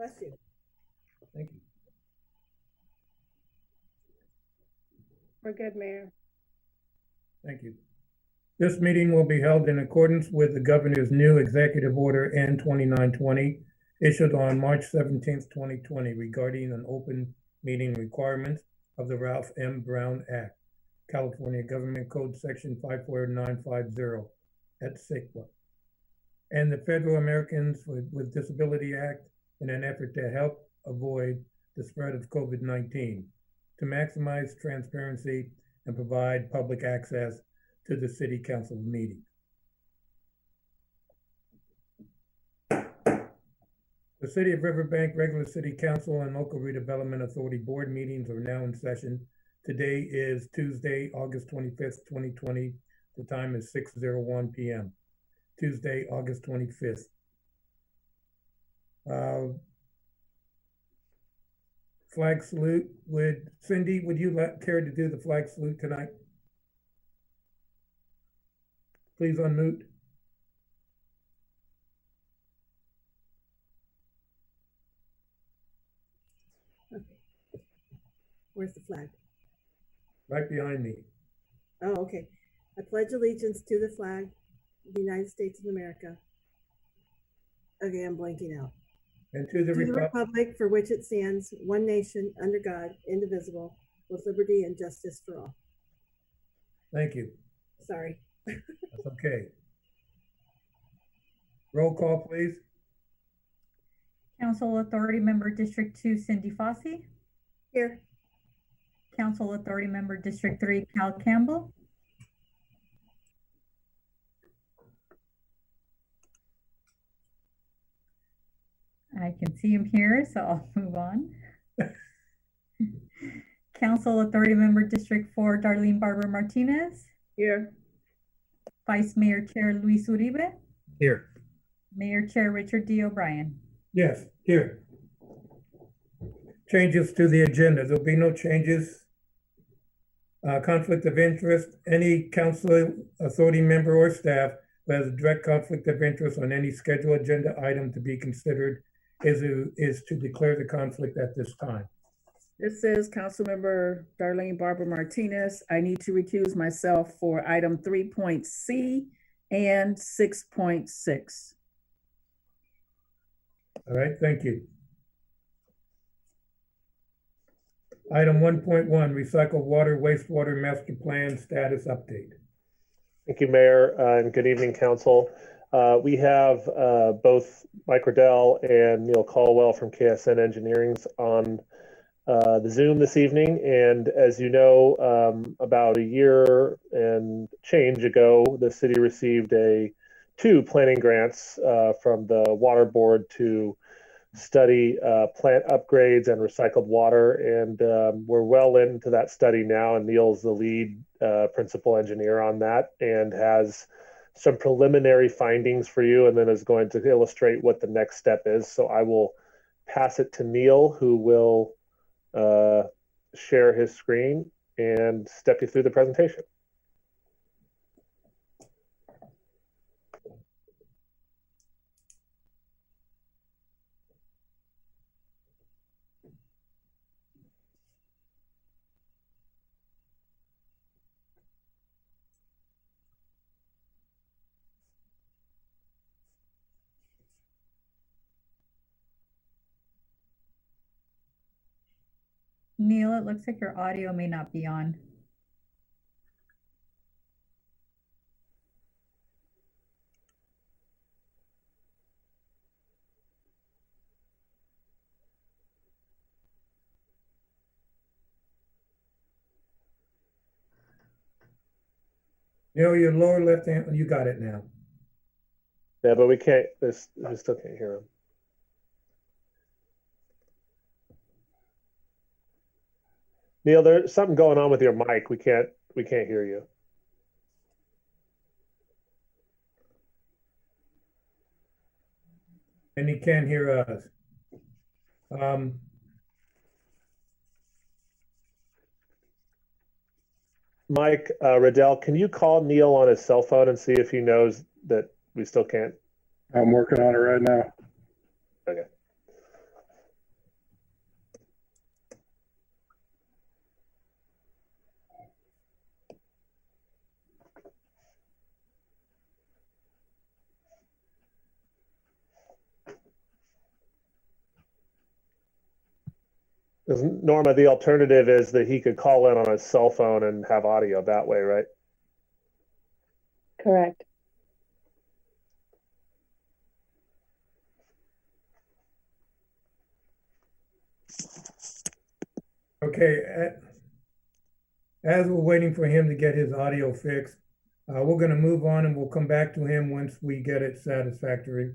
Bless you. Thank you. We're good, Mayor. Thank you. This meeting will be held in accordance with the governor's new executive order N-2920 issued on March 17th, 2020 regarding an open meeting requirement of the Ralph M. Brown Act, California Government Code Section 54950 et seq. And the Federal Americans with Disability Act in an effort to help avoid the spread of COVID-19, to maximize transparency and provide public access to the City Council meeting. The City of Riverbank regular City Council and Local Redevelopment Authority Board meetings are now in session. Today is Tuesday, August 25th, 2020. The time is 6:01 p.m. Tuesday, August 25th. Flag salute. Cindy, would you care to do the flag salute tonight? Please unmute. Okay. Where's the flag? Right behind me. Oh, okay. I pledge allegiance to the flag of the United States of America. Okay, I'm blanking out. And to the republic for which it stands, one nation, under God, indivisible, with liberty and justice for all. Thank you. Sorry. That's okay. Roll call, please. Council Authority Member District 2, Cindy Fossey. Here. Council Authority Member District 3, Cal Campbell. I can see him here, so I'll move on. Council Authority Member District 4, Darlene Barber Martinez. Here. Vice Mayor Chair Luis Uribe. Here. Mayor Chair Richard D. O'Brien. Yes, here. Changes to the agenda. There'll be no changes. Conflict of interest. Any council authority member or staff who has a direct conflict of interest on any scheduled agenda item to be considered is to declare the conflict at this time. This is Councilmember Darlene Barber Martinez. I need to recuse myself for item 3.C and 6.6. All right, thank you. Item 1.1, recycled water, wastewater master plan status update. Thank you, Mayor, and good evening, Council. We have both Mike Riddell and Neil Caldwell from KSN Engineering on the Zoom this evening. And as you know, about a year and change ago, the city received two planning grants from the Water Board to study plant upgrades and recycled water. And we're well into that study now, and Neil's the lead principal engineer on that and has some preliminary findings for you, and then is going to illustrate what the next step is. So I will pass it to Neil, who will share his screen and step you through the presentation. Neil, it looks like your audio may not be on. Neil, your lower left hand, you got it now. Yeah, but we can't, we still can't hear him. Neil, there's something going on with your mic. We can't hear you. And he can't hear us. Mike Riddell, can you call Neil on his cell phone and see if he knows that we still can't? I'm working on it right now. Okay. Because Norma, the alternative is that he could call in on his cell phone and have audio that way, right? Correct. Okay, as we're waiting for him to get his audio fixed, we're going to move on and we'll come back to him once we get it satisfactory.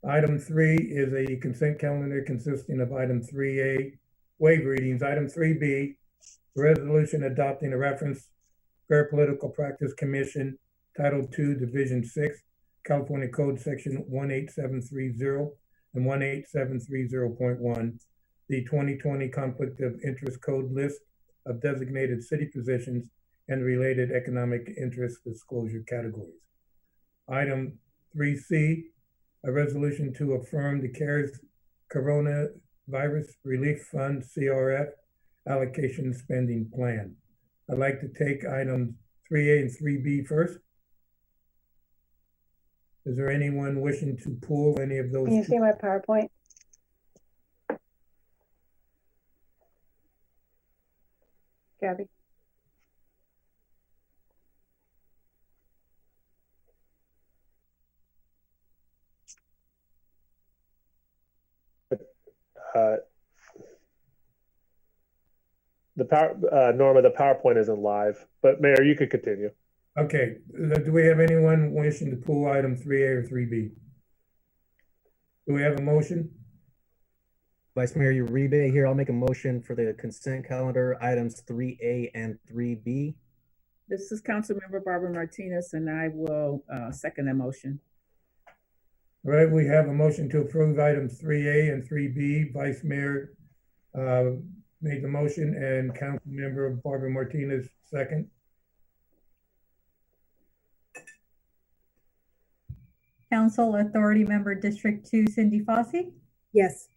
Item 3 is a consent calendar consisting of item 3A, waive readings. Item 3B, resolution adopting a reference Fair Political Practice Commission, Title II, Division 6, California Code Section 18730 and 18730.1, the 2020 Conflict of Interest Code list of designated city positions and related economic interest disclosure categories. Item 3C, a resolution to affirm the CARES Coronavirus Relief Fund, CRF, allocation spending plan. I'd like to take items 3A and 3B first. Is there anyone wishing to pull any of those? Can you see my PowerPoint? Gabby? Norma, the PowerPoint isn't live, but Mayor, you could continue. Okay, do we have anyone wishing to pull item 3A or 3B? Do we have a motion? Vice Mayor Uribe here. I'll make a motion for the consent calendar items 3A and 3B. This is Councilmember Barbara Martinez, and I will second that motion. All right, we have a motion to approve items 3A and 3B. Vice Mayor made the motion and Councilmember Barbara Martinez second. Council Authority Member District 2, Cindy Fossey. Yes.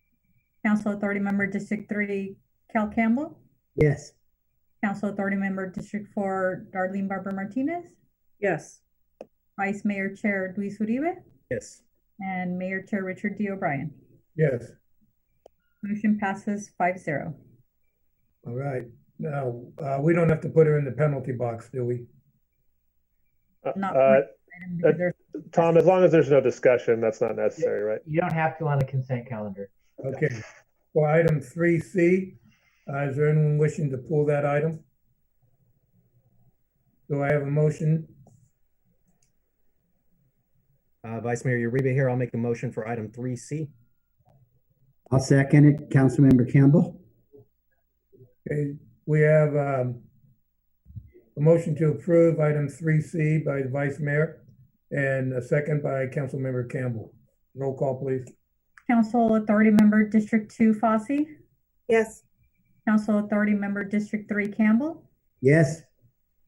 Council Authority Member District 3, Cal Campbell. Yes. Council Authority Member District 4, Darlene Barbara Martinez. Yes. Vice Mayor Chair Luis Uribe. Yes. And Mayor Chair Richard D. O'Brien. Yes. Motion passes 5-0. All right. Now, we don't have to put her in the penalty box, do we? Not Tom, as long as there's no discussion, that's not necessary, right? You don't have to on the consent calendar. Okay. For item 3C, is there anyone wishing to pull that item? Do I have a motion? Vice Mayor Uribe here. I'll make a motion for item 3C. I'll second it. Councilmember Campbell. Okay, we have a motion to approve item 3C by the Vice Mayor and a second by Councilmember Campbell. Roll call, please. Council Authority Member District 2, Fossey. Yes. Council Authority Member District 3, Campbell. Yes.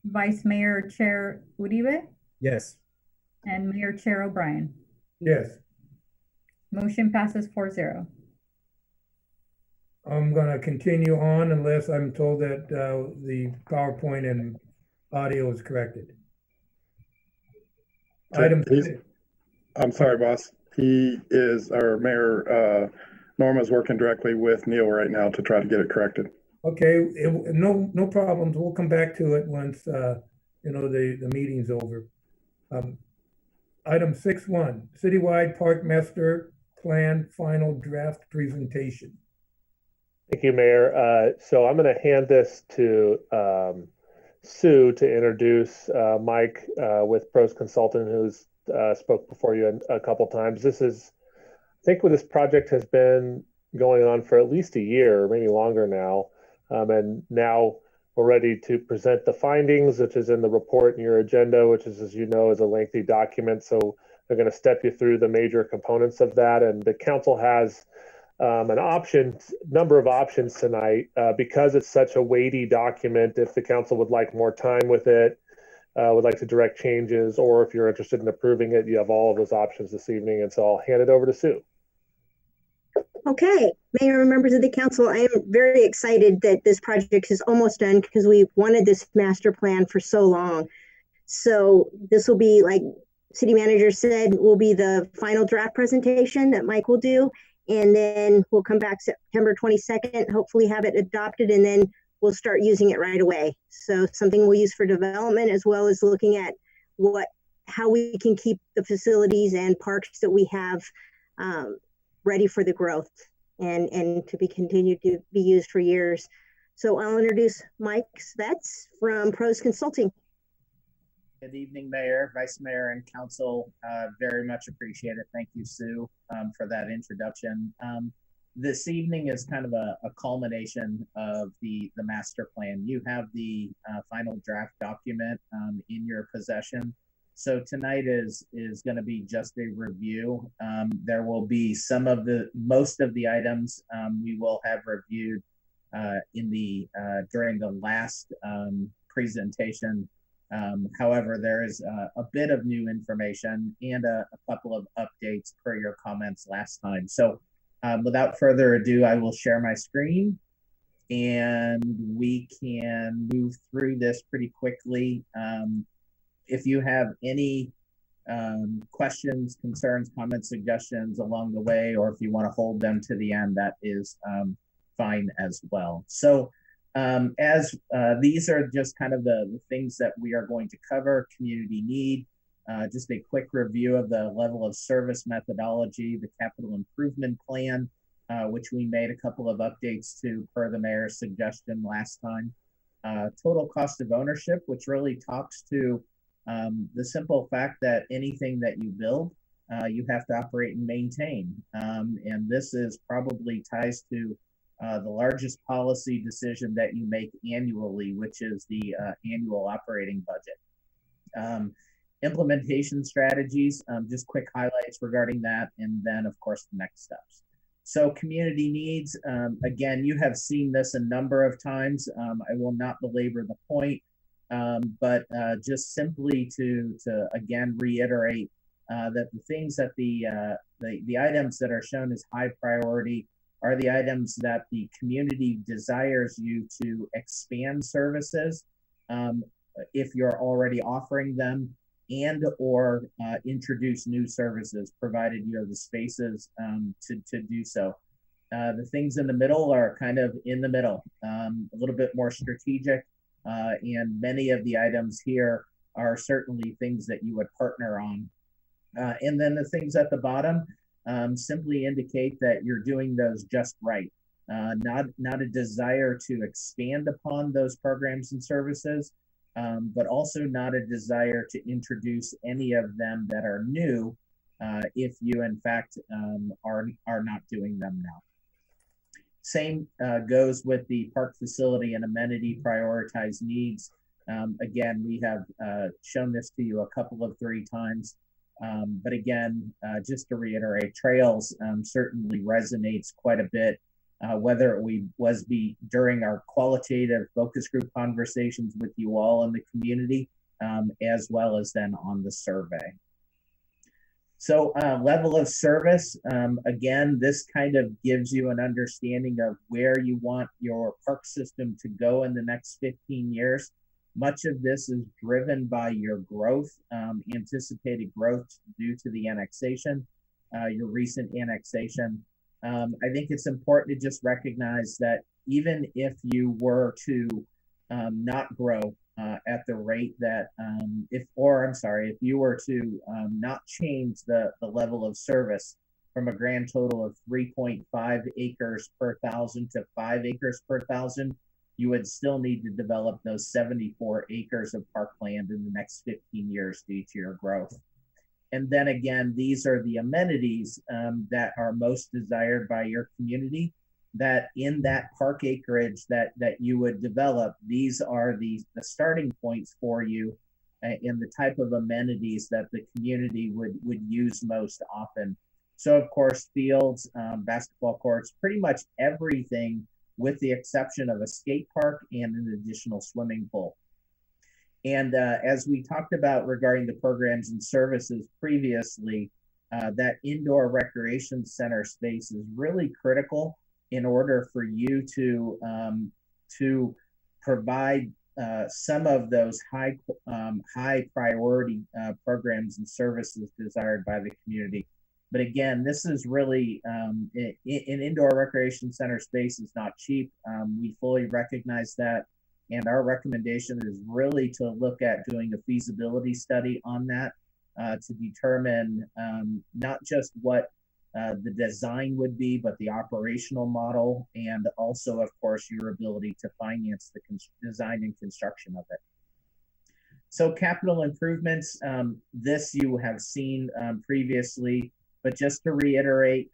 Vice Mayor Chair Uribe. Yes. And Mayor Chair O'Brien. Yes. Motion passes 4-0. I'm going to continue on unless I'm told that the PowerPoint and audio is corrected. Item. I'm sorry, boss. He is, our Mayor Norma's working directly with Neil right now to try to get it corrected. Okay, no problems. We'll come back to it once the meeting's over. Item 6.1, Citywide Park Master Plan Final Draft Presentation. Thank you, Mayor. So I'm going to hand this to Sue to introduce Mike with Pros Consultant, who's spoke before you a couple times. This is, I think, what this project has been going on for at least a year, maybe longer now. And now we're ready to present the findings, which is in the report in your agenda, which is, as you know, is a lengthy document. So they're going to step you through the major components of that. And the council has number of options tonight because it's such a weighty document. If the council would like more time with it, would like to direct changes, or if you're interested in approving it, you have all of those options this evening. And so I'll hand it over to Sue. Okay, Mayor and members of the council, I am very excited that this project is almost done because we wanted this master plan for so long. So this will be, like City Manager said, will be the final draft presentation that Mike will do. and then we'll come back September 22nd, hopefully have it adopted, and then we'll start using it right away. So something we'll use for development, as well as looking at how we can keep the facilities and parks that we have ready for the growth and to be continued to be used for years. So I'll introduce Mike Svets from Pros Consulting. Good evening, Mayor, Vice Mayor, and Council. Very much appreciate it. Thank you, Sue, for that introduction. This evening is kind of a culmination of the master plan. You have the final draft document in your possession. So tonight is going to be just a review. There will be most of the items we will have reviewed during the last presentation. However, there is a bit of new information and a couple of updates per your comments last time. So without further ado, I will share my screen and we can move through this pretty quickly. If you have any questions, concerns, comments, suggestions along the way, or if you want to hold them to the end, that is fine as well. So these are just kind of the things that we are going to cover: community need, just a quick review of the level of service methodology, the capital improvement plan, which we made a couple of updates to per the mayor's suggestion last time, total cost of ownership, which really talks to the simple fact that anything that you build, you have to operate and maintain. And this is probably ties to the largest policy decision that you make annually, which is the annual operating budget. Implementation strategies, just quick highlights regarding that, and then of course the next steps. So community needs, again, you have seen this a number of times. I will not belabor the point, but just simply to again reiterate that the things that the items that are shown as high priority are the items that the community desires you to expand services if you're already offering them, and or introduce new services, provided you have the spaces to do so. The things in the middle are kind of in the middle, a little bit more strategic, and many of the items here are certainly things that you would partner on. And then the things at the bottom simply indicate that you're doing those just right. Not a desire to expand upon those programs and services, but also not a desire to introduce any of them that are new if you in fact are not doing them now. Same goes with the park facility and amenity prioritized needs. Again, we have shown this to you a couple of three times. But again, just to reiterate, trails certainly resonates quite a bit, whether it was during our qualitative focus group conversations with you all in the community, as well as then on the survey. So level of service, again, this kind of gives you an understanding of where you want your park system to go in the next 15 years. Much of this is driven by your growth, anticipated growth due to the annexation, your recent annexation. I think it's important to just recognize that even if you were to not grow at the rate that, if you were to not change the level of service from a grand total of 3.5 acres per thousand to 5 acres per thousand, you would still need to develop those 74 acres of parkland in the next 15 years due to your growth. And then again, these are the amenities that are most desired by your community, that in that park acreage that you would develop, these are the starting points for you in the type of amenities that the community would use most often. So of course, fields, basketball courts, pretty much everything with the exception of a skate park and an additional swimming pool. And as we talked about regarding the programs and services previously, that indoor recreation center space is really critical in order for you to provide some of those high priority programs and services desired by the community. But again, this is really, an indoor recreation center space is not cheap. We fully recognize that. And our recommendation is really to look at doing a feasibility study on that to determine not just what the design would be, but the operational model, and also, of course, your ability to finance the design and construction of it. So capital improvements, this you have seen previously, but just to reiterate,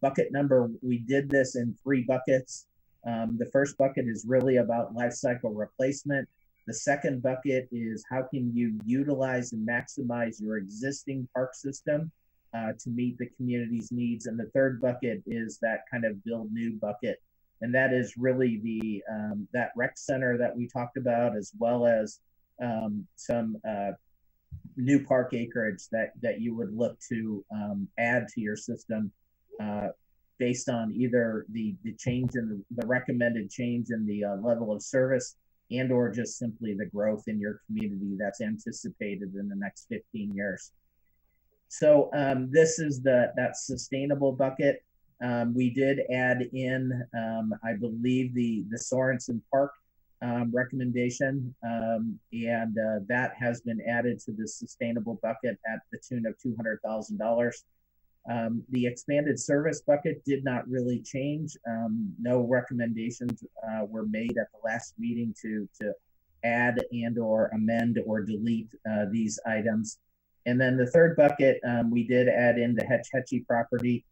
bucket number, we did this in 3 buckets. The first bucket is really about life cycle replacement. The second bucket is how can you utilize and maximize your existing park system to meet the community's needs. And the third bucket is that kind of build new bucket. And that is really the that rec center that we talked about, as well as some new park acreage that you would look to add to your system based on either the change in the recommended change in the level of service, and or just simply the growth in your community that's anticipated in the next 15 years. So this is that sustainable bucket. We did add in, I believe, the Sorensen Park recommendation, and that has been added to the sustainable bucket at the tune of $200,000. The expanded service bucket did not really change. No recommendations were made at the last meeting to add and or amend or delete these items. And then the third bucket, we did add in the Hetch Hetchy property,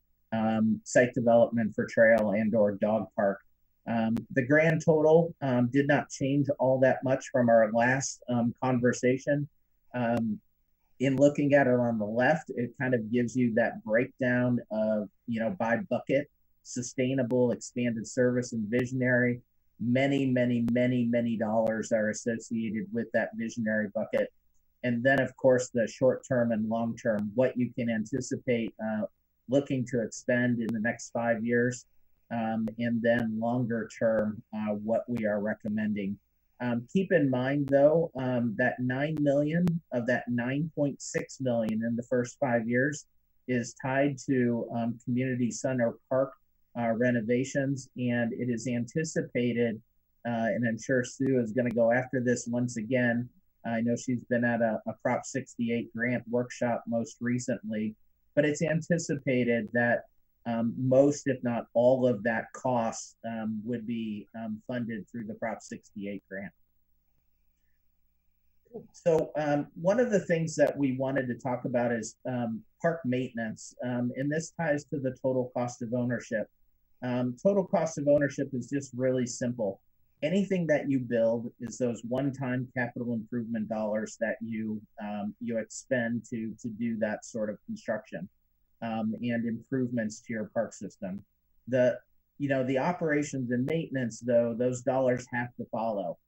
site development for trail and or dog park. The grand total did not change all that much from our last conversation. In looking at it on the left, it kind of gives you that breakdown of, by bucket, sustainable, expanded service, and visionary. Many, many, many, many dollars are associated with that visionary bucket. And then, of course, the short-term and long-term, what you can anticipate looking to expend in the next 5 years, and then longer-term, what we are recommending. Keep in mind, though, that $9 million of that $9.6 million in the first 5 years is tied to community center park renovations, and it is anticipated, and I'm sure Sue is going to go after this once again. I know she's been at a Prop 68 grant workshop most recently, but it's anticipated that most, if not all, of that cost would be funded through the Prop 68 grant. So one of the things that we wanted to talk about is park maintenance, and this ties to the total cost of ownership. Total cost of ownership is just really simple. Anything that you build is those one-time capital improvement dollars that you expend to do that sort of construction. And improvements to your park system. The operations and maintenance, though, those dollars have to follow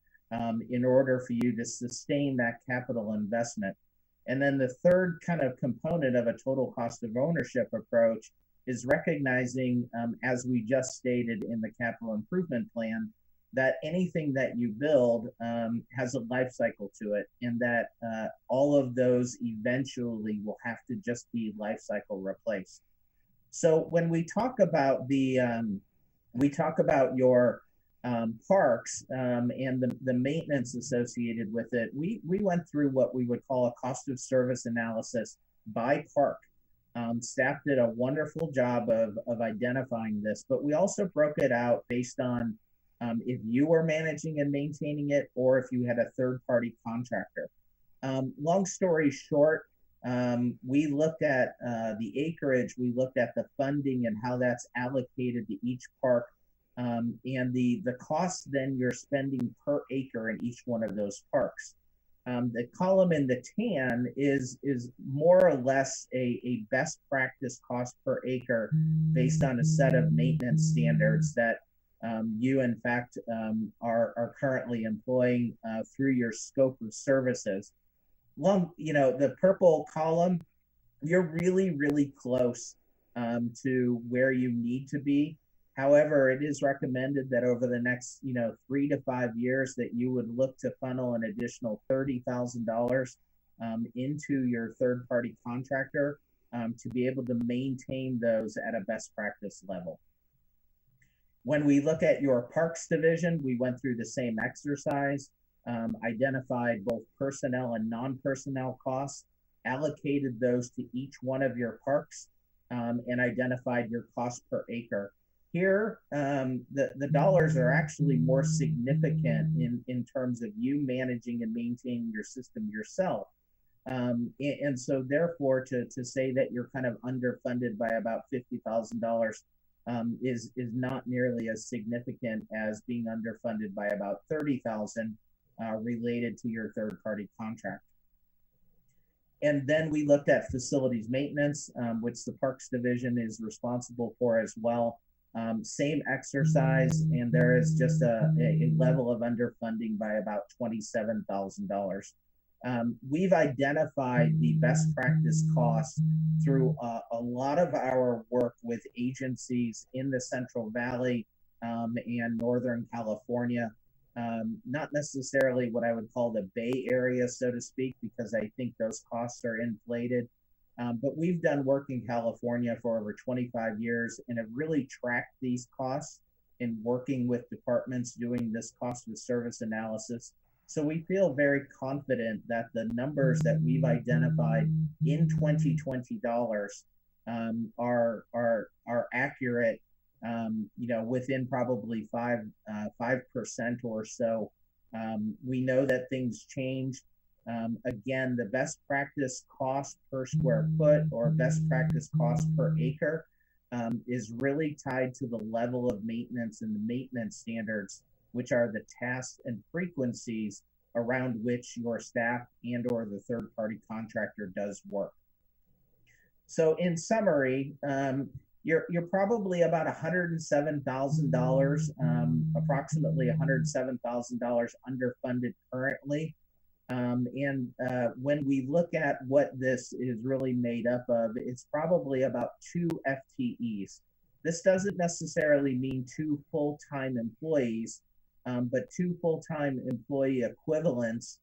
in order for you to sustain that capital investment. And then the third kind of component of a total cost of ownership approach is recognizing, as we just stated in the capital improvement plan, that anything that you build has a life cycle to it, and that all of those eventually will have to just be life cycle replaced. So when we talk about your parks and the maintenance associated with it, we went through what we would call a cost of service analysis by park. Staff did a wonderful job of identifying this, but we also broke it out based on if you were managing and maintaining it, or if you had a third-party contractor. Long story short, we looked at the acreage, we looked at the funding and how that's allocated to each park, and the cost then you're spending per acre in each one of those parks. The column in the tan is more or less a best practice cost per acre based on a set of maintenance standards that you, in fact, are currently employing through your scope of services. The purple column, you're really, really close to where you need to be. However, it is recommended that over the next, 3 to 5 years that you would look to funnel an additional $30,000 into your third-party contractor to be able to maintain those at a best practice level. When we look at your parks division, we went through the same exercise, identified both personnel and non-personnel costs, allocated those to each one of your parks, and identified your cost per acre. Here, the dollars are actually more significant in terms of you managing and maintaining your system yourself. And so therefore, to say that you're kind of underfunded by about $50,000 is not nearly as significant as being underfunded by about $30,000 related to your third-party contract. And then we looked at facilities maintenance, which the Parks Division is responsible for as well. Same exercise, and there is just a level of underfunding by about $27,000. We've identified the best practice costs through a lot of our work with agencies in the Central Valley and Northern California. Not necessarily what I would call the Bay Area, so to speak, because I think those costs are inflated. But we've done work in California for over 25 years and have really tracked these costs in working with departments doing this cost of service analysis. So we feel very confident that the numbers that we've identified in 2020 dollars are accurate, within probably 5% or so. We know that things change. Again, the best practice cost per square foot or best practice cost per acre is really tied to the level of maintenance and the maintenance standards, which are the tasks and frequencies around which your staff and or the third-party contractor does work. So in summary, you're probably about $107,000, approximately $107,000 underfunded currently. When we look at what this is really made up of, it's probably about 2 FTEs. This doesn't necessarily mean 2 full-time employees, but 2 full-time employee equivalents,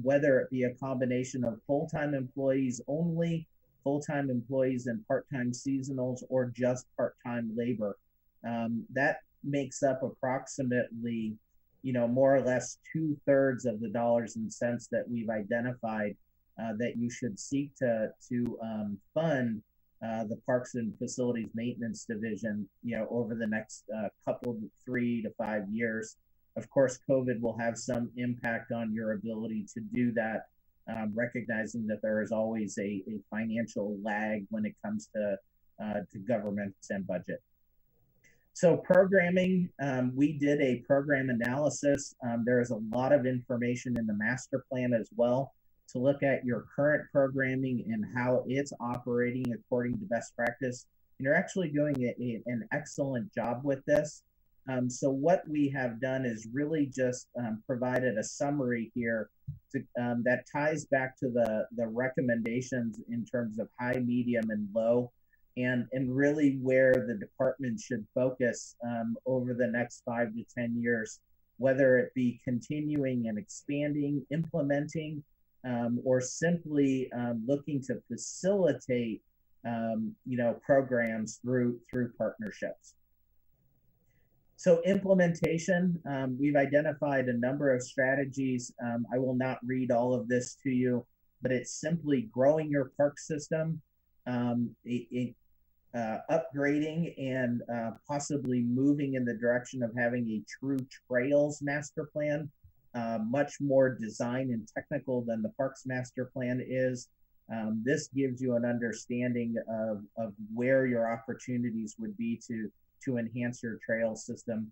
whether it be a combination of full-time employees only, full-time employees and part-time seasonals, or just part-time labor. That makes up approximately, more or less 2/3 of the dollars and cents that we've identified that you should seek to fund the Parks and Facilities Maintenance Division, over the next couple, 3 to 5 years. Of course, COVID will have some impact on your ability to do that, recognizing that there is always a financial lag when it comes to governments and budget. So programming, we did a program analysis. There is a lot of information in the master plan as well to look at your current programming and how it's operating according to best practice. And you're actually doing an excellent job with this. So what we have done is really just provided a summary here that ties back to the recommendations in terms of high, medium, and low, and really where the department should focus over the next 5 to 10 years, whether it be continuing and expanding, implementing, or simply looking to facilitate programs through partnerships. So implementation, we've identified a number of strategies. I will not read all of this to you, but it's simply growing your park system, upgrading and possibly moving in the direction of having a true trails master plan, much more design and technical than the parks master plan is. This gives you an understanding of where your opportunities would be to enhance your trail system.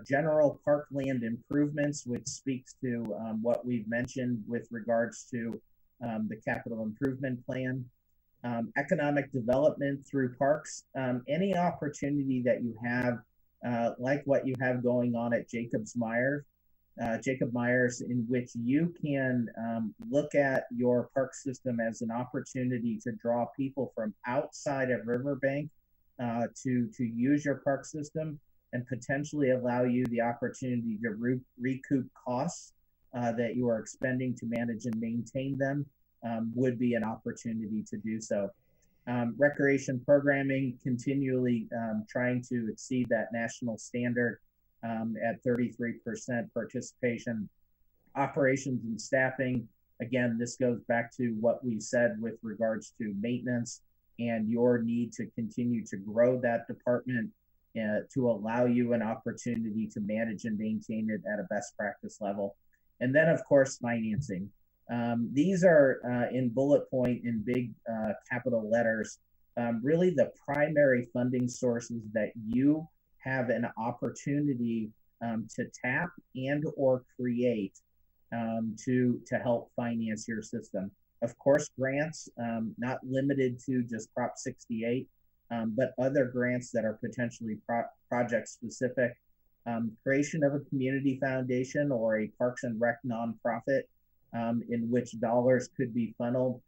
General parkland improvements, which speaks to what we've mentioned with regards to the capital improvement plan. Economic development through parks. Any opportunity that you have, like what you have going on at Jacob Myers, in which you can look at your park system as an opportunity to draw people from outside of Riverbank to use your park system and potentially allow you the opportunity to recoup costs that you are expending to manage and maintain them, would be an opportunity to do so. Recreation programming, continually trying to exceed that national standard at 33% participation. Operations and staffing, again, this goes back to what we said with regards to maintenance and your need to continue to grow that department to allow you an opportunity to manage and maintain it at a best practice level. And then, of course, financing. These are in bullet point in big capital letters, really the primary funding sources that you have an opportunity to tap and or create to help finance your system. Of course, grants, not limited to just Prop 68, but other grants that are potentially project specific. Creation of a community foundation or a Parks and Rec nonprofit in which dollars could be funneled.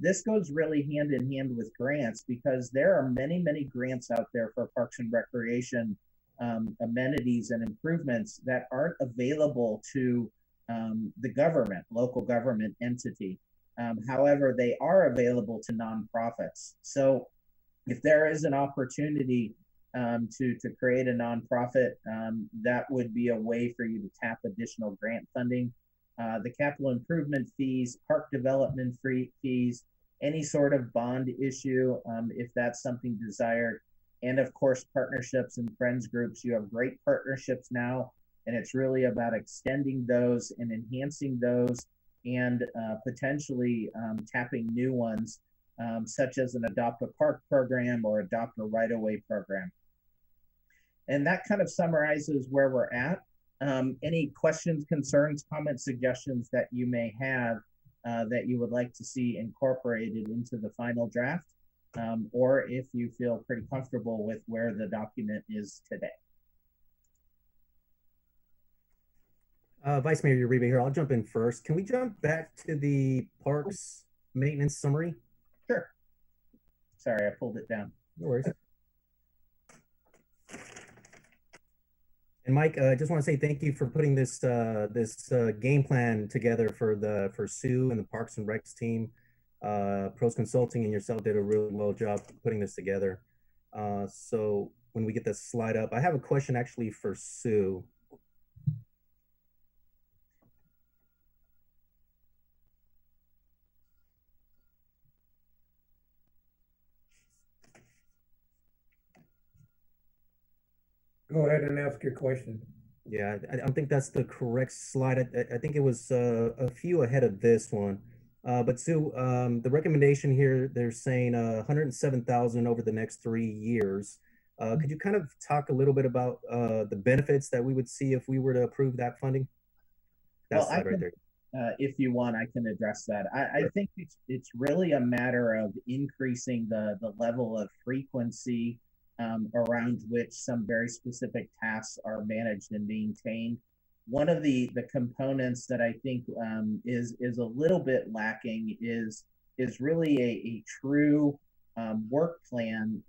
This goes really hand in hand with grants because there are many, many grants out there for Parks and Recreation amenities and improvements that aren't available to the government, local government entity. However, they are available to nonprofits. So if there is an opportunity to create a nonprofit, that would be a way for you to tap additional grant funding. The capital improvement fees, park development fees, any sort of bond issue, if that's something desired. And of course, partnerships and friends groups. You have great partnerships now, and it's really about extending those and enhancing those and potentially tapping new ones, such as an Adopt a Park program or Adopt a Right-of-Way program. And that kind of summarizes where we're at. Any questions, concerns, comments, suggestions that you may have that you would like to see incorporated into the final draft, or if you feel pretty comfortable with where the document is today. Vice Mayor Uribe here. I'll jump in first. Can we jump back to the parks maintenance summary? Sure. Sorry, I pulled it down. No worries. And Mike, I just want to say thank you for putting this game plan together for Sue and the Parks and Recs team. Pros Consulting and yourself did a really well job putting this together. So when we get this slide up, I have a question actually for Sue. Go ahead and ask your question. Yeah, I don't think that's the correct slide. I think it was a few ahead of this one. But Sue, the recommendation here, they're saying 107,000 over the next 3 years. Could you kind of talk a little bit about the benefits that we would see if we were to approve that funding? That slide right there. If you want, I can address that. I think it's really a matter of increasing the level of frequency around which some very specific tasks are managed and maintained. One of the components that I think is a little bit lacking is really a true work plan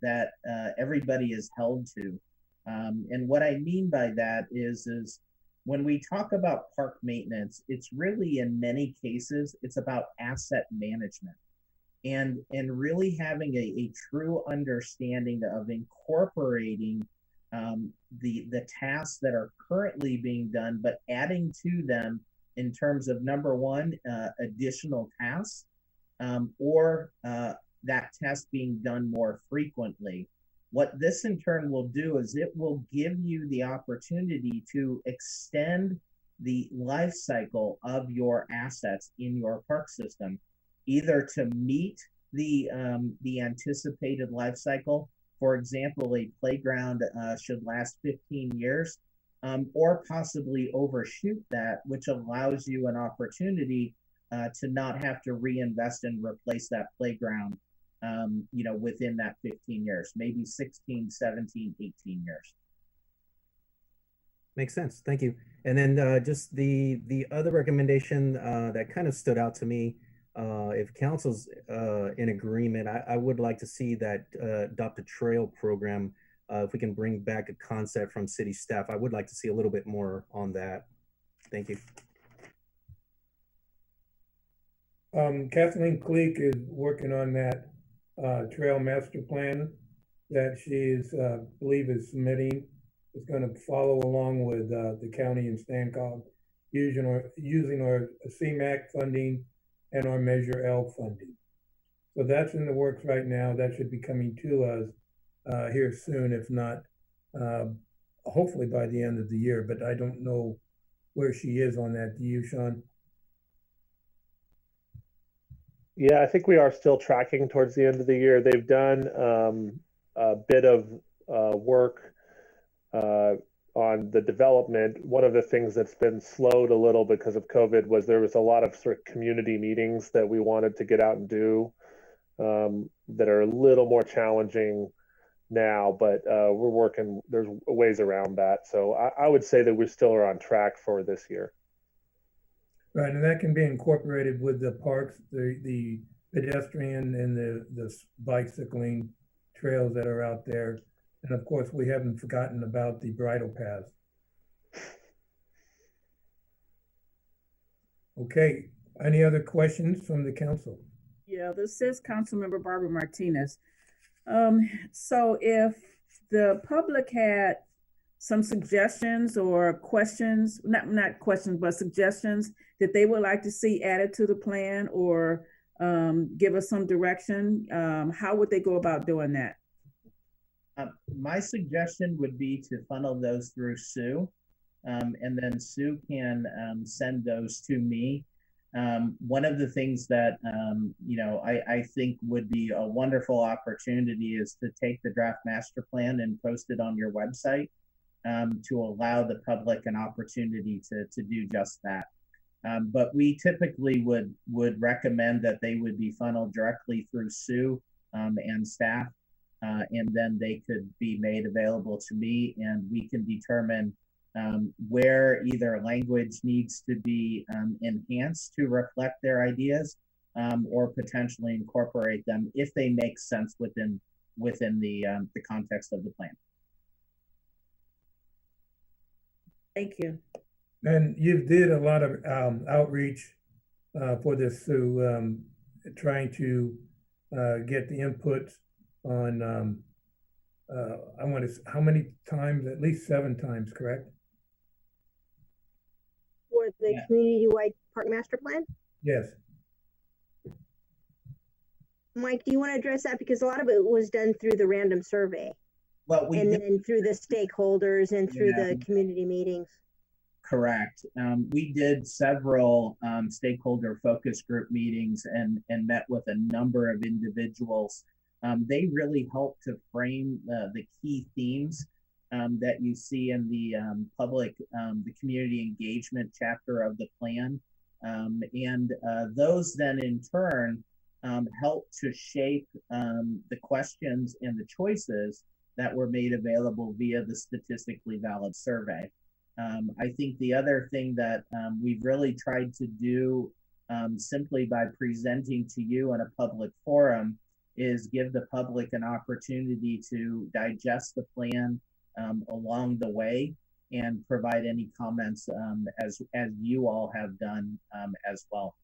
that everybody is held to. And what I mean by that is when we talk about park maintenance, it's really in many cases, it's about asset management. And really having a true understanding of incorporating the tasks that are currently being done, but adding to them in terms of number one, additional tasks, or that task being done more frequently. What this in turn will do is it will give you the opportunity to extend the life cycle of your assets in your park system, either to meet the anticipated life cycle. For example, a playground should last 15 years, or possibly overshoot that, which allows you an opportunity to not have to reinvest and replace that playground, within that 15 years, maybe 16, 17, 18 years. Makes sense. Thank you. And then just the other recommendation that kind of stood out to me, if council's in agreement, I would like to see that Adopt a Trail program. If we can bring back a concept from city staff, I would like to see a little bit more on that. Thank you. Kathleen Cleek is working on that trail master plan that she is, believe is submitting. Is going to follow along with the county and Stancog using our CMAQ funding and our Measure L funding. So that's in the works right now. That should be coming to us here soon, if not hopefully by the end of the year, but I don't know where she is on that. Do you, Sean? Yeah, I think we are still tracking towards the end of the year. They've done a bit of work on the development. One of the things that's been slowed a little because of COVID was there was a lot of sort of community meetings that we wanted to get out and do that are a little more challenging now, but we're working, there's ways around that. So I would say that we still are on track for this year. Right, and that can be incorporated with the parks, the pedestrian and the bicycling trails that are out there. And of course, we haven't forgotten about the bridle paths. Okay, any other questions from the council? Yeah, this is Councilmember Barbara Martinez. So if the public had some suggestions or questions, not questions, but suggestions that they would like to see added to the plan or give us some direction, how would they go about doing that? My suggestion would be to funnel those through Sue, and then Sue can send those to me. One of the things that I think would be a wonderful opportunity is to take the draft master plan and post it on your website to allow the public an opportunity to do just that. But we typically would recommend that they would be funneled directly through Sue and staff. And then they could be made available to me, and we can determine where either language needs to be enhanced to reflect their ideas, or potentially incorporate them if they make sense within the context of the plan. Thank you. And you did a lot of outreach for this, Sue, trying to get the input on I want to, how many times? At least 7 times, correct? For the community-wide park master plan? Yes. Mike, do you want to address that? Because a lot of it was done through the random survey. Well, then through the stakeholders and through the community meetings. Correct. We did several stakeholder focus group meetings and met with a number of individuals. They really helped to frame the key themes that you see in the the community engagement chapter of the plan. Those then in turn help to shape the questions and the choices that were made available via the statistically valid survey. I think the other thing that we've really tried to do simply by presenting to you in a public forum is give the public an opportunity to digest the plan along the way and provide any comments as you all have done as well.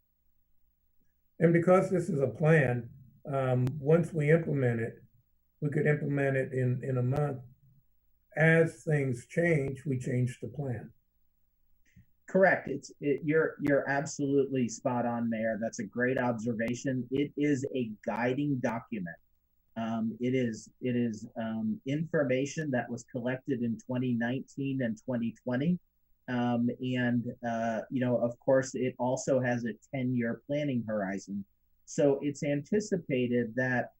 And because this is a plan, once we implement it, we could implement it in a month. As things change, we change the plan. Correct. You're absolutely spot on, Mayor. That's a great observation. It is a guiding document. It is information that was collected in 2019 and 2020. Of course, it also has a 10-year planning horizon. So it's anticipated that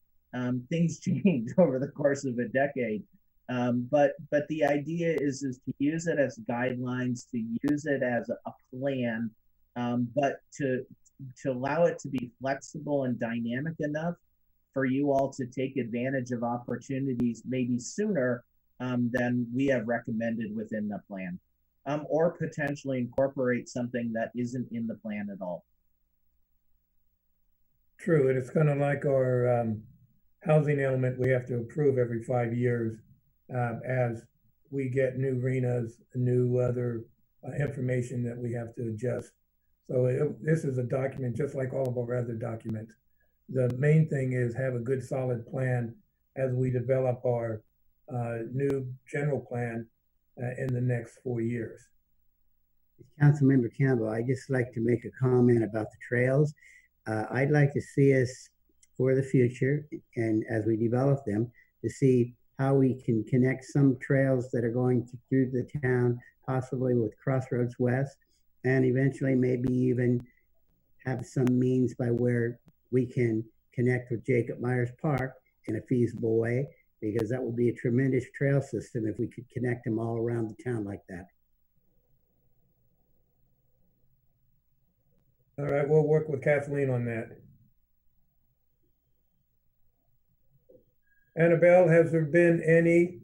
things change over the course of a decade. But the idea is to use it as guidelines, to use it as a plan, but to allow it to be flexible and dynamic enough for you all to take advantage of opportunities maybe sooner than we have recommended within the plan, or potentially incorporate something that isn't in the plan at all. True, and it's kind of like our housing element we have to approve every 5 years. As we get new RENAs, new other information that we have to adjust. So this is a document just like all of our other documents. the main thing is have a good solid plan as we develop our new general plan in the next 4 years. Councilmember Campbell, I'd just like to make a comment about the trails. I'd like to see us for the future, and as we develop them, to see how we can connect some trails that are going through the town, possibly with Crossroads West, and eventually maybe even have some means by where we can connect with Jacob Myers Park in a feasible way, because that would be a tremendous trail system if we could connect them all around the town like that. All right, we'll work with Kathleen on that. Annabelle, has there been any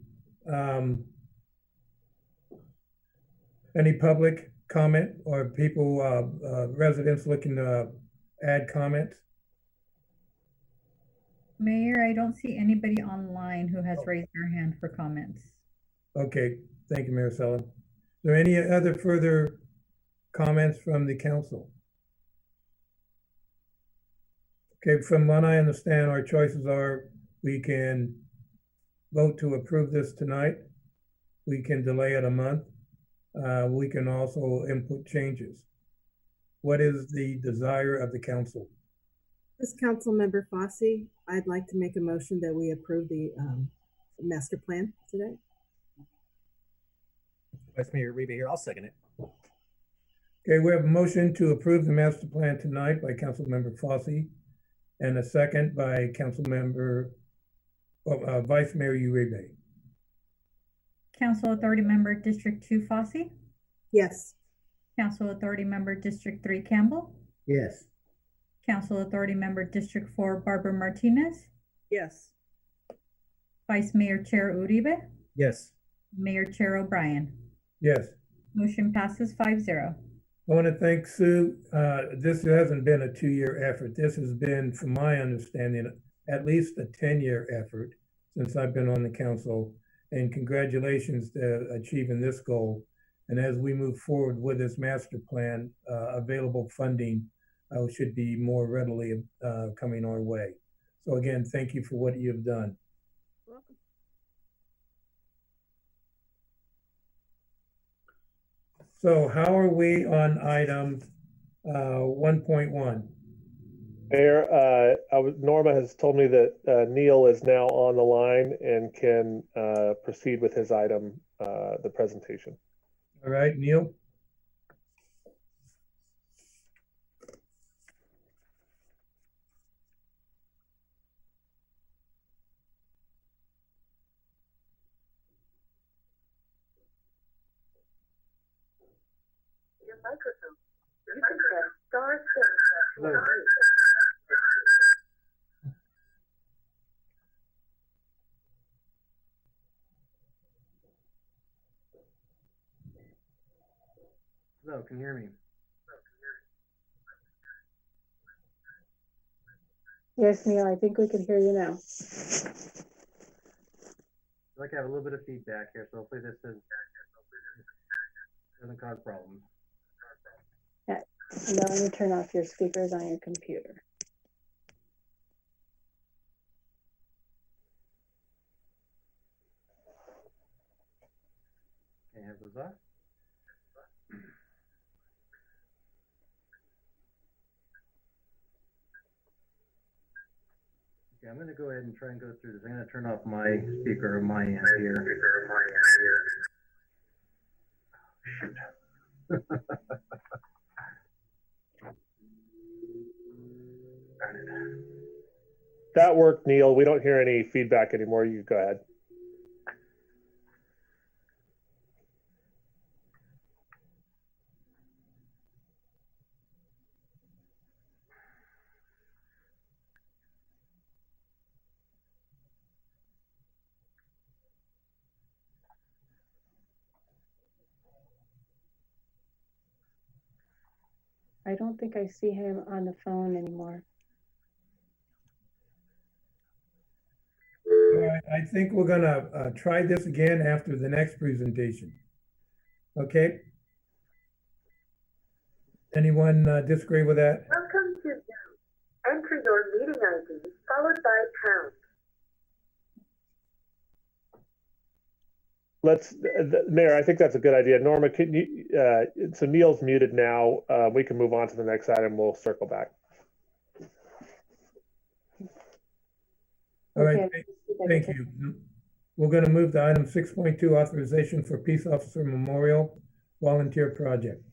public comment or people, residents looking to add comments? Mayor, I don't see anybody online who has raised their hand for comments. Okay, thank you, Mayor Sullivan. Is there any other further comments from the council? Okay, from what I understand, our choices are we can vote to approve this tonight. We can delay it a month. We can also input changes. What is the desire of the council? This Councilmember Fossey, I'd like to make a motion that we approve the master plan today. Vice Mayor Uribe here. I'll second it. Okay, we have a motion to approve the master plan tonight by Councilmember Fossey and a second by Vice Mayor Uribe. Council Authority Member District 2 Fossey. Yes. Council Authority Member District 3 Campbell. Yes. Council Authority Member District 4 Barbara Martinez. Yes. Vice Mayor Chair Uribe. Yes. Mayor Chair O'Brien. Yes. Motion passes 5-0. I want to thank Sue. This hasn't been a 2-year effort. This has been, from my understanding, at least a 10-year effort since I've been on the council. And congratulations to achieving this goal. And as we move forward with this master plan, available funding should be more readily coming our way. So again, thank you for what you've done. Welcome. So how are we on item 1.1? Mayor, Norma has told me that Neil is now on the line and can proceed with his item, the presentation. All right, Neil. Your microphone. You can press star 6 to unmute. Hello, can you hear me? Yes, Neil, I think we can hear you now. I like to have a little bit of feedback here, so hopefully this doesn't cause problems. Yeah, now let me turn off your speakers on your computer. Okay, have those off. Okay, I'm going to go ahead and try and go through this. I'm going to turn off my speaker on my end here. Shoot. That worked, Neil. We don't hear any feedback anymore. You go ahead. I don't think I see him on the phone anymore. All right, I think we're gonna try this again after the next presentation. Okay? Anyone disagree with that? Welcome to Zoom. Entry your meeting ID followed by pound. Mayor, I think that's a good idea. Norma, can you, so Neil's muted now. We can move on to the next item. We'll circle back. All right, thank you. We're going to move to item 6.2, authorization for Peace Officer Memorial Volunteer Project.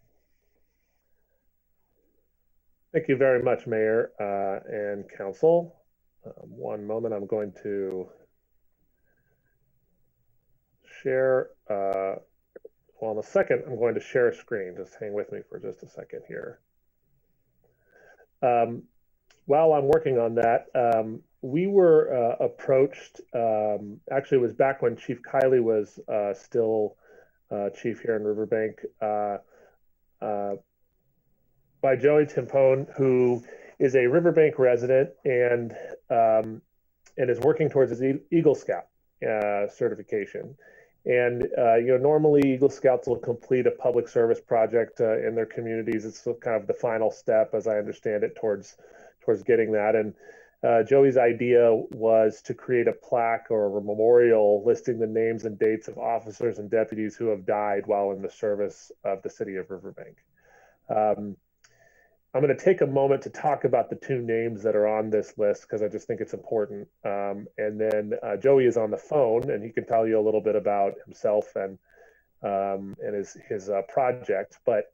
Thank you very much, Mayor and Council. One moment, I'm going to share, well, in a second, I'm going to share a screen. Just hang with me for just a second here. While I'm working on that, we were approached, actually it was back when Chief Kiley was still chief here in Riverbank, by Joey Timpone, who is a Riverbank resident and is working towards his Eagle Scout certification. And normally Eagle Scouts will complete a public service project in their communities. It's kind of the final step, as I understand it, towards getting that. And Joey's idea was to create a plaque or a memorial listing the names and dates of officers and deputies who have died while in the service of the city of Riverbank. I'm going to take a moment to talk about the two names that are on this list because I just think it's important. And then Joey is on the phone and he can tell you a little bit about himself and his project. But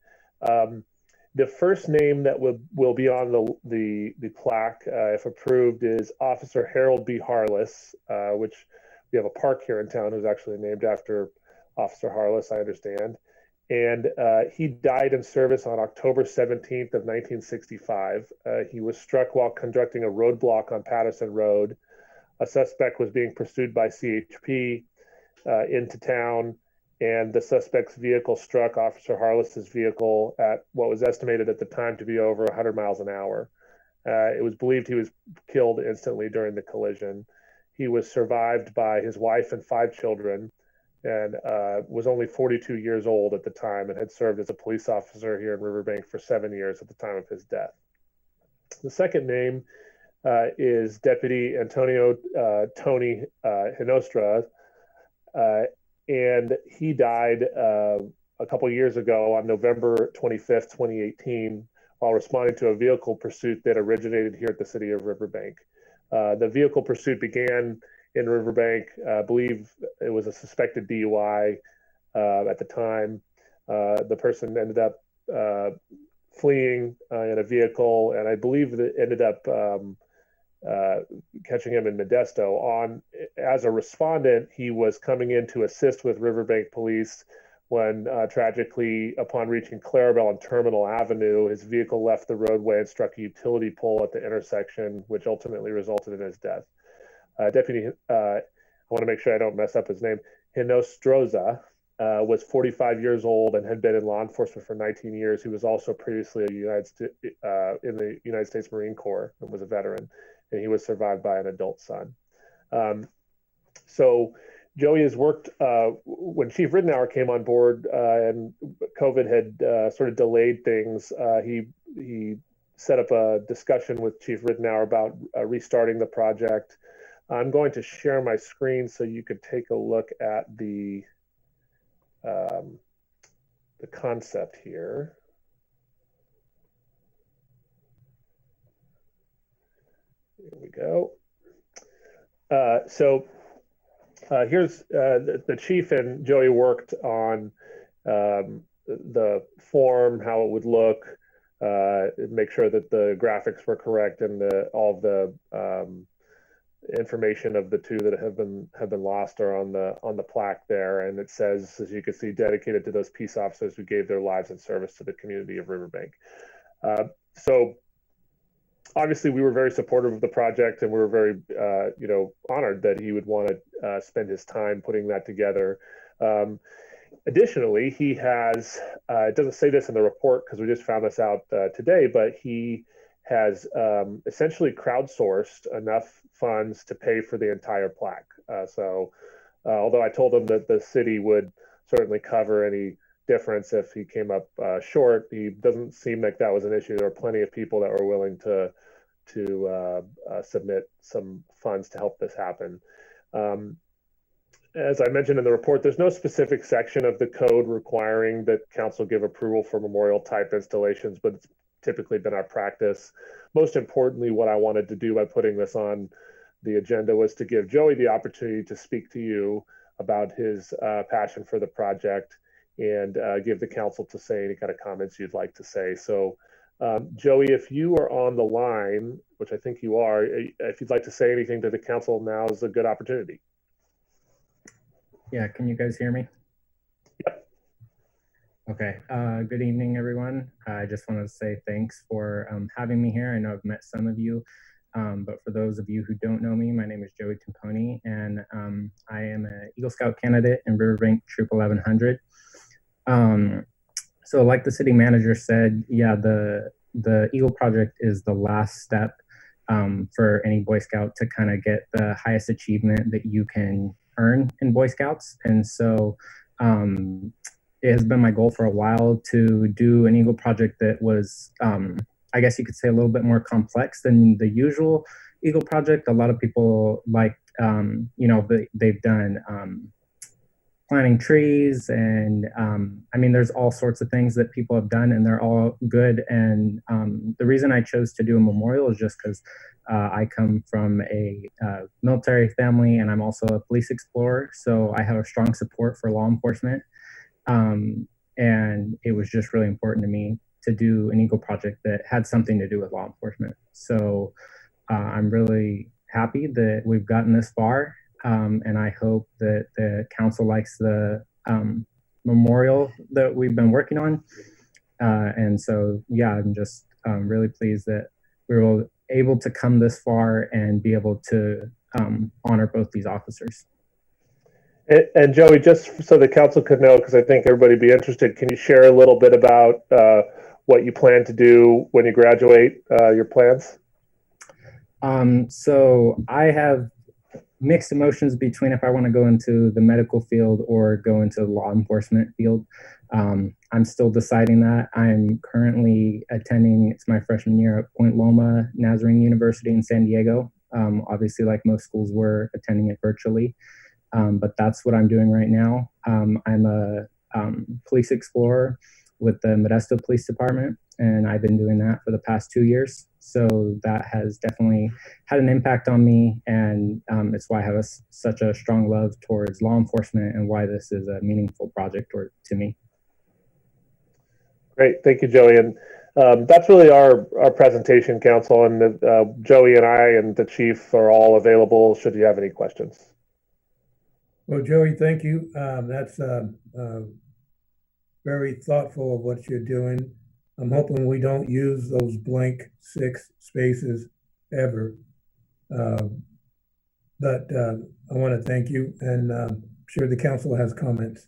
the first name that will be on the plaque, if approved, is Officer Harold B. Harless, which we have a park here in town who's actually named after Officer Harless, I understand. And he died in service on October 17th of 1965. He was struck while conducting a roadblock on Patterson Road. A suspect was being pursued by CHP into town, and the suspect's vehicle struck Officer Harless's vehicle at what was estimated at the time to be over 100 miles an hour. It was believed he was killed instantly during the collision. He was survived by his wife and 5 children, and was only 42 years old at the time and had served as a police officer here in Riverbank for 7 years at the time of his death. The second name is Deputy Antonio Tony Hinostra, and he died a couple years ago on November 25th, 2018, while responding to a vehicle pursuit that originated here at the city of Riverbank. The vehicle pursuit began in Riverbank. I believe it was a suspected DUI at the time. The person ended up fleeing in a vehicle, and I believe that ended up catching him in Modesto. As a respondent, he was coming in to assist with Riverbank police when tragically, upon reaching Clarabelle and Terminal Avenue, his vehicle left the roadway and struck a utility pole at the intersection, which ultimately resulted in his death. Deputy, I want to make sure I don't mess up his name, Hinostroza, was 45 years old and had been in law enforcement for 19 years. He was also previously in the United States Marine Corps and was a veteran, and he was survived by an adult son. So Joey has worked, when Chief Ridenour came on board and COVID had sort of delayed things, he set up a discussion with Chief Ridenour about restarting the project. I'm going to share my screen so you could take a look at the concept here. Here we go. Here's the chief and Joey worked on the form, how it would look, make sure that the graphics were correct and all of the information of the two that have been lost are on the plaque there. And it says, as you can see, dedicated to those peace officers who gave their lives in service to the community of Riverbank. So obviously we were very supportive of the project, and we were very honored that he would want to spend his time putting that together. Additionally, he has, it doesn't say this in the report because we just found this out today, but he has essentially crowdsourced enough funds to pay for the entire plaque. Although I told him that the city would certainly cover any difference if he came up short, he doesn't seem like that was an issue. There were plenty of people that were willing to to submit some funds to help this happen. As I mentioned in the report, there's no specific section of the code requiring that council give approval for memorial type installations, but it's typically been our practice. Most importantly, what I wanted to do by putting this on the agenda was to give Joey the opportunity to speak to you about his passion for the project and give the council to say any kind of comments you'd like to say. So Joey, if you are on the line, which I think you are, if you'd like to say anything to the council, now is a good opportunity. Yeah, can you guys hear me? Yep. Okay, good evening, everyone. I just wanted to say thanks for having me here. I know I've met some of you, but for those of you who don't know me, my name is Joey Timponi, and I am an Eagle Scout candidate in Riverbank Troop 1100. So like the city manager said, yeah, the Eagle Project is the last step for any Boy Scout to kind of get the highest achievement that you can earn in Boy Scouts. And so it has been my goal for a while to do an Eagle Project that was, I guess you could say, a little bit more complex than the usual Eagle Project. A lot of people like, you know, they've done planting trees, and I mean, there's all sorts of things that people have done, and they're all good. And the reason I chose to do a memorial is just because I come from a military family, and I'm also a police explorer, so I have a strong support for law enforcement. And it was just really important to me to do an Eagle Project that had something to do with law enforcement. So I'm really happy that we've gotten this far. And I hope that the council likes the memorial that we've been working on. And so, yeah, I'm just really pleased that we were able to come this far and be able to honor both these officers. And Joey, just so the council could know, because I think everybody would be interested, can you share a little bit about what you plan to do when you graduate, your plans? So I have mixed emotions between if I want to go into the medical field or go into the law enforcement field. I'm still deciding that. I'm currently attending, it's my freshman year at Point Loma Nazarene University in San Diego. Obviously, like most schools, we're attending it virtually, but that's what I'm doing right now. I'm a police explorer with the Modesto Police Department, and I've been doing that for the past 2 years. So that has definitely had an impact on me, and it's why I have such a strong love towards law enforcement and why this is a meaningful project to me. Great, thank you, Joey. And that's really our presentation, council, and Joey and I and the chief are all available should you have any questions. Well, Joey, thank you. That's very thoughtful of what you're doing. I'm hoping we don't use those blank 6 spaces ever. But I want to thank you, and I'm sure the council has comments.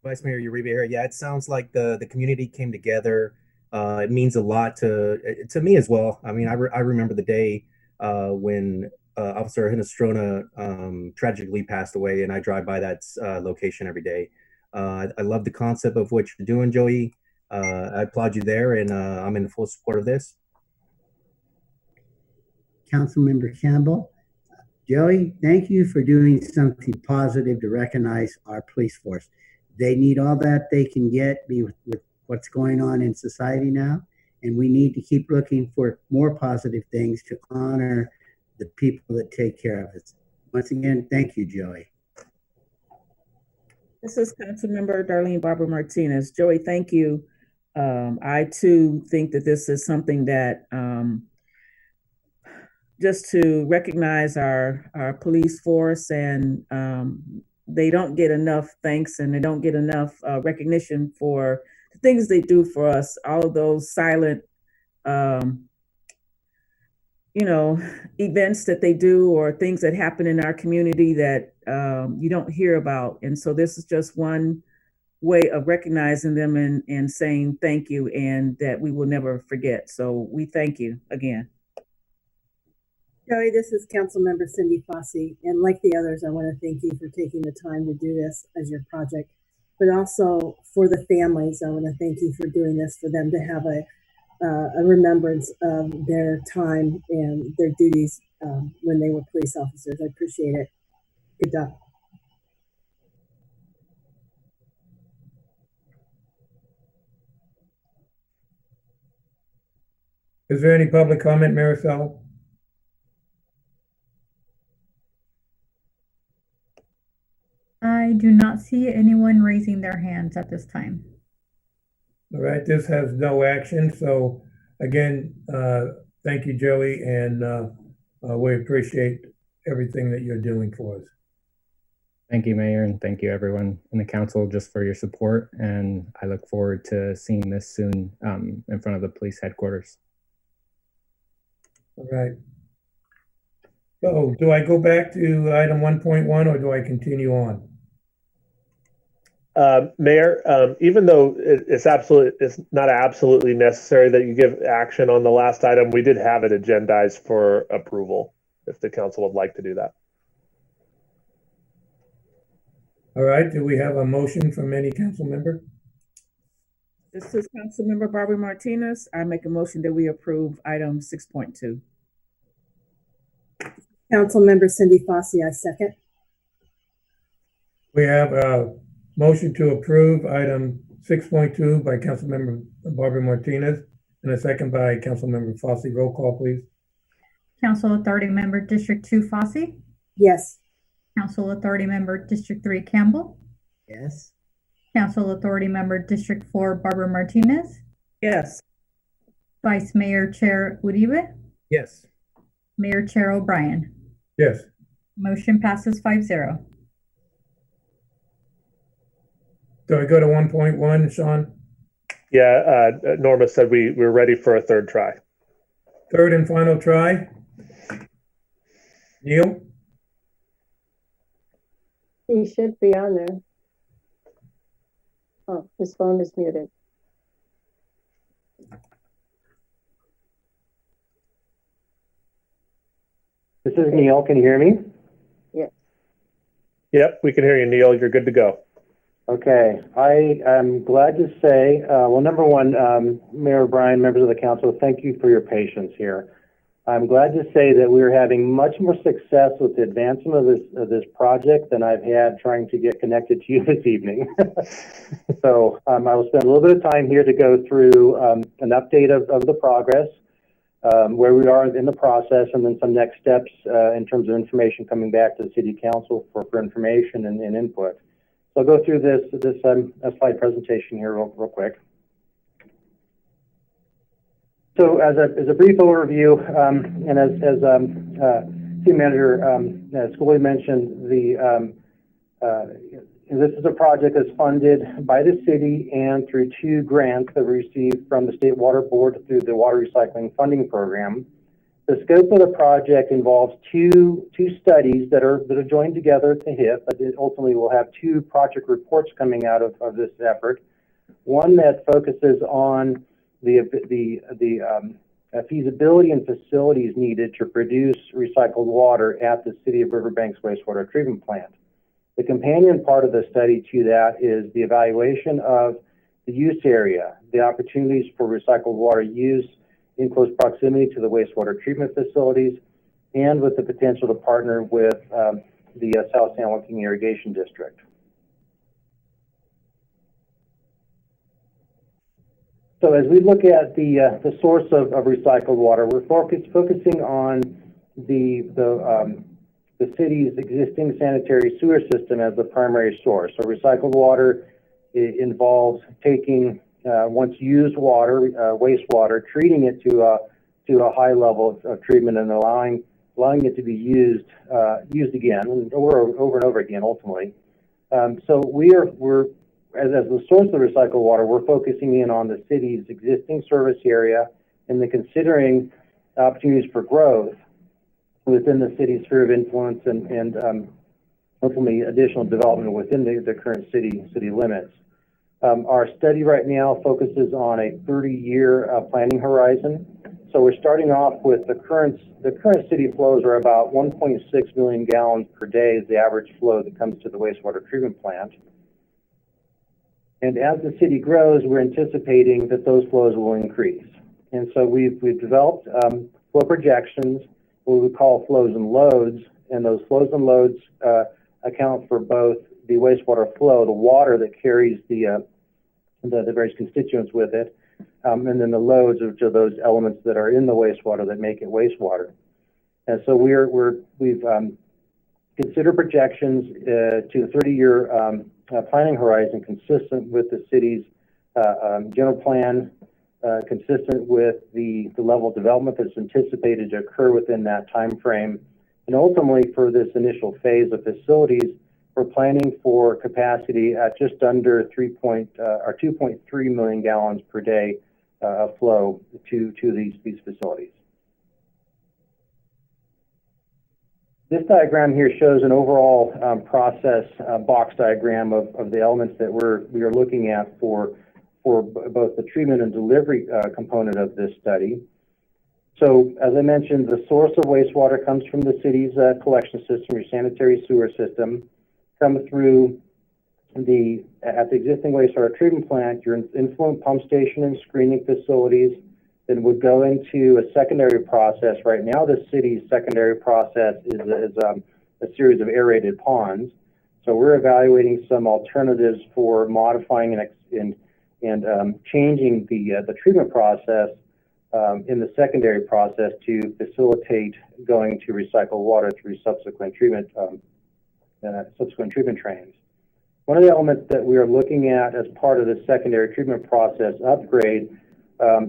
Vice Mayor Uribe here. Yeah, it sounds like the community came together. It means a lot to me as well. I mean, I remember the day when Officer Hinestrona tragically passed away, and I drive by that location every day. I love the concept of what you're doing, Joey. I applaud you there, and I'm in full support of this. Councilmember Campbell, Joey, thank you for doing something positive to recognize our police force. They need all that they can get with what's going on in society now, and we need to keep looking for more positive things to honor the people that take care of us. Once again, thank you, Joey. This is Councilmember Darlene Barber Martinez. Joey, thank you. I too think that this is something that just to recognize our police force, and they don't get enough thanks, and they don't get enough recognition for the things they do for us. All of those silent, you know, events that they do, or things that happen in our community that you don't hear about. And so this is just one way of recognizing them and saying thank you, and that we will never forget. So we thank you again. Joey, this is Councilmember Cindy Fossey, and like the others, I want to thank you for taking the time to do this as your project, but also for the families. I want to thank you for doing this, for them to have a remembrance of their time and their duties when they were police officers. I appreciate it. Good job. Is there any public comment, Maricela? I do not see anyone raising their hands at this time. All right, this has no action. So again, thank you, Joey, and we appreciate everything that you're doing for us. Thank you, Mayor, and thank you everyone in the council just for your support. And I look forward to seeing this soon in front of the police headquarters. All right. So do I go back to item 1.1 or do I continue on? Mayor, even though it's not absolutely necessary that you give action on the last item, we did have it agendized for approval if the council would like to do that. All right, do we have a motion from any council member? This is Councilmember Barbara Martinez. I make a motion that we approve item 6.2. Councilmember Cindy Fossey, I second. We have a motion to approve item 6.2 by Councilmember Barbara Martinez and a second by Councilmember Fossey. Roll call, please. Council Authority Member District 2 Fossey. Yes. Council Authority Member District 3 Campbell. Yes. Council Authority Member District 4 Barbara Martinez. Yes. Vice Mayor Chair Uribe. Yes. Mayor Chair O'Brien. Yes. Motion passes 5-0. Do I go to 1.1, Sean? Yeah, Norma said we're ready for a third try. Third and final try. Neil? He should be on there. Oh, his phone is muted. This is Neil. Can you hear me? Yes. Yep, we can hear you, Neil. You're good to go. Okay. I am glad to say, well, number one, Mayor O'Brien, members of the council, thank you for your patience here. I'm glad to say that we're having much more success with the advancement of this project than I've had trying to get connected to you this evening. So I will spend a little bit of time here to go through an update of the progress, where we are in the process, and then some next steps in terms of information coming back to the City Council for information and input. So I'll go through this slide presentation here real quick. So as a brief overview, and as City Manager Scully mentioned, this is a project that's funded by the city and through 2 grants that we received from the State Water Board through the Water Recycling Funding Program. The scope of the project involves two studies that are joined together at the hip, but ultimately we'll have 2 project reports coming out of this effort. One that focuses on the feasibility and facilities needed to produce recycled water at the City of Riverbank's wastewater treatment plant. The companion part of the study to that is the evaluation of the use area, the opportunities for recycled water use in close proximity to the wastewater treatment facilities, and with the potential to partner with the South San Joaquin Irrigation District. So as we look at the source of recycled water, we're focusing on the city's existing sanitary sewer system as the primary source. So recycled water involves taking once used water, wastewater, treating it to a high level of treatment and allowing it to be used again and over and over again ultimately. So we're as the source of recycled water, we're focusing in on the city's existing service area and then considering opportunities for growth within the city's sphere of influence and ultimately additional development within the current city limits. Our study right now focuses on a 30-year planning horizon. So we're starting off with the current city flows are about 1.6 million gallons per day is the average flow that comes to the wastewater treatment plant. And as the city grows, we're anticipating that those flows will increase. And so we've developed flow projections, what we call flows and loads, and those flows and loads account for both the wastewater flow, the water that carries the various constituents with it, and then the loads, which are those elements that are in the wastewater that make it wastewater. And so we've considered projections to the 30-year planning horizon consistent with the city's general plan, consistent with the level of development that's anticipated to occur within that time frame. And ultimately, for this initial phase of facilities, we're planning for capacity at just under 2.3 million gallons per day of flow to these facilities. This diagram here shows an overall process box diagram of the elements that we are looking at for both the treatment and delivery component of this study. So, as I mentioned, the source of wastewater comes from the city's collection system, your sanitary sewer system, come through at the existing wastewater treatment plant, your influent pump station and screening facilities, then would go into a secondary process. Right now, the city's secondary process is a series of aerated ponds. So we're evaluating some alternatives for modifying and changing the treatment process in the secondary process to facilitate going to recycled water through subsequent treatment trains. One of the elements that we are looking at as part of the secondary treatment process upgrade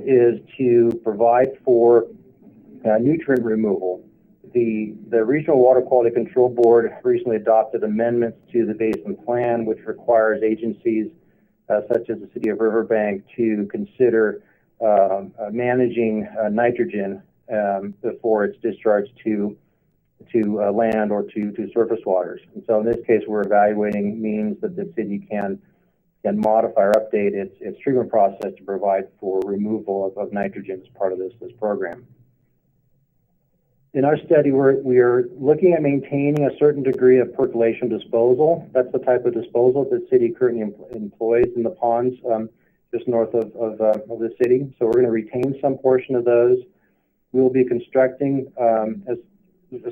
is to provide for nutrient removal. The Regional Water Quality Control Board recently adopted amendments to the basin plan, which requires agencies such as the City of Riverbank to consider managing nitrogen before it's discharged to land or to surface waters. And so in this case, we're evaluating means that the city can modify or update its treatment process to provide for removal of nitrogen as part of this program. In our study, we are looking at maintaining a certain degree of percolation disposal. That's the type of disposal that the city currently employs in the ponds just north of the city. So we're going to retain some portion of those. We will be constructing, as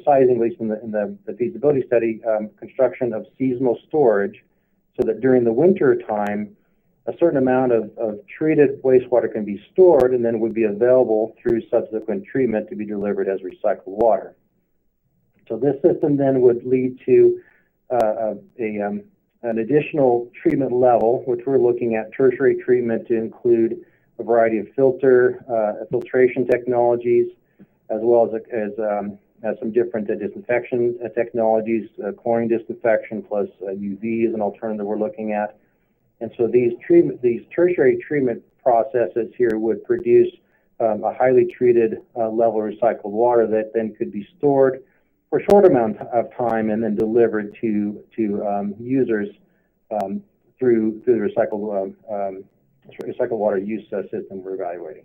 sizing at least in the feasibility study, construction of seasonal storage, so that during the winter time, a certain amount of treated wastewater can be stored and then would be available through subsequent treatment to be delivered as recycled water. So this system then would lead to an additional treatment level, which we're looking at tertiary treatment to include a variety of filtration technologies, as well as some different disinfection technologies, chlorine disinfection plus UV is an alternative we're looking at. And so these tertiary treatment processes here would produce a highly treated level of recycled water that then could be stored for a short amount of time and then delivered to users through the recycled water use system we're evaluating.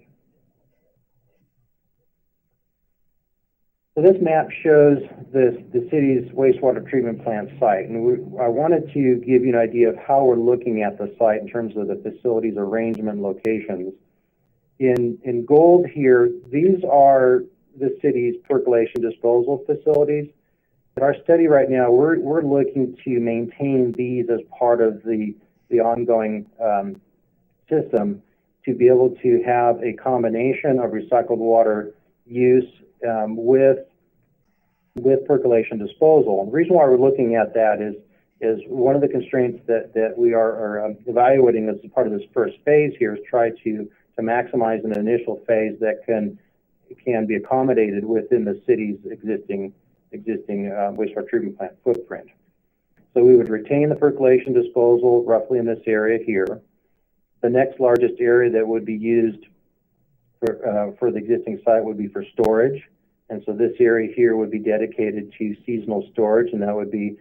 So this map shows the city's wastewater treatment plant site, and I wanted to give you an idea of how we're looking at the site in terms of the facilities arrangement locations. In gold here, these are the city's percolation disposal facilities. In our study right now, we're looking to maintain these as part of the ongoing system to be able to have a combination of recycled water use with percolation disposal. And the reason why we're looking at that is one of the constraints that we are evaluating as part of this first phase here is try to maximize an initial phase that can be accommodated within the city's existing wastewater treatment plant footprint. So we would retain the percolation disposal roughly in this area here. The next largest area that would be used for the existing site would be for storage. And so this area here would be dedicated to seasonal storage, and that would be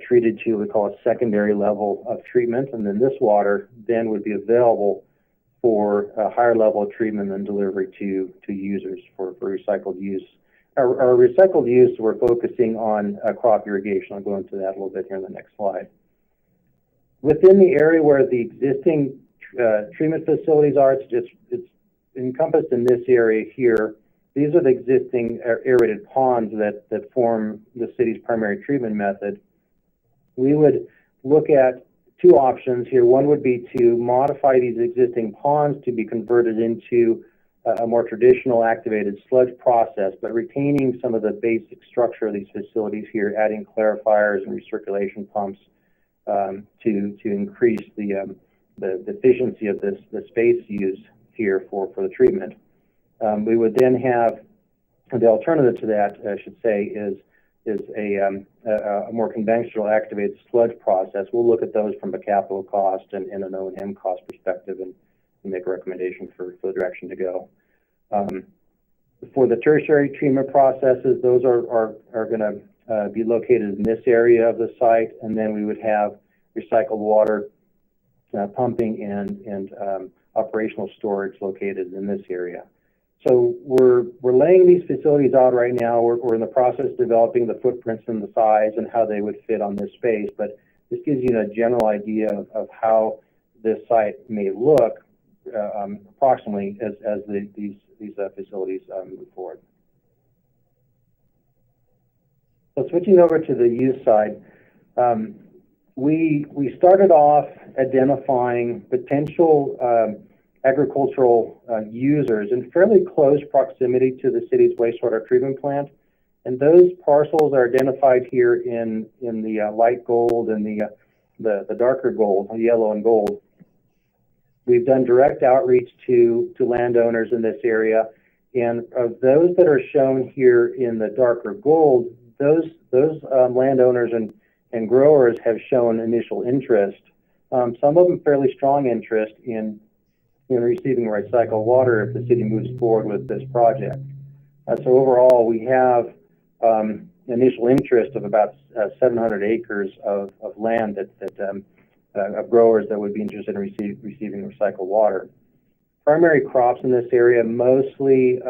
treated to what we call a secondary level of treatment. And then this water then would be available for a higher level of treatment and delivery to users for recycled use. Our recycled use, we're focusing on crop irrigation. I'll go into that a little bit here in the next slide. Within the area where the existing treatment facilities are, it's encompassed in this area here, these are the existing aerated ponds that form the city's primary treatment method. We would look at two options here. One would be to modify these existing ponds to be converted into a more traditional activated sludge process, but retaining some of the basic structure of these facilities here, adding clarifiers and recirculation pumps to increase the efficiency of the space used here for the treatment. We would then have the alternative to that, I should say, is a more conventional activated sludge process. We'll look at those from a capital cost and an O&M cost perspective and make a recommendation for the direction to go. For the tertiary treatment processes, those are going to be located in this area of the site, and then we would have recycled water pumping and operational storage located in this area. So we're laying these facilities out right now. We're in the process of developing the footprints and the size and how they would fit on this space, but this gives you a general idea of how this site may look approximately as these facilities move forward. So switching over to the use side, we started off identifying potential agricultural users in fairly close proximity to the city's wastewater treatment plant, and those parcels are identified here in the light gold and the darker gold, yellow and gold. We've done direct outreach to landowners in this area, and of those that are shown here in the darker gold, those landowners and growers have shown initial interest. Some of them fairly strong interest in receiving recycled water if the city moves forward with this project. So overall, we have initial interest of about 700 acres of land of growers that would be interested in receiving recycled water. Primary crops in this area, mostly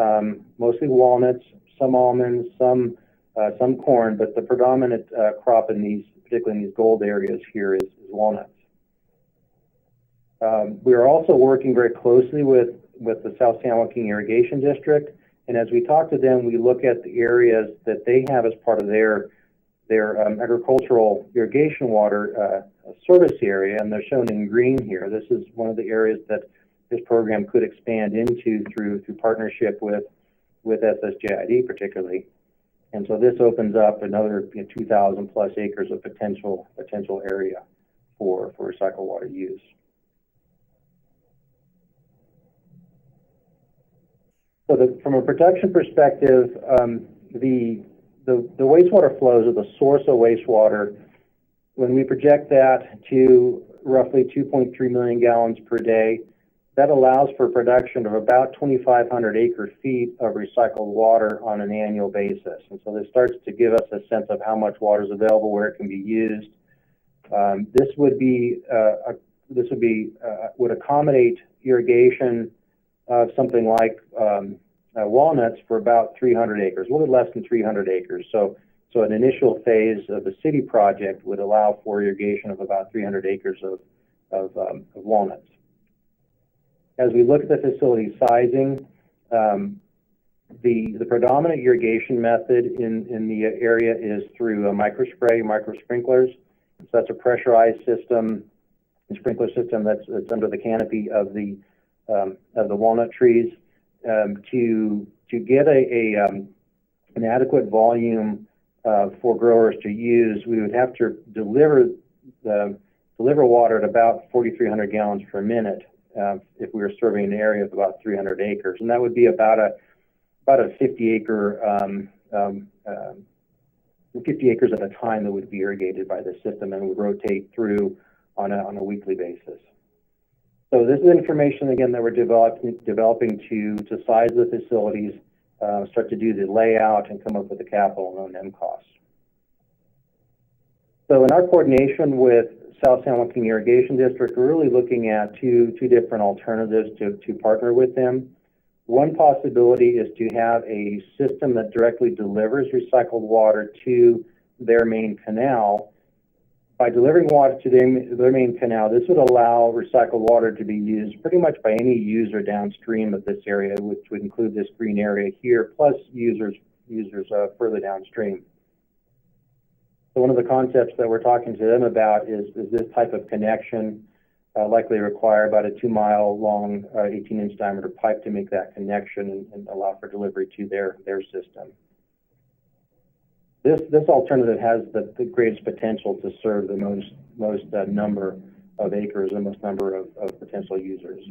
walnuts, some almonds, some corn, but the predominant crop in these, particularly in these gold areas here, is walnuts. We are also working very closely with the South San Joaquin Irrigation District, and as we talk to them, we look at the areas that they have as part of their agricultural irrigation water service area, and they're shown in green here. This is one of the areas that this program could expand into through partnership with SSJID particularly. And so this opens up another 2,000 plus acres of potential area for recycled water use. So from a production perspective, the wastewater flows are the source of wastewater. When we project that to roughly 2.3 million gallons per day, that allows for production of about 2,500 acre feet of recycled water on an annual basis. And so this starts to give us a sense of how much water is available, where it can be used. This would accommodate irrigation of something like walnuts for about 300 acres, a little less than 300 acres. So an initial phase of the city project would allow for irrigation of about 300 acres of walnuts. As we look at the facility sizing, the predominant irrigation method in the area is through a micro sprinklers. So that's a pressurized system, a sprinkler system that's under the canopy of the walnut trees. To get an adequate volume for growers to use, we would have to deliver water at about 4,300 gallons per minute if we were serving an area of about 300 acres, and that would be about a 50 acres at a time that would be irrigated by the system and would rotate through on a weekly basis. So this is information, again, that we're developing to size the facilities, start to do the layout, and come up with the capital and O&M costs. So in our coordination with South San Joaquin Irrigation District, we're really looking at two different alternatives to partner with them. One possibility is to have a system that directly delivers recycled water to their main canal, By delivering water to their main canal, this would allow recycled water to be used pretty much by any user downstream of this area, which would include this green area here, plus users further downstream. So one of the concepts that we're talking to them about is this type of connection, likely require about a 2-mile long, 18-inch diameter pipe to make that connection and allow for delivery to their system. This alternative has the greatest potential to serve the most number of acres and most number of potential users.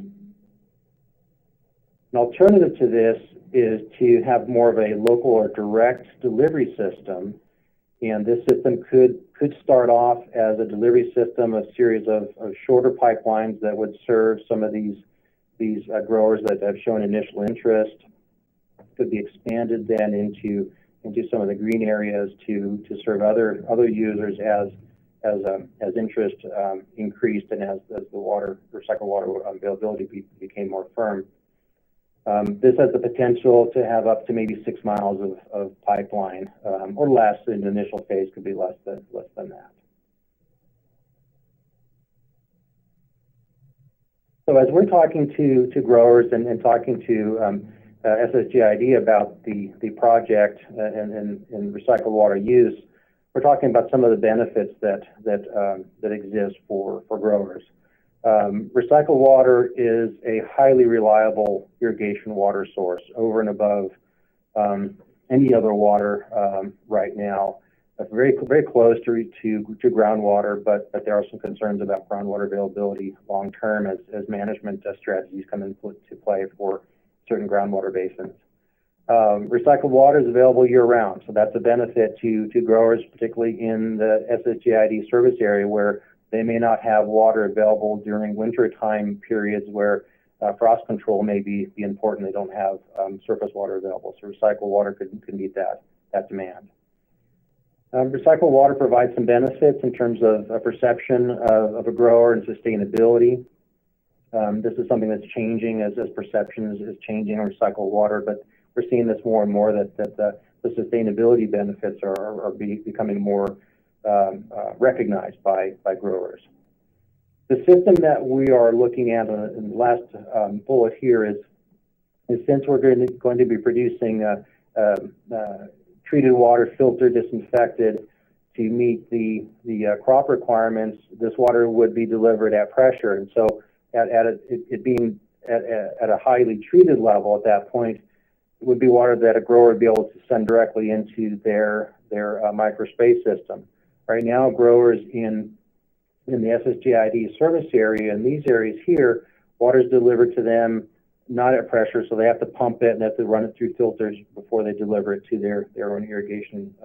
An alternative to this is to have more of a local or direct delivery system, and this system could start off as a delivery system, a series of shorter pipelines that would serve some of these growers that have shown initial interest. Could be expanded then into some of the green areas to serve other users as interest increased and as the recycled water availability became more firm. This has the potential to have up to maybe 6 miles of pipeline, or less. In the initial phase, could be less than that. So as we're talking to growers and talking to SSGID about the project and recycled water use, we're talking about some of the benefits that exist for growers. Recycled water is a highly reliable irrigation water source over and above any other water right now. Very close to groundwater, but there are some concerns about groundwater availability long term as management strategies come into play for certain groundwater basins. Recycled water is available year round, so that's a benefit to growers, particularly in the SSGID service area where they may not have water available during winter time periods where frost control may be important. They don't have surface water available, so recycled water could meet that demand. Recycled water provides some benefits in terms of a perception of a grower and sustainability. This is something that's changing as perception is changing on recycled water, but we're seeing this more and more that the sustainability benefits are becoming more recognized by growers. The system that we are looking at in the last bullet here is since we're going to be producing treated water, filtered, disinfected to meet the crop requirements, this water would be delivered at pressure, and so it being at a highly treated level at that point, it would be water that a grower would be able to send directly into their microspace system. Right now, growers in the SSGID service area, in these areas here, water is delivered to them not at pressure, so they have to pump it and have to run it through filters before they deliver it to their own irrigation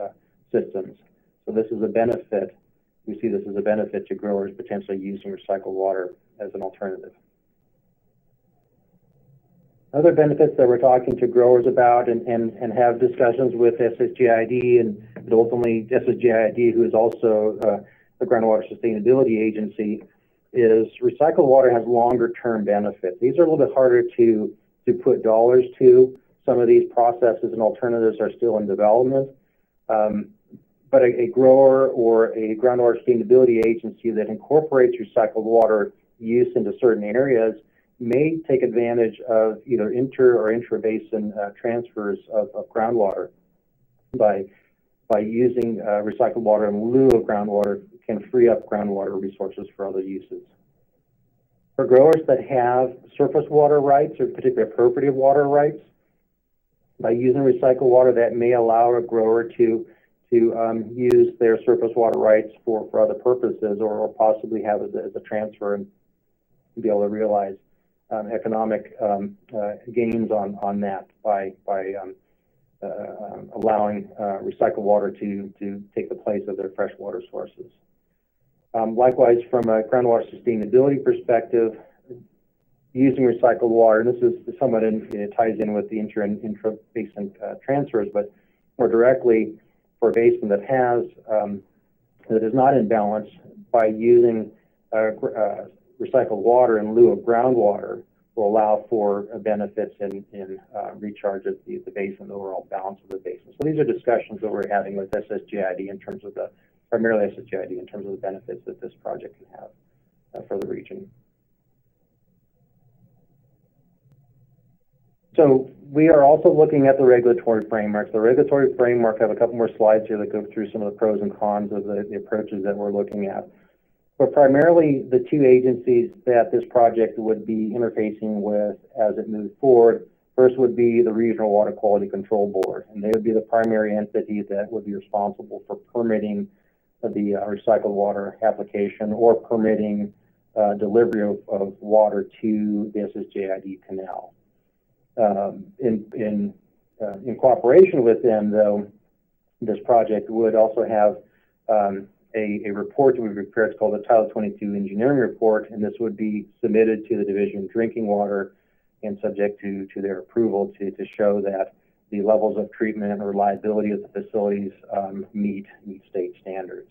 systems. So this is a benefit. We see this as a benefit to growers potentially using recycled water as an alternative. Other benefits that we're talking to growers about and have discussions with SSGID and ultimately SSGID, who is also the Groundwater Sustainability Agency, is recycled water has longer term benefits. These are a little bit harder to put dollars to. Some of these processes and alternatives are still in development. But a grower or a groundwater sustainability agency that incorporates recycled water use into certain areas may take advantage of either inter or intra-basin transfers of groundwater by using recycled water in lieu of groundwater can free up groundwater resources for other uses. For growers that have surface water rights or particularly appropriative water rights, by using recycled water, that may allow a grower to use their surface water rights for other purposes or possibly have as a transfer and be able to realize economic gains on that by allowing recycled water to take the place of their freshwater sources. Likewise, from a groundwater sustainability perspective, using recycled water, and this is somewhat it ties in with the inter and intra-basin transfers, but more directly for a basin that is not in balance, by using recycled water in lieu of groundwater will allow for benefits in recharge of the basin, the overall balance of the basin. So these are discussions that we're having with SSGID in terms of the primarily SSGID in terms of the benefits that this project can have for the region. So we are also looking at the regulatory frameworks. The regulatory framework, I have a couple more slides here that go through some of the pros and cons of the approaches that we're looking at. But primarily the two agencies that this project would be interfacing with as it moves forward, first would be the Regional Water Quality Control Board, and they would be the primary entity that would be responsible for permitting the recycled water application or permitting delivery of water to the SSJID canal. In cooperation with them, though, this project would also have a report that we prepared. It's called the Title 22 Engineering Report, and this would be submitted to the Division of Drinking Water and subject to their approval to show that the levels of treatment and reliability of the facilities meet state standards.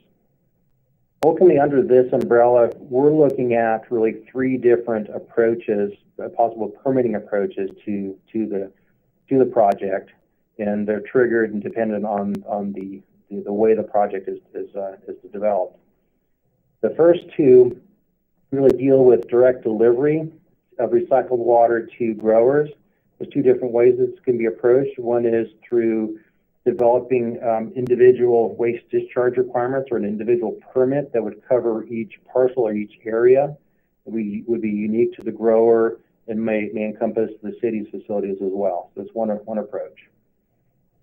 Ultimately, under this umbrella, we're looking at really three different approaches, possible permitting approaches to the project, and they're triggered and dependent on the way the project is developed. The first two really deal with direct delivery of recycled water to growers. There's two different ways this can be approached. One is through developing individual waste discharge requirements or an individual permit that would cover each parcel or each area. We would be unique to the grower and may encompass the city's facilities as well. So that's one approach.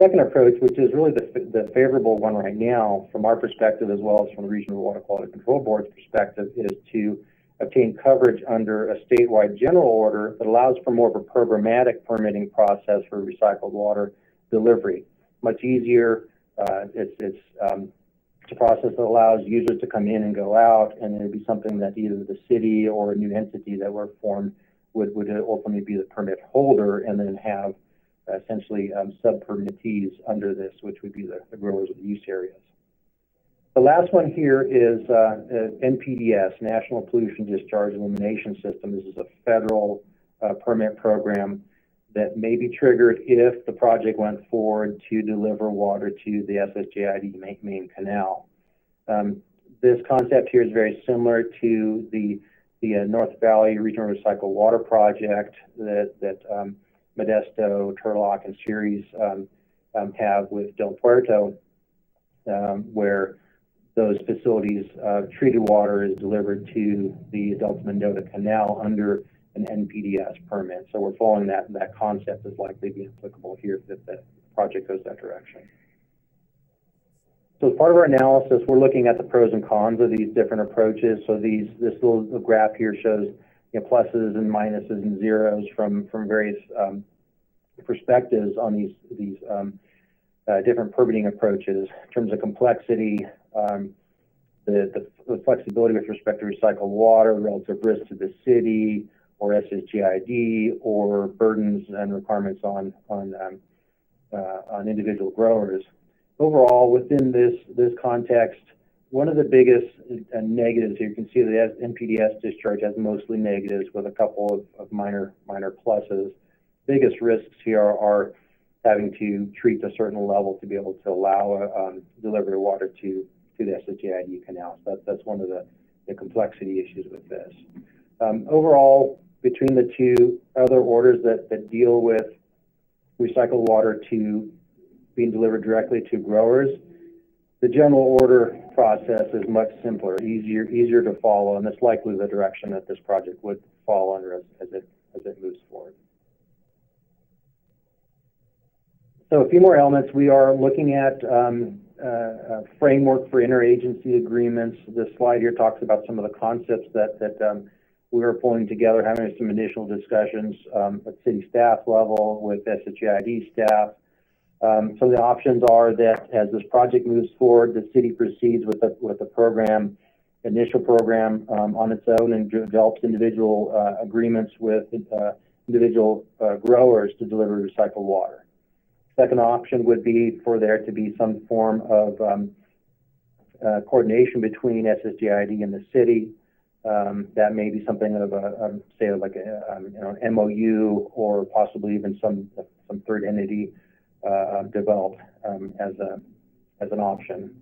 Second approach, which is really the favorable one right now from our perspective as well as from the Regional Water Quality Control Board's perspective, is to obtain coverage under a statewide general order that allows for more of a programmatic permitting process for recycled water delivery. Much easier. It's a process that allows users to come in and go out, and it would be something that either the city or a new entity that were formed would ultimately be the permit holder, and then have essentially sub-permittees under this, which would be the growers of the use areas. The last one here is NPDS, National Pollution Discharge Elimination System. This is a federal permit program that may be triggered if the project went forward to deliver water to the SSJID main canal. This concept here is very similar to the North Valley Regional Recycled Water Project that Modesto, Turlock, and Ceres have with Del Puerto, where those facilities, treated water is delivered to the Delta Mendota Canal under an NPDS permit. So we're following that concept is likely to be applicable here if the project goes that direction. So as part of our analysis, we're looking at the pros and cons of these different approaches. So this little graph here shows pluses and minuses and zeros from various perspectives on these different permitting approaches. In terms of complexity, the flexibility with respect to recycled water, relative risk to the city or SSGID, or burdens and requirements on individual growers. Overall, within this context, one of the biggest negatives here, you can see that NPDS discharge has mostly negatives with a couple of minor pluses. Biggest risks here are having to treat a certain level to be able to allow delivery of water to the SSJID canal. So that's one of the complexity issues with this. Overall, between the two other orders that deal with recycled water to being delivered directly to growers, the general order process is much simpler, easier to follow, and that's likely the direction that this project would fall under as it moves forward. So a few more elements. We are looking at a framework for interagency agreements. This slide here talks about some of the concepts that we are pulling together, having some initial discussions at city staff level with SSGID staff. Some of the options are that as this project moves forward, the city proceeds with the initial program on its own, and develops individual agreements with individual growers to deliver recycled water. Second option would be for there to be some form of coordination between SSGID and the city. That may be something of say like an MOU, or possibly even some third entity developed as an option.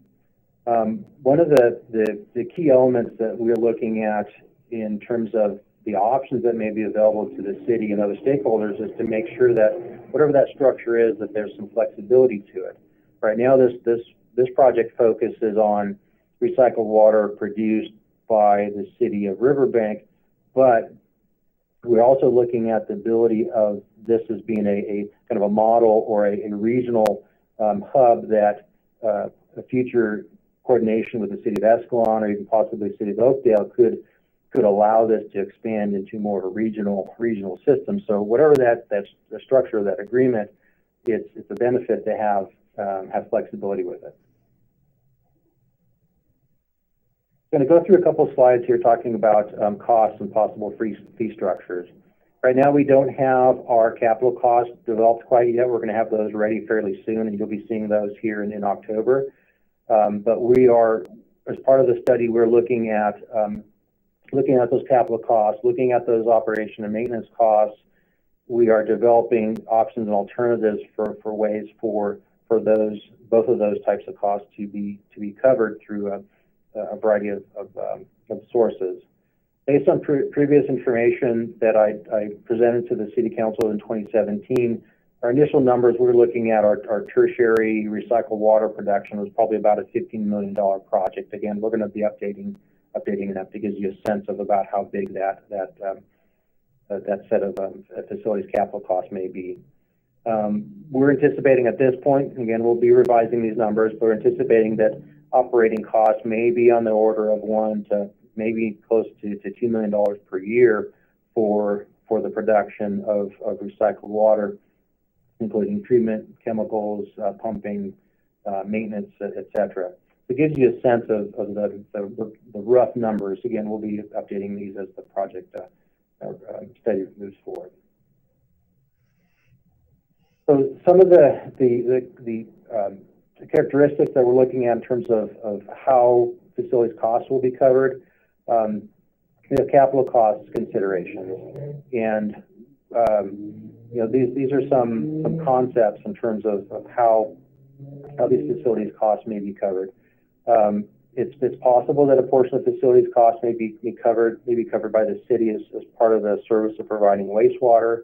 One of the key elements that we're looking at in terms of the options that may be available to the city and other stakeholders is to make sure that whatever that structure is, that there's some flexibility to it. Right now, this project focuses on recycled water produced by the city of Riverbank, but we're also looking at the ability of this as being a kind of a model or a regional hub that a future coordination with the city of Escalon or even possibly the city of Oakdale could allow this to expand into more of a regional system. So whatever that's the structure of that agreement, it's a benefit to have flexibility with it. I'm going to go through a couple of slides here talking about costs and possible fee structures. Right now, we don't have our capital costs developed quite yet. We're going to have those ready fairly soon, and you'll be seeing those here in October. But we are, as part of the study, we're looking at those capital costs, looking at those operation and maintenance costs. We are developing options and alternatives for ways for both of those types of costs to be covered through a variety of sources. Based on previous information that I presented to the City Council in 2017, our initial numbers we're looking at our tertiary recycled water production was probably about a $15 million project. Again, we're going to be updating that to give you a sense of about how big that set of facilities capital costs may be. We're anticipating at this point, again, we'll be revising these numbers, but we're anticipating that operating costs may be on the order of $1 to maybe close to $2 million per year for the production of recycled water, including treatment, chemicals, pumping, maintenance, etc. It gives you a sense of the rough numbers. Again, we'll be updating these as the project study moves forward. So some of the characteristics that we're looking at in terms of how facilities costs will be covered, capital costs considerations, and these are some concepts in terms of how these facilities costs may be covered. It's possible that a portion of facilities costs may be covered by the city as part of the service of providing wastewater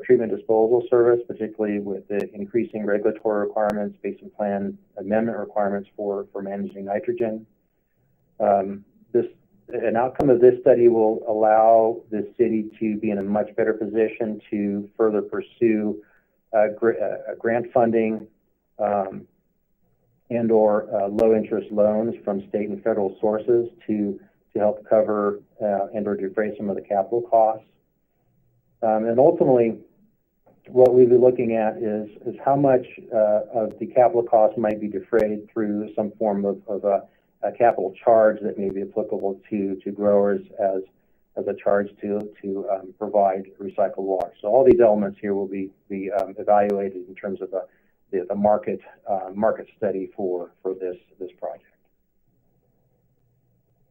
treatment disposal service, particularly with the increasing regulatory requirements, basin plan amendment requirements for managing nitrogen. An outcome of this study will allow the city to be in a much better position to further pursue grant funding and or low interest loans from state and federal sources to help cover and or defray some of the capital costs. And ultimately, what we'll be looking at is how much of the capital costs might be defrayed through some form of a capital charge that may be applicable to growers as a charge to provide recycled water. So all these elements here will be evaluated in terms of the market study for this project.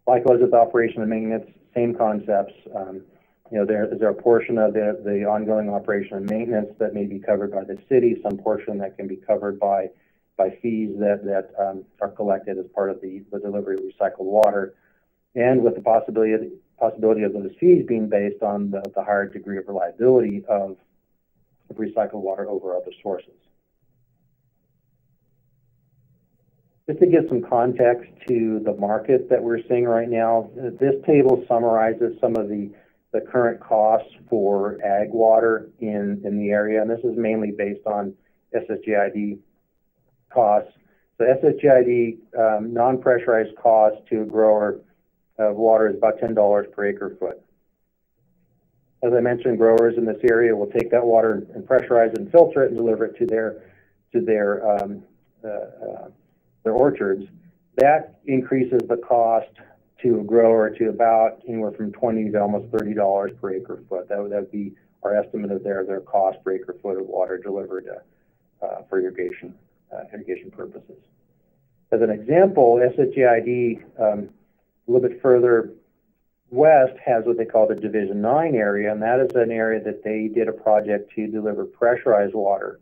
Likewise with operation and maintenance, same concepts. There is a portion of the ongoing operation and maintenance that may be covered by the city, some portion that can be covered by fees that are collected as part of the delivery of recycled water, and with the possibility of those fees being based on the higher degree of reliability of recycled water over other sources. Just to give some context to the market that we're seeing right now, this table summarizes some of the current costs for ag water in the area, and this is mainly based on SSGID costs. So SSGID non-pressurized cost to a grower of water is about $10 per acre foot. As I mentioned, growers in this area will take that water and pressurize it and filter it and deliver it to their orchards. That increases the cost to a grower to about anywhere from $20 to almost $30 per acre foot. That would be our estimate of their cost per acre foot of water delivered for irrigation purposes. As an example, SSGID a little bit further west has what they call the Division 9 area, and that is an area that they did a project to deliver pressurized water.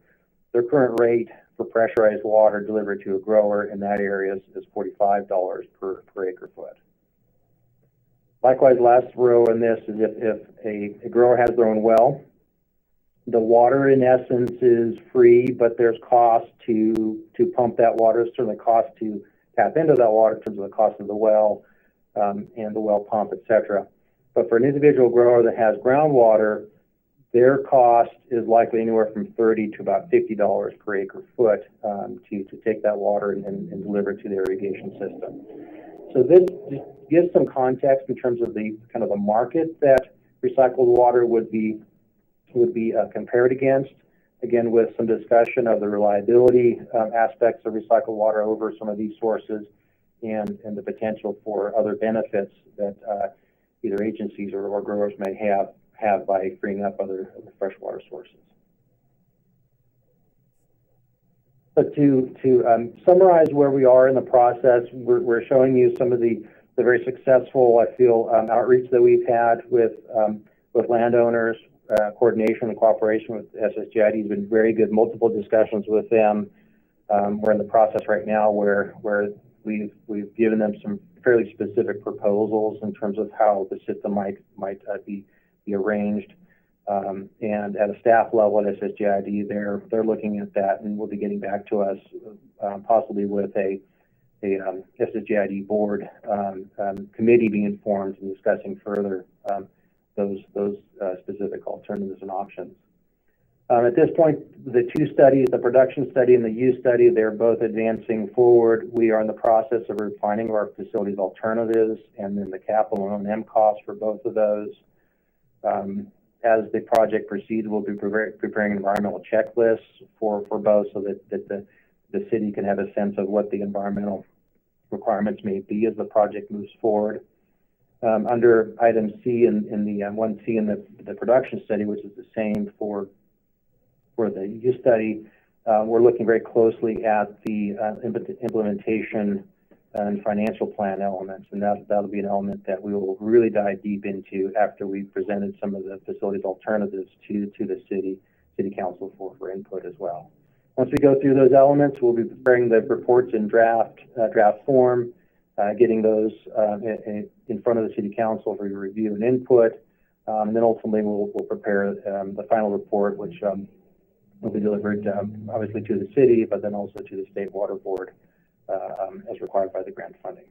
Their current rate for pressurized water delivered to a grower in that area is $45 per acre foot. Likewise, last row in this is if a grower has their own well, the water in essence is free, but there's cost to pump that water, certainly cost to tap into that water in terms of the cost of the well and the well pump, etc. But for an individual grower that has groundwater, their cost is likely anywhere from $30 to about $50 per acre foot to take that water and deliver it to the irrigation system. So this just gives some context in terms of the kind of the market that recycled water would be compared against. Again, with some discussion of the reliability aspects of recycled water over some of these sources and the potential for other benefits that either agencies or growers may have by freeing up other freshwater sources. But to summarize where we are in the process, we're showing you some of the very successful, I feel, outreach that we've had with landowners. Coordination and cooperation with SSGID has been very good. Multiple discussions with them. We're in the process right now where we've given them some fairly specific proposals in terms of how the system might be arranged. And at a staff level at SSGID, they're looking at that and will be getting back to us possibly with a SSGID board committee being formed and discussing further those specific alternatives and options. At this point, the two studies, the production study and the use study, they're both advancing forward. We are in the process of refining our facilities alternatives and then the capital and O&M costs for both of those. As the project proceeds, we'll be preparing environmental checklists for both so that the city can have a sense of what the environmental requirements may be as the project moves forward. Under item C in the 1C in the production study, which is the same for the use study, we're looking very closely at the implementation and financial plan elements, and that'll be an element that we will really dive deep into after we've presented some of the facilities alternatives to the city council for input as well. Once we go through those elements, we'll be preparing the reports in draft form, getting those in front of the city council for review and input, and then ultimately we'll prepare the final report, which will be delivered obviously to the city, but then also to the state water board as required by the grant funding.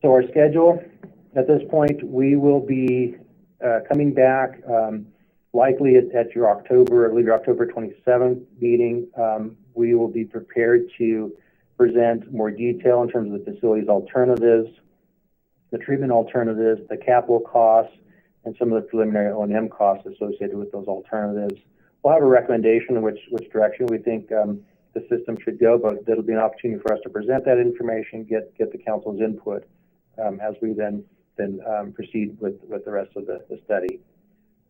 So our schedule at this point, we will be coming back likely at your October 27th meeting. We will be prepared to present more detail in terms of the facilities alternatives, the treatment alternatives, the capital costs, and some of the preliminary O&M costs associated with those alternatives. We'll have a recommendation in which direction we think the system should go, but there'll be an opportunity for us to present that information, get the council's input as we then proceed with the rest of the study.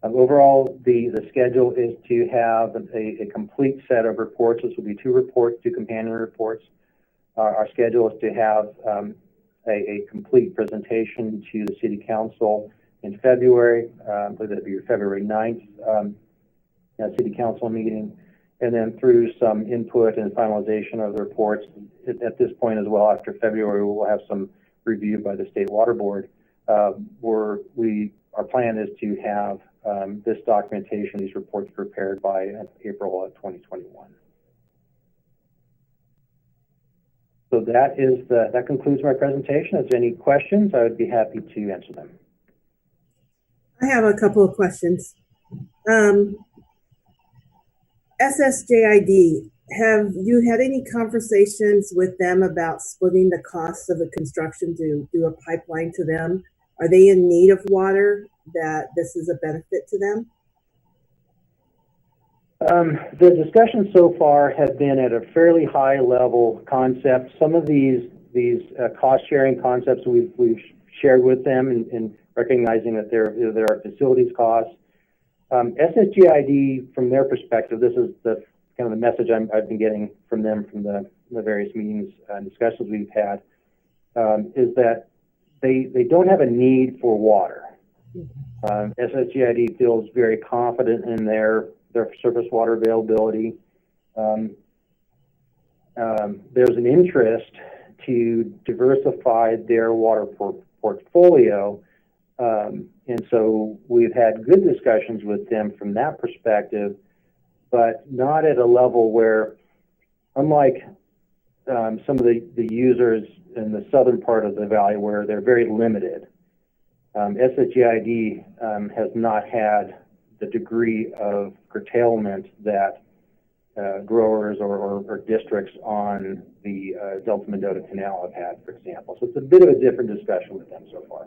Overall, the schedule is to have a complete set of reports. This will be two companion reports. Our schedule is to have a complete presentation to the city council in February. I believe that'd be your February 9th city council meeting, and then through some input and finalization of the reports at this point as well. After February, we'll have some review by the state water board. Our plan is to have this documentation, these reports prepared by April of 2021. So that concludes my presentation. If there's any questions, I would be happy to answer them. I have a couple of questions. SSJID, have you had any conversations with them about splitting the costs of the construction to do a pipeline to them? Are they in need of water, that this is a benefit to them? The discussions so far have been at a fairly high level concept. Some of these cost sharing concepts we've shared with them in recognizing that there are facilities costs. SSGID, from their perspective, this is the kind of the message I've been getting from them from the various meetings and discussions we've had, is that they don't have a need for water. SSGID feels very confident in their surface water availability. there's an interest to diversify their water portfolio. And so we've had good discussions with them from that perspective, but not at a level where, unlike some of the users in the southern part of the valley where they're very limited, SSGID has not had the degree of curtailment that growers or districts on the Delta Mendota Canal have had, for example. So it's a bit of a different discussion with them so far.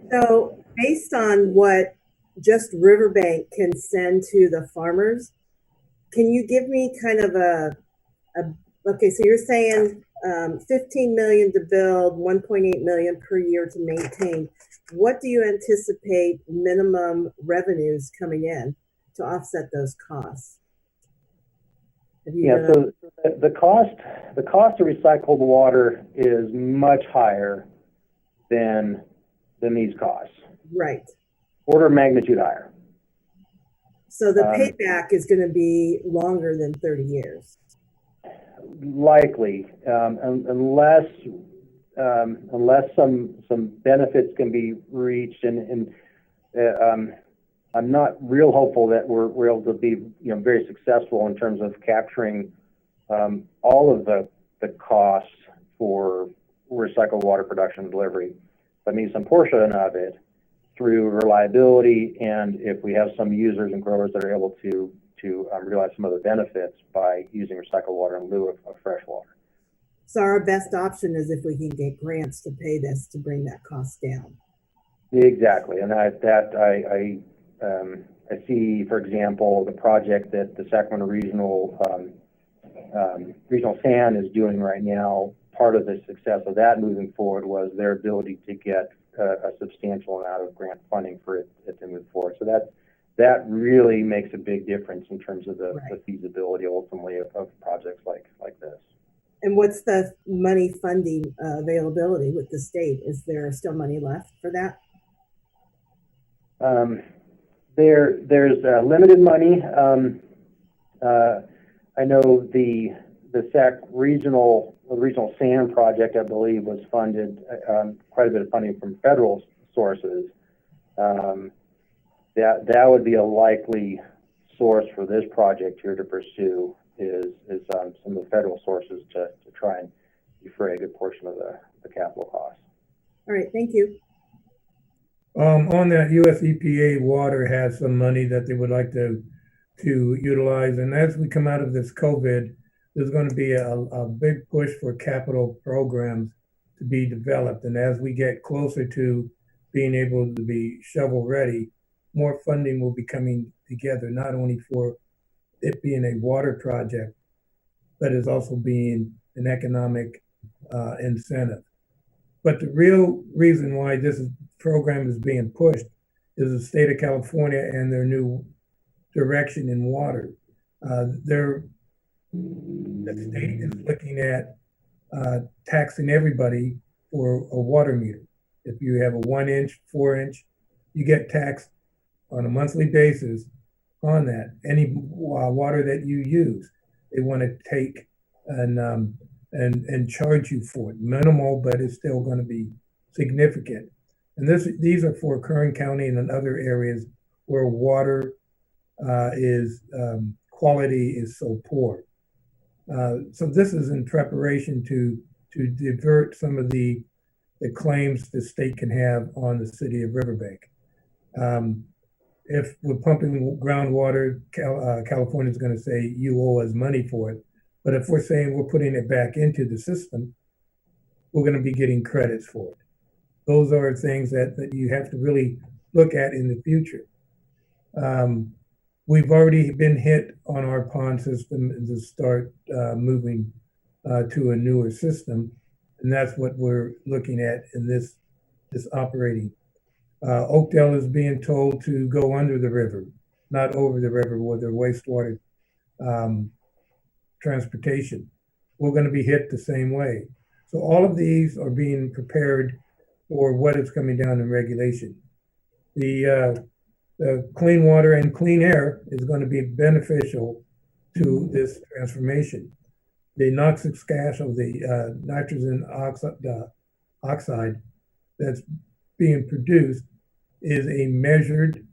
So based on what just Riverbank can send to the farmers, can you give me kind of okay, so you're saying 15 million to build, 1.8 million per year to maintain. What do you anticipate minimum revenues coming in to offset those costs? Yeah, so the cost of recycled water is much higher than these costs. Right. Order of magnitude higher. So the payback is going to be longer than 30 years. Likely, unless some benefits can be reached, and I'm not real hopeful that we're able to be very successful in terms of capturing all of the costs for recycled water production and delivery, but maybe some portion of it through reliability, and if we have some users and growers that are able to realize some other benefits by using recycled water in lieu of fresh water. So our best option is if we can get grants to pay this to bring that cost down. Exactly, and I see, for example, the project that the Sacramento Regional SAN is doing right now. Part of the success of that moving forward was their ability to get a substantial amount of grant funding for it to move forward. So that really makes a big difference in terms of the feasibility ultimately of projects like this. And what's the money funding availability with the state? Is there still money left for that? There's limited money. I know the SAC regional SAN project, I believe, was funded quite a bit of funding from federal sources. That would be a likely source for this project here to pursue is some of the federal sources to try and defray a good portion of the capital costs. All right, thank you. On that, US EPA Water has some money that they would like to utilize, and as we come out of this COVID, there's going to be a big push for capital programs to be developed, and as we get closer to being able to be shovel ready, more funding will be coming together, not only for it being a water project, but it's also being an economic incentive. But the real reason why this program is being pushed is the state of California and their new direction in water. The state is looking at taxing everybody for a water meter. If you have a 1-inch, 4-inch, you get taxed on a monthly basis on that. Any water that you use, they want to take and charge you for it. Minimal, but it's still going to be significant. And these are for Kern County and in other areas where water quality is so poor. So this is in preparation to divert some of the claims the state can have on the city of Riverbank. If we're pumping groundwater, California is going to say you owe us money for it. But if we're saying we're putting it back into the system, we're going to be getting credits for it. Those are things that you have to really look at in the future. We've already been hit on our pond system to start moving to a newer system, and that's what we're looking at in this operating. Oakdale is being told to go under the river, not over the river with their wastewater transportation. We're going to be hit the same way. So all of these are being prepared for what is coming down in regulation. The clean water and clean air is going to be beneficial to this transformation. The noxious gas of the nitrogen oxide that's being produced is a measured,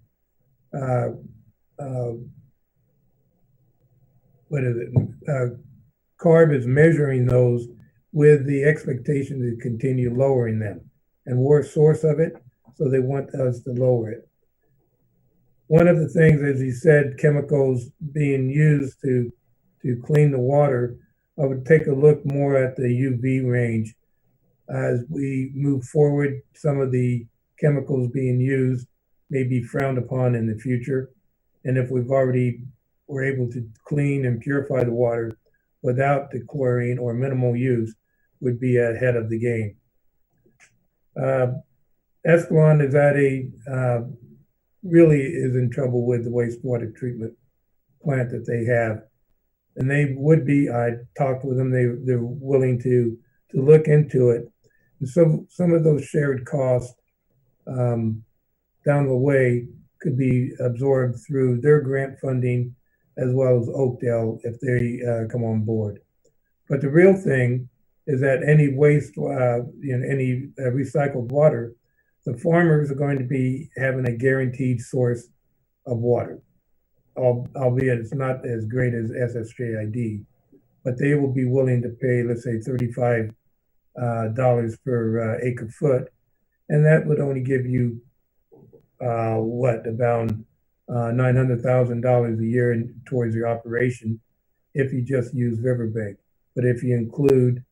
CARB is measuring those with the expectation to continue lowering them. And we're a source of it, so they want us to lower it. One of the things, as you said, chemicals being used to clean the water, I would take a look more at the UV range. As we move forward, some of the chemicals being used may be frowned upon in the future. And if we've already were able to clean and purify the water without the chlorine or minimal use, would be ahead of the game. Escalon is at really is in trouble with the wastewater treatment plant that they have. And they would be, I talked with them, they're willing to look into it. And so some of those shared costs down the way could be absorbed through their grant funding as well as Oakdale if they come on board. But the real thing is that any waste, any recycled water, the farmers are going to be having a guaranteed source of water, albeit it's not as great as SSJID, but they will be willing to pay, let's say, $35 per acre foot, and that would only give you about $900,000 a year towards your operation if you just use Riverbank. But if you include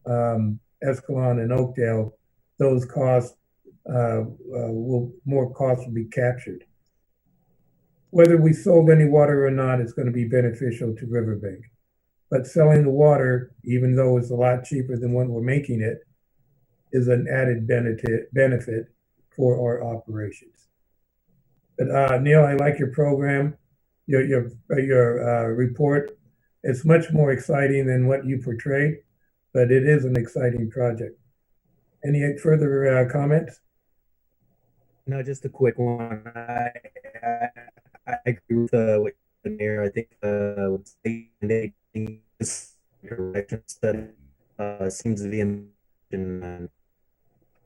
Escalon and Oakdale, those costs more costs will be captured. Whether we sold any water or not, it's going to be beneficial to Riverbank. But selling the water, even though it's a lot cheaper than what we're making it, is an added benefit for our operations. But Neil, I like your program, your report. It's much more exciting than what you portrayed, but it is an exciting project. Any further comments? No, just a quick one. I agree with what the mayor. I think this direction study seems to be in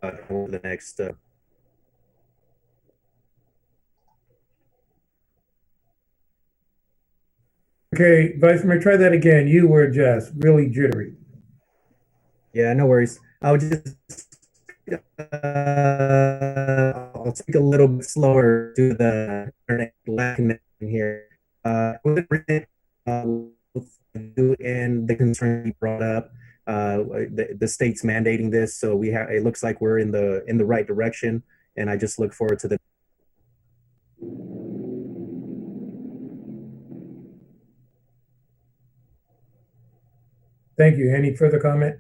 over the next. Okay, Vice Mayor, try that again. You were just really jittery. Yeah, no worries. I'll just I'll speak a little bit slower to the internet lag connection here. And the concern you brought up, the state's mandating this, so we have. It looks like we're in the right direction, and I just look forward to the. Thank you. Any further comment?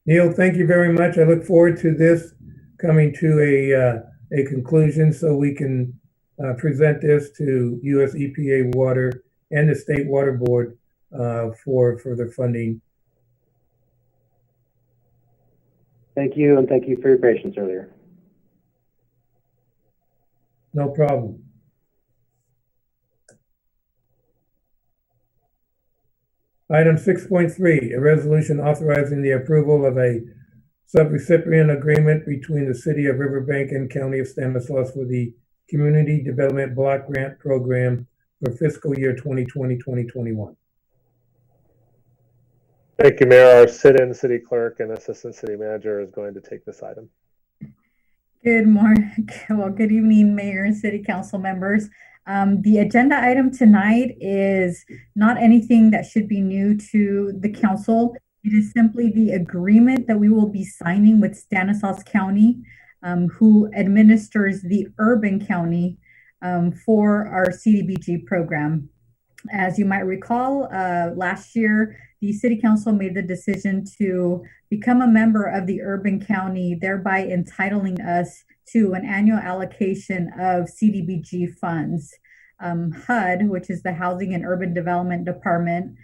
Neil, thank you very much. I look forward to this coming to a conclusion so we can present this to US EPA Water and the State Water Board for further funding. Thank you, and thank you for your patience earlier. No problem. Item 6.3, a resolution authorizing the approval of a sub-recipient agreement between the City of Riverbank and County of Stanislaus for the Community Development Block Grant Program for fiscal year 2020-2021. Thank you, Mayor. Our sit-in city clerk and assistant city manager is going to take this item. Good morning. Well, good evening, Mayor and City Council members. The agenda item tonight is not anything that should be new to the council. It is simply the agreement that we will be signing with Stanislaus County, who administers the urban county for our CDBG program. As you might recall, last year, the City Council made the decision to become a member of the urban county, thereby entitling us to an annual allocation of CDBG funds. HUD, which is the Housing and Urban Development Department,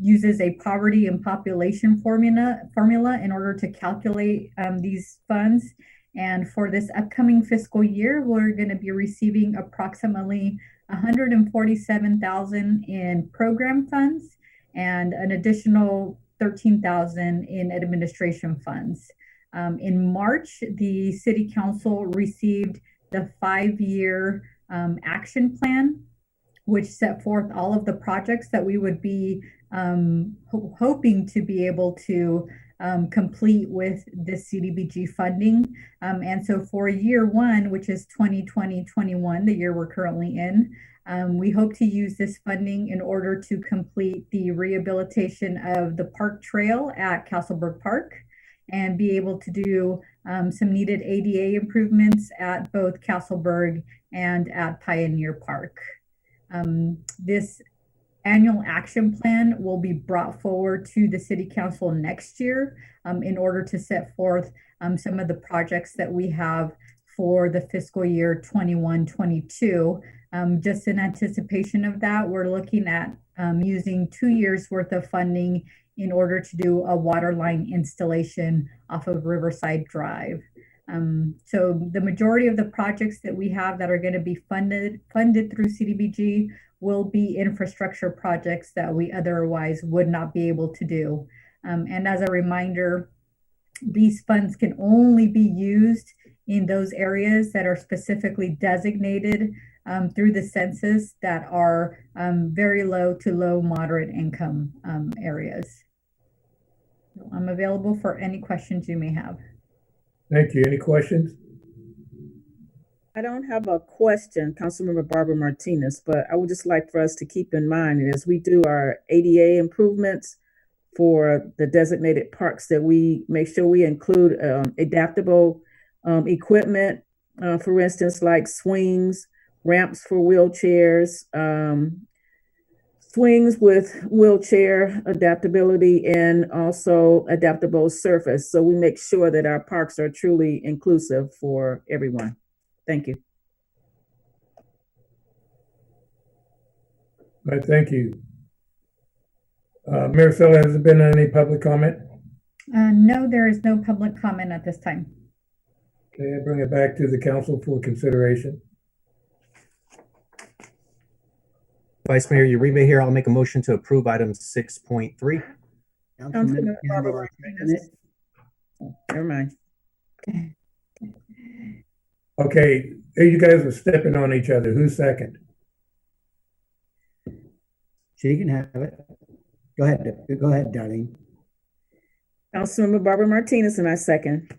uses a poverty and population formula in order to calculate these funds. And for this upcoming fiscal year, we're going to be receiving approximately $147,000 in program funds, and an additional $13,000 in administration funds. In March, the City Council received the 5-year action plan, which set forth all of the projects that we would be hoping to be able to complete with this CDBG funding. And so for year one, which is 2020-21, the year we're currently in, we hope to use this funding in order to complete the rehabilitation of the park trail at Castleberg Park and be able to do some needed ADA improvements at both Castleberg and at Pioneer Park. This annual action plan will be brought forward to the City Council next year in order to set forth some of the projects that we have for the fiscal year 21-22. Just in anticipation of that, we're looking at using 2 years worth of funding in order to do a water line installation off of Riverside Drive. So the majority of the projects that we have that are going to be funded through CDBG will be infrastructure projects that we otherwise would not be able to do. And as a reminder, these funds can only be used in those areas that are specifically designated through the census that are very low to low moderate income areas. So I'm available for any questions you may have. Thank you. Any questions? I don't have a question, Councilmember Barbara Martinez, but I would just like for us to keep in mind as we do our ADA improvements for the designated parks that we make sure we include adaptable equipment, for instance, like swings, ramps for wheelchairs, swings with wheelchair adaptability, and also adaptable surface. So we make sure that our parks are truly inclusive for everyone. Thank you. All right, thank you. Maricela, has there been any public comment? No, there is no public comment at this time. Okay, I bring it back to the council for consideration. Vice Mayor Uribe here. I'll make a motion to approve item 6.3. Councilmember Barbara Martinez. Oh, never mind. Okay, you guys are stepping on each other. Who's second? She can have it. Go ahead, darling. Councilmember Barbara Martinez, and I second.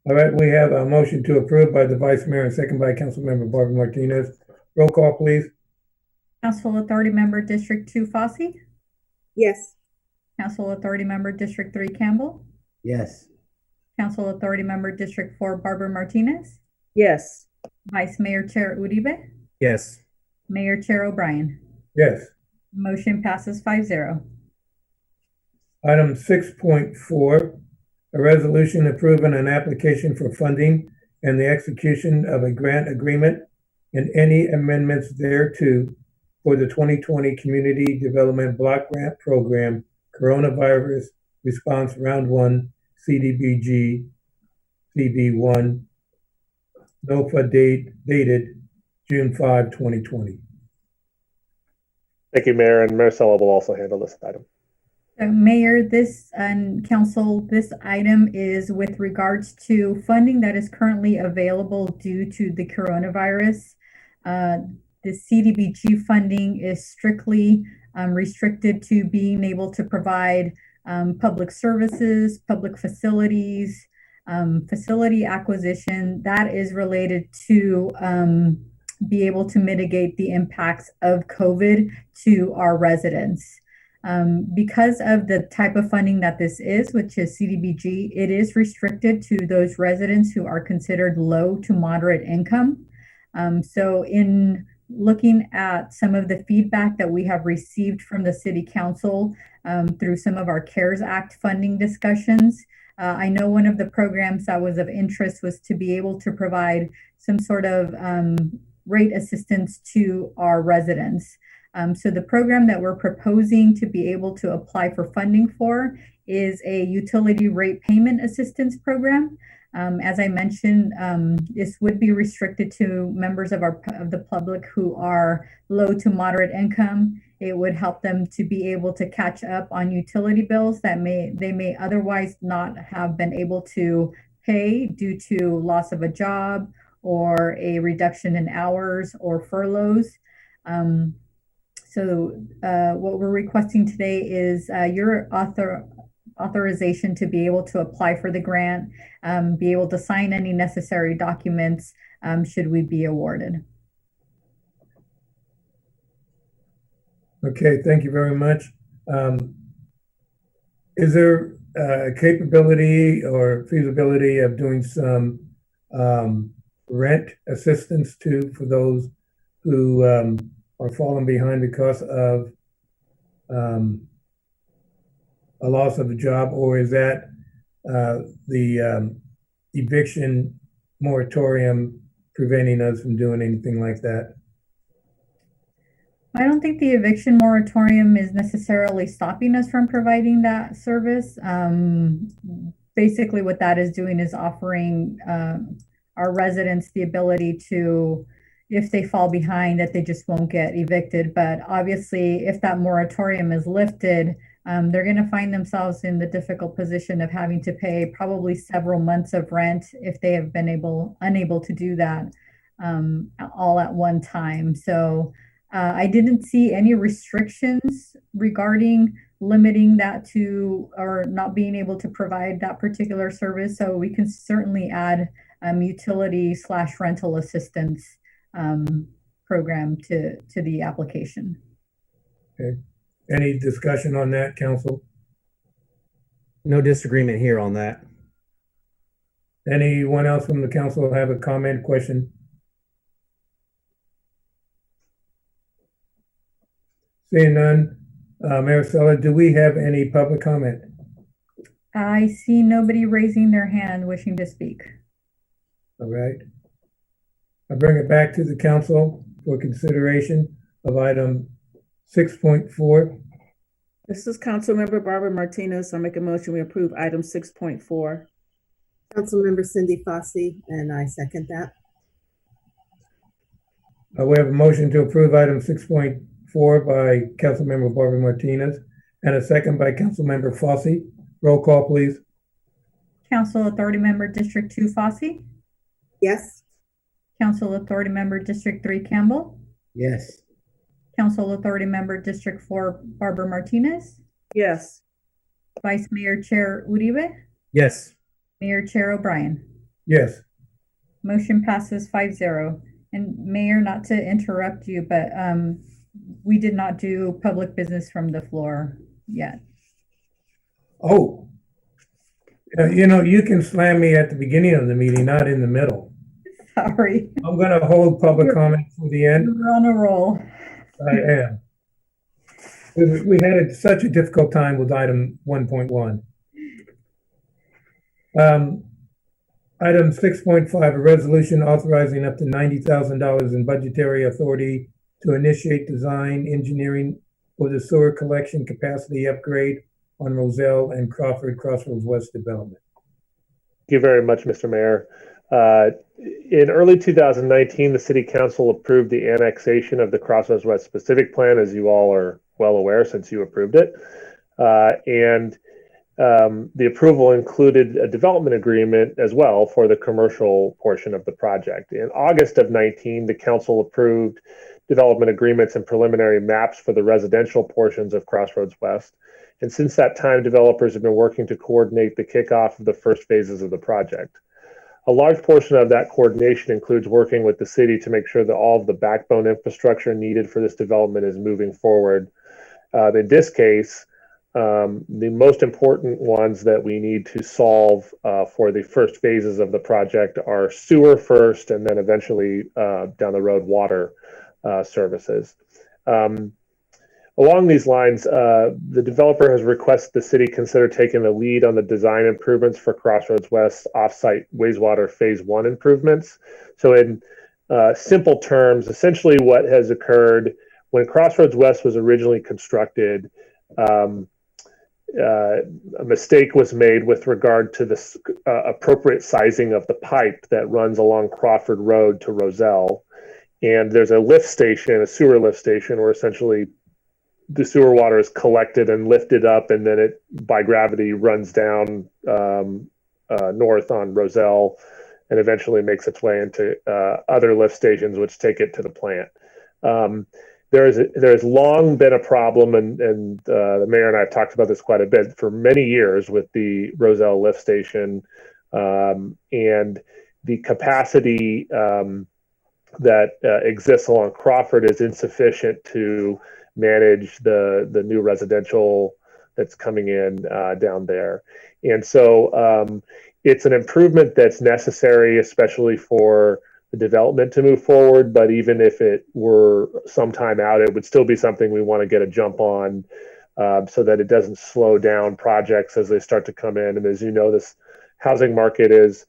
All right, we have a motion to approve by the Vice Mayor and second by Councilmember Barbara Martinez. Roll call, please. Council Authority Member District 2 Fossey. Yes. Council Authority Member District 3 Campbell. Yes. Council Authority Member District 4 Barbara Martinez. Yes. Vice Mayor Chair Uribe. Yes. Mayor Chair O'Brien. Yes. Motion passes 5-0. Item 6.4, a resolution approving an application for funding and the execution of a grant agreement and any amendments thereto for the 2020 Community Development Block Grant Program Coronavirus Response Round 1 CDBG CB1 NOFA dated June 5, 2020. Thank you, Mayor, and Maricela will also handle this item. So Mayor, this and Council, this item is with regards to funding that is currently available due to the coronavirus. The CDBG funding is strictly restricted to being able to provide public services, public facilities, facility acquisition that is related to be able to mitigate the impacts of COVID to our residents. Because of the type of funding that this is, which is CDBG, it is restricted to those residents who are considered low to moderate income. So in looking at some of the feedback that we have received from the City Council through some of our CARES Act funding discussions, I know one of the programs that was of interest was to be able to provide some sort of rate assistance to our residents. So the program that we're proposing to be able to apply for funding for is a utility rate payment assistance program. As I mentioned, this would be restricted to members of the public who are low to moderate income. It would help them to be able to catch up on utility bills that they may otherwise not have been able to pay due to loss of a job or a reduction in hours or furloughs. What we're requesting today is your authorization to be able to apply for the grant, be able to sign any necessary documents should we be awarded. Okay, thank you very much. Is there a capability or feasibility of doing some rent assistance too for those who are falling behind because of a loss of a job, or is that the eviction moratorium preventing us from doing anything like that? I don't think the eviction moratorium is necessarily stopping us from providing that service. Basically, what that is doing is offering our residents the ability to, if they fall behind, that they just won't get evicted. But obviously, if that moratorium is lifted, they're going to find themselves in the difficult position of having to pay probably several months of rent if they have been unable to do that all at one time. So I didn't see any restrictions regarding limiting that to or not being able to provide that particular service. So we can certainly add utility/rental assistance program to the application. Okay. Any discussion on that, council? No disagreement here on that. Anyone else from the council have a comment, question? Seeing none, Mayor Sella, do we have any public comment? I see nobody raising their hand wishing to speak. All right. I bring it back to the council for consideration of item 6.4. This is Councilmember Barbara Martinez. I make a motion we approve item 6.4. Councilmember Cindy Fossey, and I second that. We have a motion to approve item 6.4 by Councilmember Barbara Martinez and a second by Councilmember Fossey. Roll call, please. Council Authority Member District 2 Fossey. Yes. Council Authority Member District 3 Campbell. Yes. Council Authority Member District 4 Barbara Martinez. Yes. Vice Mayor Chair Uribe. Yes. Mayor Chair O'Brien. Yes. Motion passes 5-0. And Mayor, not to interrupt you, but we did not do public business from the floor yet. Oh, you know, you can slam me at the beginning of the meeting, not in the middle. Sorry. I'm going to hold public comment for the end. We're on a roll. I am. We had such a difficult time with item 1.1. Item 6.5, a resolution authorizing up to $90,000 in budgetary authority to initiate design engineering for the sewer collection capacity upgrade on Roselle and Crawford Crossroads West development. Thank you very much, Mr. Mayor. In early 2019, the City Council approved the annexation of the Crossroads West specific plan, as you all are well aware since you approved it. The approval included a development agreement as well for the commercial portion of the project. In August of 19, the council approved development agreements and preliminary maps for the residential portions of Crossroads West. And since that time, developers have been working to coordinate the kickoff of the first phases of the project. A large portion of that coordination includes working with the city to make sure that all of the backbone infrastructure needed for this development is moving forward. In this case, the most important ones that we need to solve for the first phases of the project are sewer first, and then eventually down the road, water services. Along these lines, the developer has requested the city consider taking the lead on the design improvements for Crossroads West offsite wastewater phase 1 improvements. So in simple terms, essentially what has occurred when Crossroads West was originally constructed, a mistake was made with regard to the appropriate sizing of the pipe that runs along Crawford Road to Roselle. And there's a lift station, a sewer lift station, where essentially the sewer water is collected and lifted up, and then it by gravity runs down north on Roselle and eventually makes its way into other lift stations, which take it to the plant. There's long been a problem, and the mayor and I have talked about this quite a bit for many years with the Roselle lift station, and the capacity that exists along Crawford is insufficient to manage the new residential that's coming in down there. And so it's an improvement that's necessary, especially for the development to move forward. But even if it were some time out, it would still be something we want to get a jump on so that it doesn't slow down projects as they start to come in. And as you know, this housing market is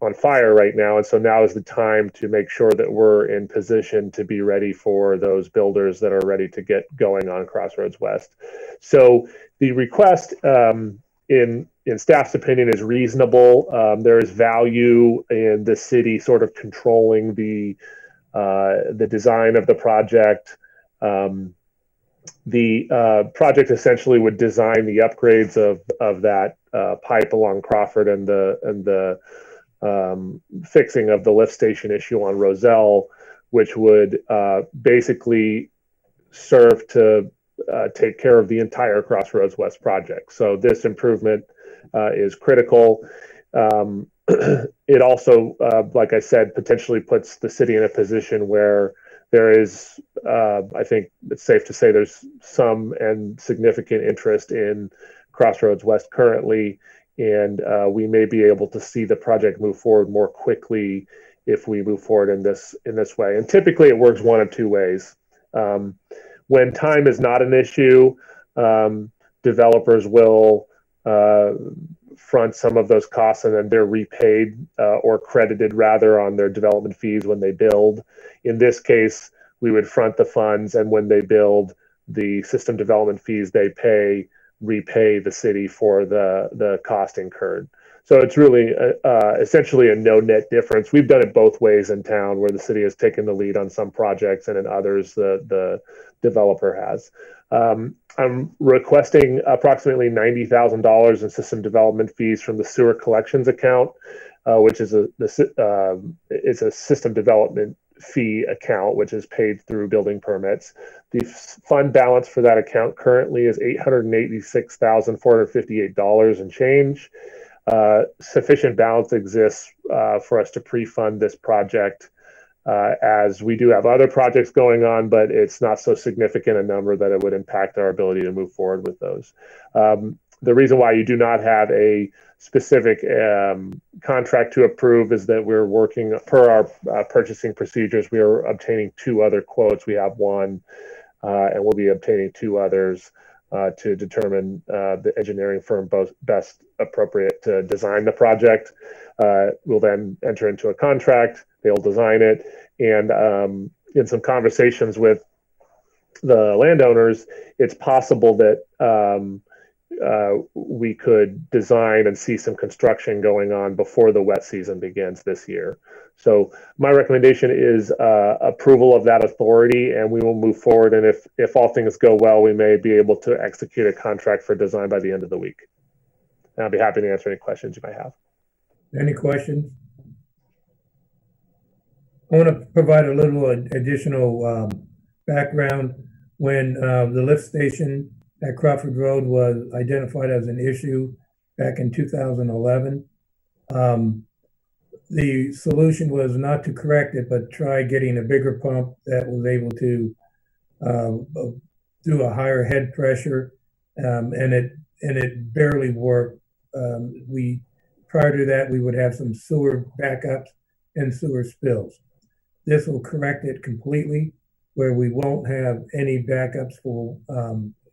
on fire right now. And so now is the time to make sure that we're in position to be ready for those builders that are ready to get going on Crossroads West. So the request in staff's opinion is reasonable. There is value in the city sort of controlling the design of the project. The project essentially would design the upgrades of that pipe along Crawford and the fixing of the lift station issue on Roselle, which would basically serve to take care of the entire Crossroads West project. So this improvement is critical. It also, like I said, potentially puts the city in a position where there is, I think it's safe to say there's some and significant interest in Crossroads West currently, and we may be able to see the project move forward more quickly if we move forward in this way. And typically it works one of two ways. When time is not an issue, developers will front some of those costs and then they're repaid or credited rather on their development fees when they build. In this case, we would front the funds, and when they build, the system development fees they pay repay the city for the cost incurred. So it's really essentially a no net difference. We've done it both ways in town, where the city has taken the lead on some projects and in others the developer has. I'm requesting approximately $90,000 in system development fees from the sewer collections account, which is it's a system development fee account, which is paid through building permits. The fund balance for that account currently is $886,458 and change. Sufficient balance exists for us to pre-fund this project, as we do have other projects going on, but it's not so significant a number that it would impact our ability to move forward with those. The reason why you do not have a specific contract to approve is that we're working per our purchasing procedures. We are obtaining 2 other quotes. We have one, and we'll be obtaining 2 others to determine the engineering firm best appropriate to design the project. We'll then enter into a contract. They'll design it, and in some conversations with the landowners, it's possible that we could design and see some construction going on before the wet season begins this year. So my recommendation is approval of that authority, and we will move forward. And if all things go well, we may be able to execute a contract for design by the end of the week. And I'll be happy to answer any questions you might have. Any questions? I want to provide a little additional background. When the lift station at Crawford Road was identified as an issue back in 2011, the solution was not to correct it, but try getting a bigger pump that was able to do a higher head pressure, and it barely worked. Prior to that, we would have some sewer backups and sewer spills. This will correct it completely, where we won't have any backups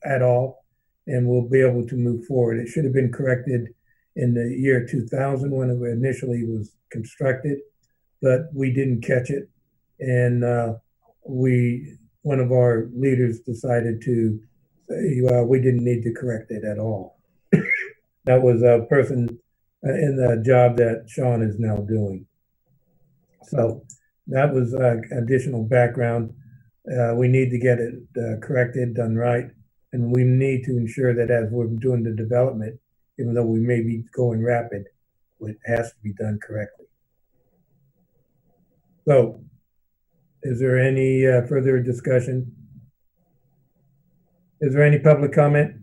at all, and we'll be able to move forward. It should have been corrected in the year 2000 when it initially was constructed, but we didn't catch it. And one of our leaders decided to we didn't need to correct it at all. That was a person in the job that Sean is now doing. So that was additional background. We need to get it corrected, done right, and we need to ensure that as we're doing the development, even though we may be going rapid, it has to be done correctly. So, is there any further discussion? Is there any public comment?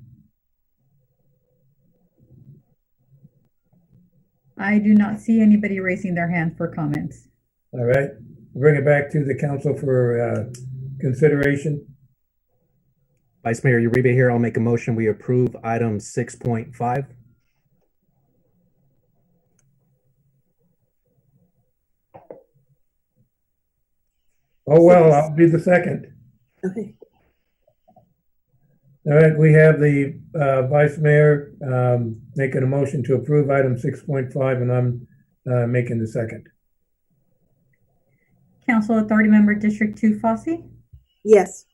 I do not see anybody raising their hand for comments. All right, bring it back to the council for consideration. Vice Mayor Uribe here. I'll make a motion. We approve item 6.5. Oh, well, I'll be the second. Okay. All right, we have the Vice Mayor making a motion to approve item 6.5, and I'm making the second. Council Authority Member District 2 Fossey. Yes.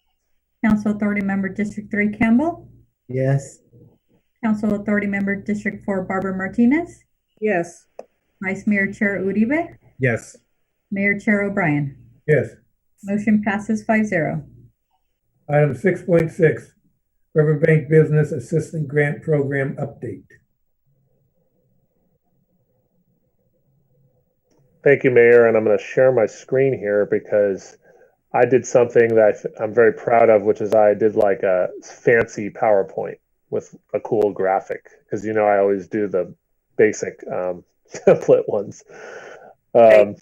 Council Authority Member District 3 Campbell. Yes. Council Authority Member District 4 Barbara Martinez. Yes. Vice Mayor Chair Uribe. Yes. Mayor Chair O'Brien. Yes. Motion passes 5-0. Item 6.6, Riverbank Business Assistant Grant Program Update. Thank you, Mayor, and I'm going to share my screen here because I did something that I'm very proud of, which is I did like a fancy PowerPoint with a cool graphic, because you know I always do the basic template ones. Hey,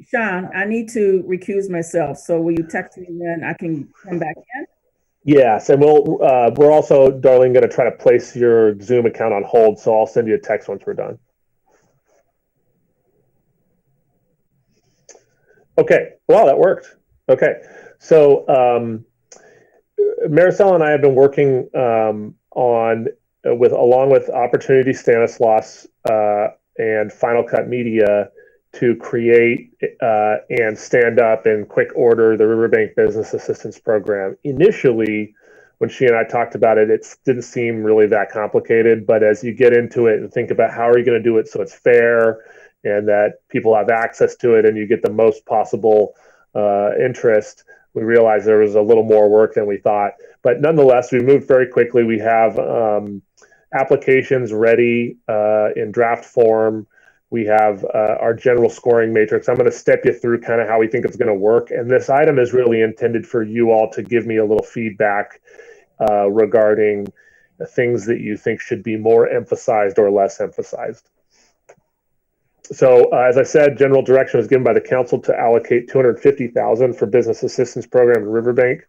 Sean, I need to recuse myself, so will you text me when I can come back in? Yes, and we're also, Darlene, going to try to place your Zoom account on hold, so I'll send you a text once we're done. Okay, well, that worked. Okay, so Maricel and I have been working along with Opportunity Stanislaus and Final Cut Media to create and stand up in quick order the Riverbank Business Assistance Program. Initially, when she and I talked about it, it didn't seem really that complicated, but as you get into it and think about how are you going to do it so it's fair and that people have access to it and you get the most possible interest, we realized there was a little more work than we thought. But nonetheless, we moved very quickly. We have applications ready in draft form. We have our general scoring matrix. I'm going to step you through kind of how we think it's going to work. And this item is really intended for you all to give me a little feedback regarding the things that you think should be more emphasized or less emphasized. So as I said, general direction was given by the council to allocate $250,000 for business assistance program in Riverbank.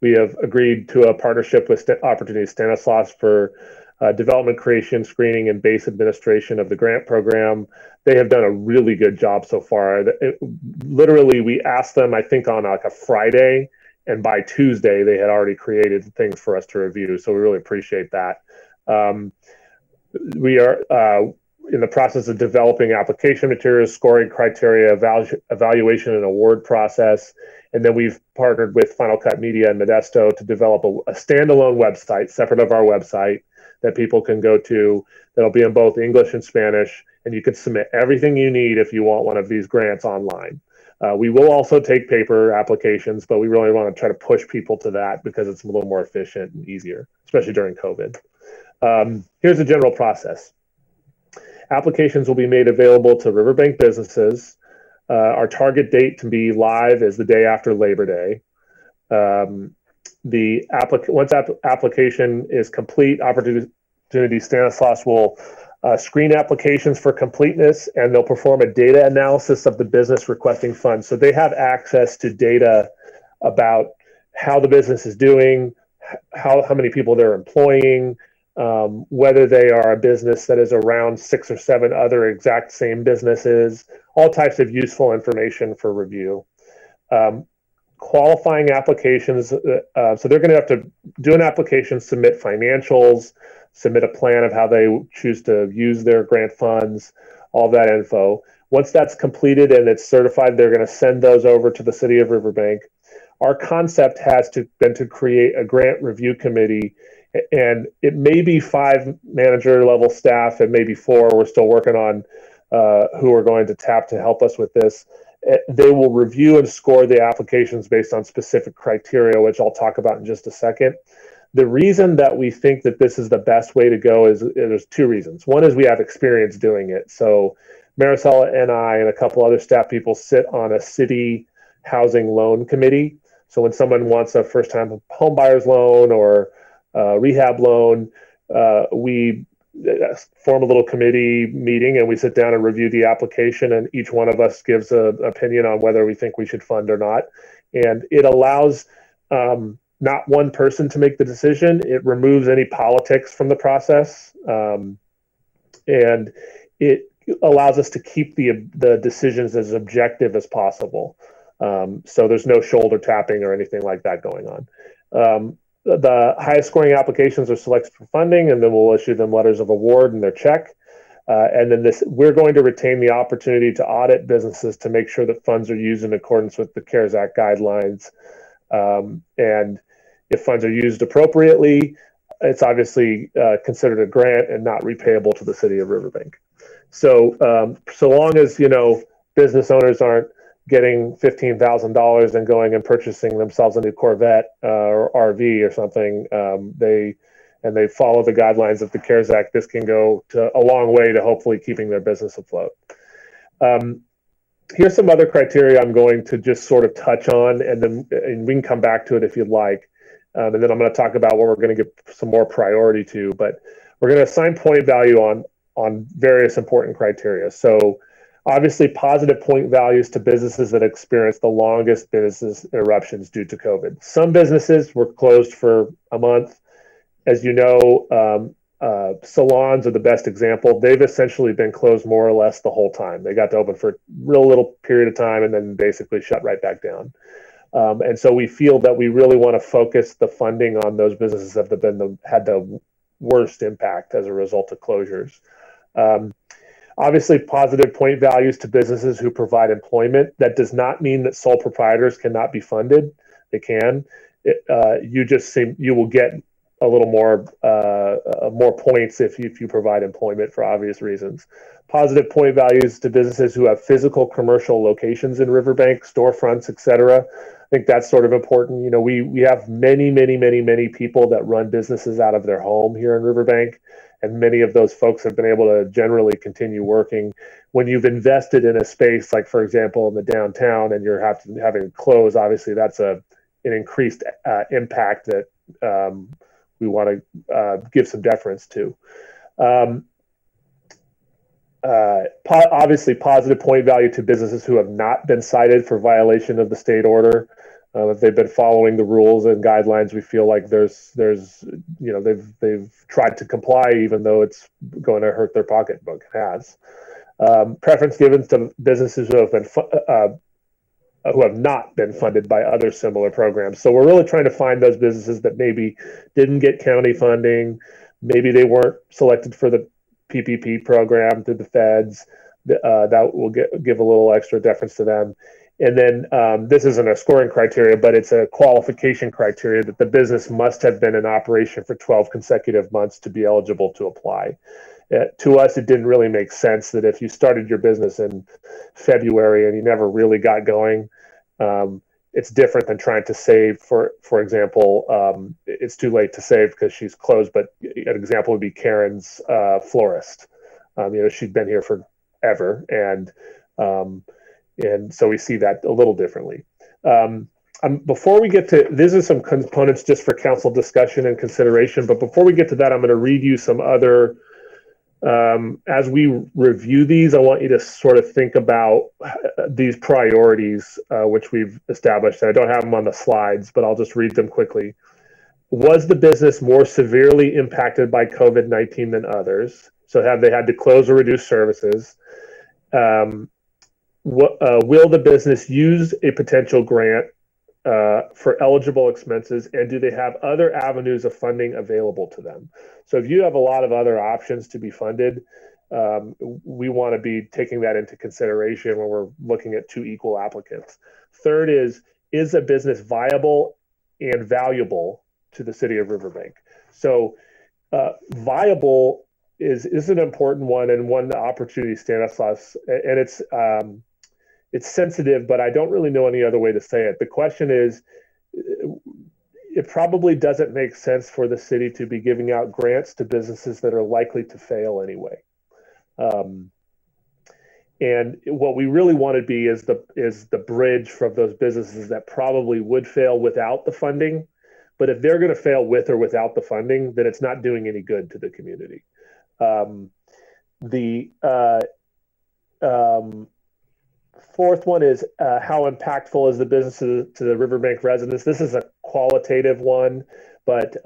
We have agreed to a partnership with Opportunity Stanislaus for development, creation, screening, and base administration of the grant program. They have done a really good job so far. Literally, we asked them, I think, on like a Friday, and by Tuesday, they had already created things for us to review. So we really appreciate that. We are in the process of developing application materials, scoring criteria, evaluation and award process. And then we've partnered with Final Cut Media and Modesto to develop a standalone website, separate of our website, that people can go to. That'll be in both English and Spanish, and you can submit everything you need if you want one of these grants online. We will also take paper applications, but we really want to try to push people to that because it's a little more efficient and easier, especially during COVID. Here's the general process. Applications will be made available to Riverbank businesses. Our target date to be live is the day after Labor Day. Once application is complete, Opportunity Stanislaus will screen applications for completeness, and they'll perform a data analysis of the business requesting funds. So they have access to data about how the business is doing, how many people they're employing, whether they are a business that is around 6 or 7 other exact same businesses, all types of useful information for review. Qualifying applications, so they're going to have to do an application, submit financials, submit a plan of how they choose to use their grant funds, all that info. Once that's completed and it's certified, they're going to send those over to the city of Riverbank. our concept has been to create a grant review committee, and it may be 5 manager level staff and maybe 4. We're still working on who we're going to tap to help us with this. They will review and score the applications based on specific criteria, which I'll talk about in just a second. The reason that we think that this is the best way to go is there's 2 reasons. One is we have experience doing it. So Maricela and I and a couple other staff people sit on a city housing loan committee. So when someone wants a first-time home buyer's loan or rehab loan, we form a little committee meeting and we sit down and review the application, and each one of us gives an opinion on whether we think we should fund or not. And it allows not one person to make the decision. It removes any politics from the process, and it allows us to keep the decisions as objective as possible. So there's no shoulder tapping or anything like that going on. The highest scoring applications are selected for funding, and then we'll issue them letters of award and their check. And then we're going to retain the opportunity to audit businesses to make sure that funds are used in accordance with the CARES Act guidelines. And if funds are used appropriately, it's obviously considered a grant and not repayable to the city of Riverbank. So so long as, business owners aren't getting $15,000 and going and purchasing themselves a new Corvette or RV or something, they follow the guidelines of the CARES Act, this can go a long way to hopefully keeping their business afloat. Here's some other criteria I'm going to just sort of touch on, and we can come back to it if you'd like. And then I'm going to talk about what we're going to give some more priority to, but we're going to assign point value on various important criteria. So obviously positive point values to businesses that experience the longest business interruptions due to COVID. Some businesses were closed for a month. As you know, salons are the best example. They've essentially been closed more or less the whole time. They got to open for a real little period of time and then basically shut right back down. And so we feel that we really want to focus the funding on those businesses that have had the worst impact as a result of closures. Obviously, positive point values to businesses who provide employment. That does not mean that sole proprietors cannot be funded. They can. You will get a little more points if you provide employment for obvious reasons. Positive point values to businesses who have physical commercial locations in Riverbank, storefronts, etc. I think that's sort of important. We have many people that run businesses out of their home here in Riverbank, and many of those folks have been able to generally continue working. When you've invested in a space, like for example in the downtown, and you're having to close, obviously that's an increased impact that we want to give some deference to. Obviously, positive point value to businesses who have not been cited for violation of the state order. If they've been following the rules and guidelines, we feel like they've tried to comply, even though it's going to hurt their pocketbook. It has. Preference given to businesses who have not been funded by other similar programs. So we're really trying to find those businesses that maybe didn't get county funding, maybe they weren't selected for the PPP program through the feds. That will give a little extra deference to them. And then this isn't a scoring criteria, but it's a qualification criteria that the business must have been in operation for 12 consecutive months to be eligible to apply. To us, it didn't really make sense that if you started your business in February and you never really got going, it's different than trying to save. For example, it's too late to save because she's closed, but an example would be Karen's florist. She'd been here forever, and so we see that a little differently. Before we get to, these are some components just for council discussion and consideration, but before we get to that, I'm going to read you some other, as we review these, I want you to sort of think about these priorities, which we've established. I don't have them on the slides, but I'll just read them quickly. Was the business more severely impacted by COVID-19 than others? So have they had to close or reduce services? Will the business use a potential grant for eligible expenses, and do they have other avenues of funding available to them? So if you have a lot of other options to be funded, we want to be taking that into consideration when we're looking at 2 equal applicants. Third is is a business viable and valuable to the city of Riverbank? So viable is an important one, and one opportunity, Stanislaus, and it's sensitive, but I don't really know any other way to say it. The question is, it probably doesn't make sense for the city to be giving out grants to businesses that are likely to fail anyway. And what we really want to be is the bridge from those businesses that probably would fail without the funding. But if they're going to fail with or without the funding, then it's not doing any good to the community. Fourth one is how impactful is the business to the Riverbank residents? This is a qualitative one, but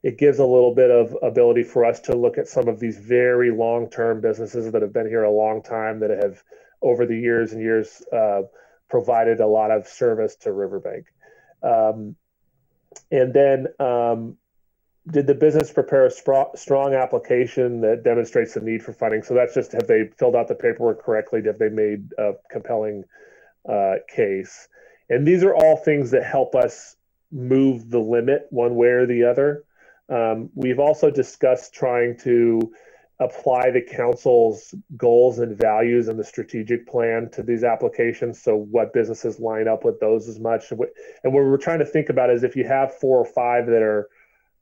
it gives a little bit of ability for us to look at some of these very long-term businesses that have been here a long time, that have over the years and years provided a lot of service to Riverbank. And then did the business prepare a strong application that demonstrates the need for funding? So that's just, have they filled out the paperwork correctly? Have they made a compelling case? And these are all things that help us move the limit one way or the other. We've also discussed trying to apply the council's goals and values and the strategic plan to these applications. So what businesses line up with those as much. And what we're trying to think about is, if you have 4 or 5 that are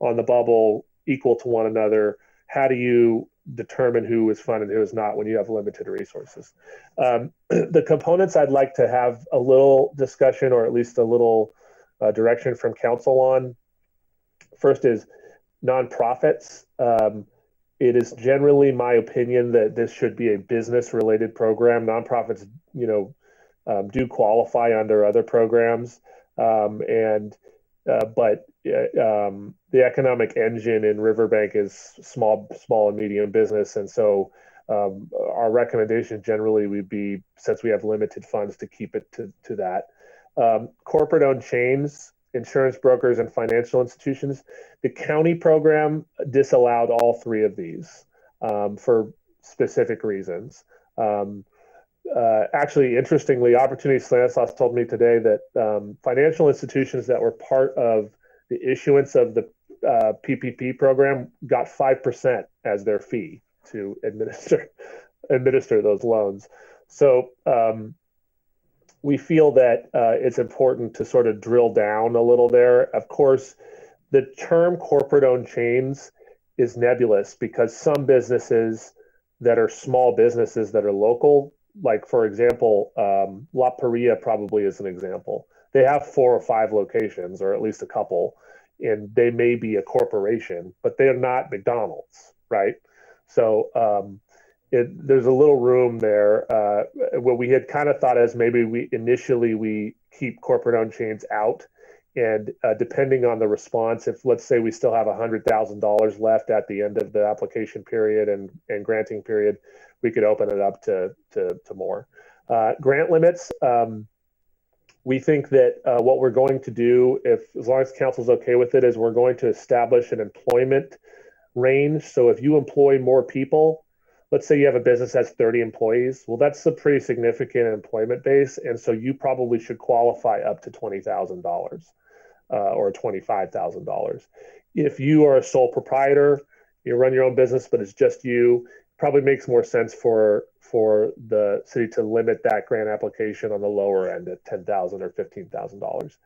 on the bubble equal to one another, how do you determine who is funded and who is not when you have limited resources? The components I'd like to have a little discussion, or at least a little direction from council on. First is nonprofits. It is generally my opinion that this should be a business-related program. Nonprofits, do qualify under other programs, but the economic engine in Riverbank is small and medium business, and so our recommendation generally would be, since we have limited funds, to keep it to that. Corporate-owned chains, insurance brokers, and financial institutions. The county program disallowed all 3 of these for specific reasons. Actually, interestingly, Opportunity Stanislaus told me today that financial institutions that were part of the issuance of the PPP program got 5% as their fee to administer those loans. So we feel that it's important to sort of drill down a little there. Of course, the term corporate-owned chains is nebulous, because some businesses that are small businesses that are local, like, for example, La Paria probably is an example. They have 4 or 5 locations, or at least a couple, and they may be a corporation, but they're not McDonald's, right? So there's a little room there. What we had kind of thought is maybe we keep corporate-owned chains out, and depending on the response, if, let's say, we still have $100,000 left at the end of the application period and granting period, we could open it up to more. Grant limits. We think that what we're going to do, as long as council's okay with it, is we're going to establish an employment range. So if you employ more people, let's say you have a business that's 30 employees, well, that's a pretty significant employment base. And so you probably should qualify up to $20,000 or $25,000. If you are a sole proprietor, you run your own business, but it's just you, probably makes more sense for the city to limit that grant application on the lower end at $10,000 or $15,000.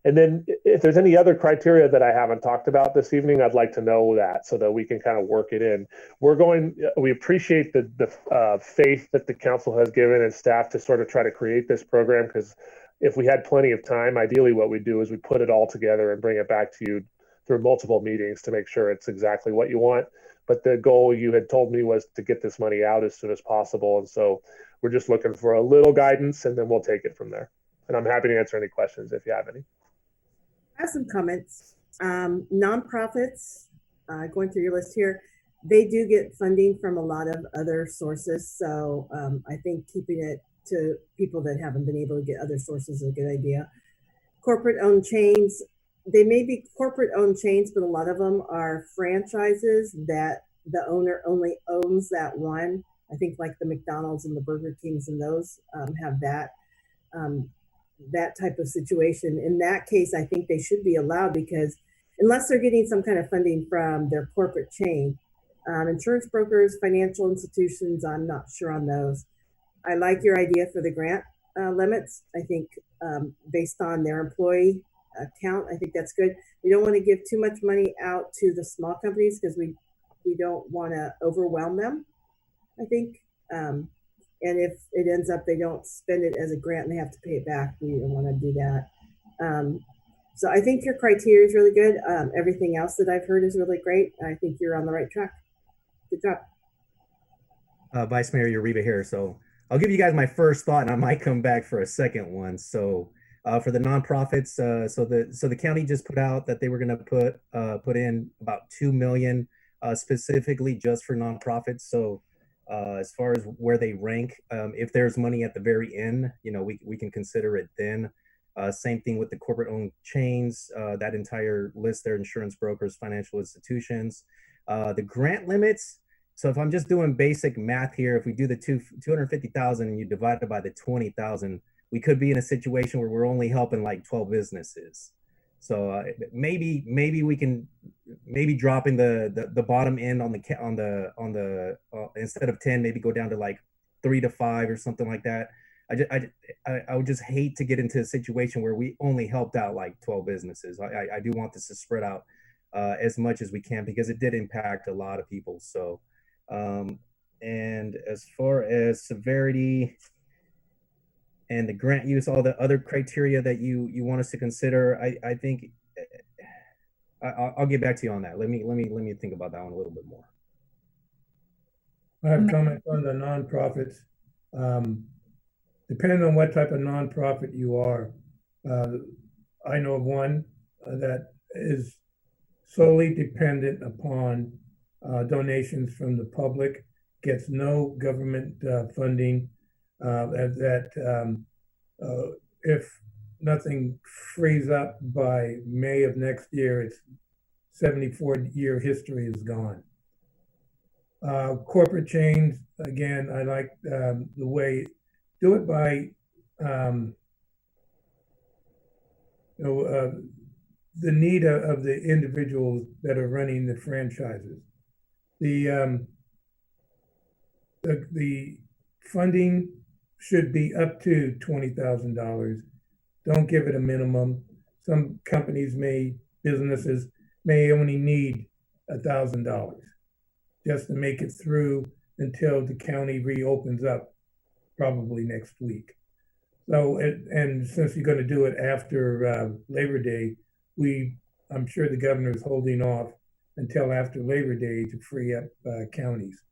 And then if there's any other criteria that I haven't talked about this evening, I'd like to know that so that we can kind of work it in. We appreciate the faith that the council has given and staff to sort of try to create this program, because if we had plenty of time, ideally what we do is we put it all together and bring it back to you through multiple meetings to make sure it's exactly what you want. But the goal you had told me was to get this money out as soon as possible. And so we're just looking for a little guidance, and then we'll take it from there. And I'm happy to answer any questions if you have any. I have some comments. Nonprofits, going through your list here, they do get funding from a lot of other sources. So I think keeping it to people that haven't been able to get other sources is a good idea. Corporate-owned chains, they may be corporate-owned chains, but a lot of them are franchises that the owner only owns that one. I think like the McDonald's and the Burger Kings and those have that. that type of situation. In that case, I think they should be allowed, because unless they're getting some kind of funding from their corporate chain, insurance brokers, financial institutions, I'm not sure on those. I like your idea for the grant limits. I think based on their employee count, I think that's good. We don't want to give too much money out to the small companies because we don't want to overwhelm them, I think. And if it ends up they don't spend it as a grant and they have to pay it back, we don't want to do that. So I think your criteria is really good. Everything else that I've heard is really great. I think you're on the right track. Good job. Vice Mayor Uribe here. So I'll give you guys my first thought, and I might come back for a second one. So for the nonprofits, so the county just put out that they were going to put in about $2 million specifically just for nonprofits. So as far as where they rank, if there's money at the very end, you know, we can consider it then. Same thing with the corporate-owned chains, that entire list there, insurance brokers, financial institutions. The grant limits, so if I'm just doing basic math here, if we do the 250,000 and you divide it by the 20,000, we could be in a situation where we're only helping like 12 businesses. So maybe we can dropping the bottom end on the instead of 10, maybe go down to like 3 to 5 or something like that. I would just hate to get into a situation where we only helped out like 12 businesses. I do want this to spread out as much as we can, because it did impact a lot of people. So, and as far as severity and the grant use, all the other criteria that you want us to consider, I think I'll get back to you on that. Let me think about that one a little bit more. I have comments on the nonprofits. Depending on what type of nonprofit you are, I know of one that is solely dependent upon donations from the public, gets no government funding, if nothing frees up by May of next year, its 74-year history is gone. Corporate chains, again, I like the way, do it by the need of the individuals that are running the franchises. The funding should be up to $20,000. Don't give it a minimum. Some companies businesses may only need $1,000 just to make it through until the county reopens up, probably next week. So, and since you're going to do it after Labor Day, I'm sure the governor is holding off until after Labor Day to free up counties.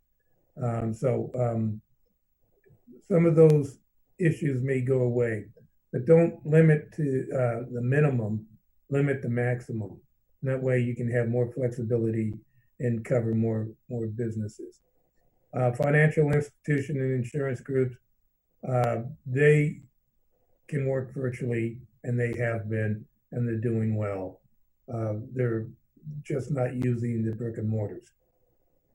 Some of those issues may go away, but don't limit to the minimum, limit the maximum. And that way you can have more flexibility and cover more businesses. Financial institution and insurance groups, they can work virtually, and they have been, and they're doing well. They're just not using the brick and mortars.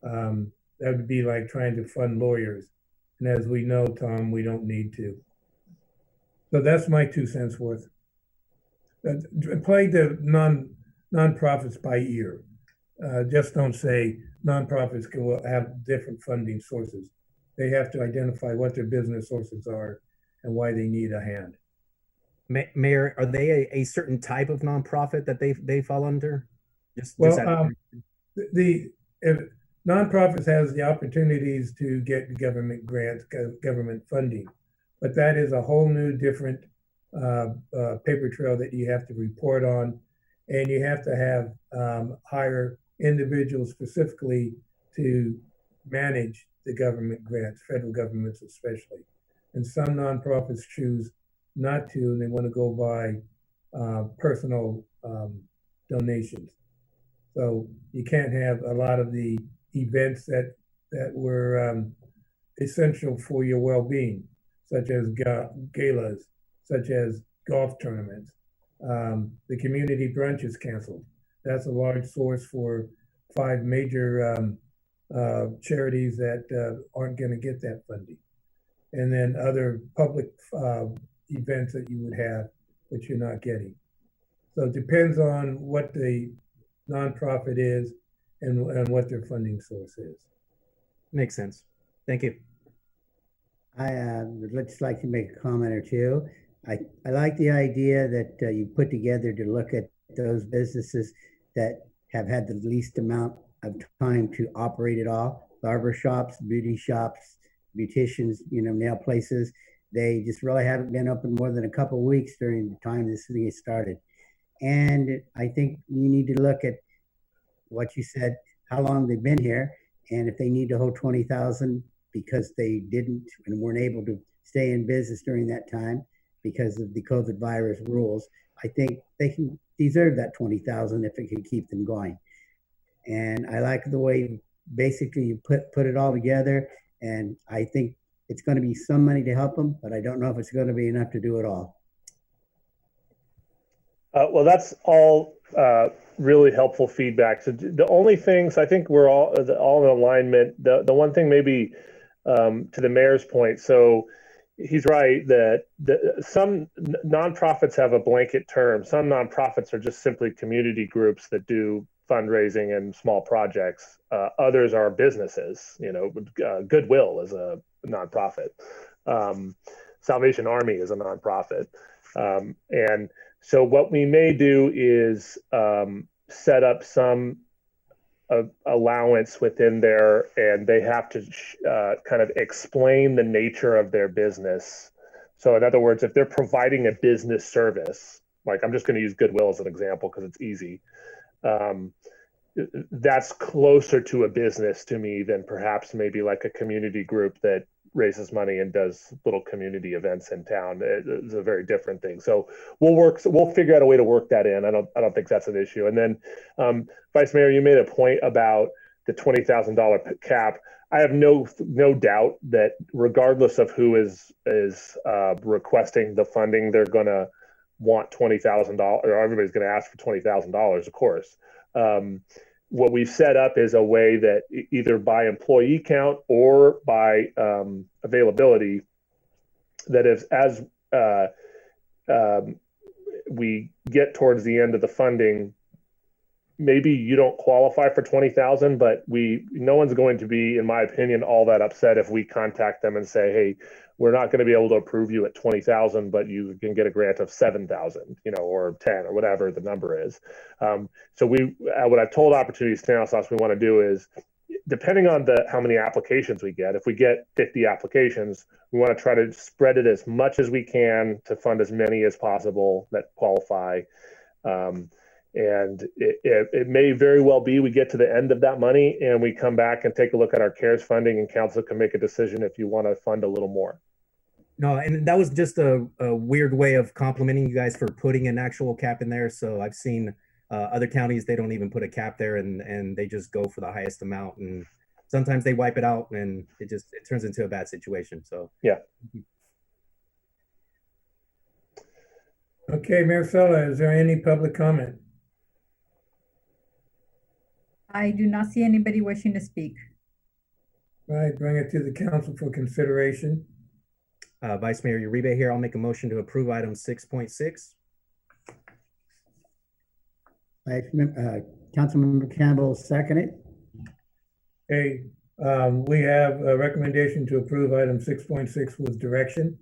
That would be like trying to fund lawyers. And as we know, Tom, we don't need to. So that's my 2 cents worth. Play the nonprofits by ear. Just don't say nonprofits can have different funding sources. They have to identify what their business sources are and why they need a hand. Mayor, are they a certain type of nonprofit that they fall under? Nonprofits has the opportunities to get government grants, government funding, but that is a whole new different paper trail that you have to report on, and you have to have hire individuals specifically to manage the government grants, federal governments especially. And some nonprofits choose not to, and they want to go by personal donations. So you can't have a lot of the events that were essential for your well-being, such as galas, such as golf tournaments. The community brunch is canceled. That's a large source for 5 major charities that aren't going to get that funding. And then other public events that you would have, which you're not getting. So it depends on what the nonprofit is and what their funding source is. Makes sense. Thank you. I would just like to make a comment or two. I like the idea that you put together to look at those businesses that have had the least amount of time to operate it all. Barber shops, beauty shops, beauticians, nail places. They just really haven't been open more than a couple of weeks during the time this thing has started. And I think you need to look at what you said, how long they've been here, and if they need to hold 20,000 because they didn't and weren't able to stay in business during that time because of the COVID virus rules, I think they can deserve that 20,000 if it can keep them going. And I like the way basically you put it all together, and I think it's going to be some money to help them, but I don't know if it's going to be enough to do it all. Well, that's all really helpful feedback. So the only things I think we're all in alignment. The one thing maybe to the mayor's point. So he's right that some nonprofits have a blanket term. Some nonprofits are just simply community groups that do fundraising and small projects. Others are businesses. Goodwill is a nonprofit. Salvation Army is a nonprofit, and so what we may do is set up some allowance within there, and they have to kind of explain the nature of their business. So in other words, if they're providing a business service, like I'm just going to use Goodwill as an example because it's easy, that's closer to a business to me than perhaps maybe like a community group that raises money and does little community events in town. It's a very different thing. So we'll figure out a way to work that in. I don't think that's an issue. And then Vice Mayor, you made a point about the $20,000 cap. I have no doubt that regardless of who is requesting the funding, they're going to want $20,000, or everybody's going to ask for $20,000, of course. What we've set up is a way that either by employee count or by availability, that as we get towards the end of the funding, maybe you don't qualify for 20,000, but no one's going to be, in my opinion, all that upset if we contact them and say, hey, we're not going to be able to approve you at 20,000, but you can get a grant of 7,000, or 10 or whatever the number is. So what I've told Opportunity Stanislaus we want to do is, depending on how many applications we get, if we get 50 applications, we want to try to spread it as much as we can to fund as many as possible that qualify. And it may very well be we get to the end of that money and we come back and take a look at our CARES funding, and council can make a decision if you want to fund a little more. No, and that was just a weird way of complimenting you guys for putting an actual cap in there. So I've seen other counties, they don't even put a cap there, and they just go for the highest amount. And sometimes they wipe it out and it turns into a bad situation. So yeah. Okay, Mayor Sella, is there any public comment? I do not see anybody wishing to speak. All right, bring it to the council for consideration. Vice Mayor Uribe here. I'll make a motion to approve item 6.6. Councilmember Campbell, second it. Okay, we have a recommendation to approve item 6.6 with direction,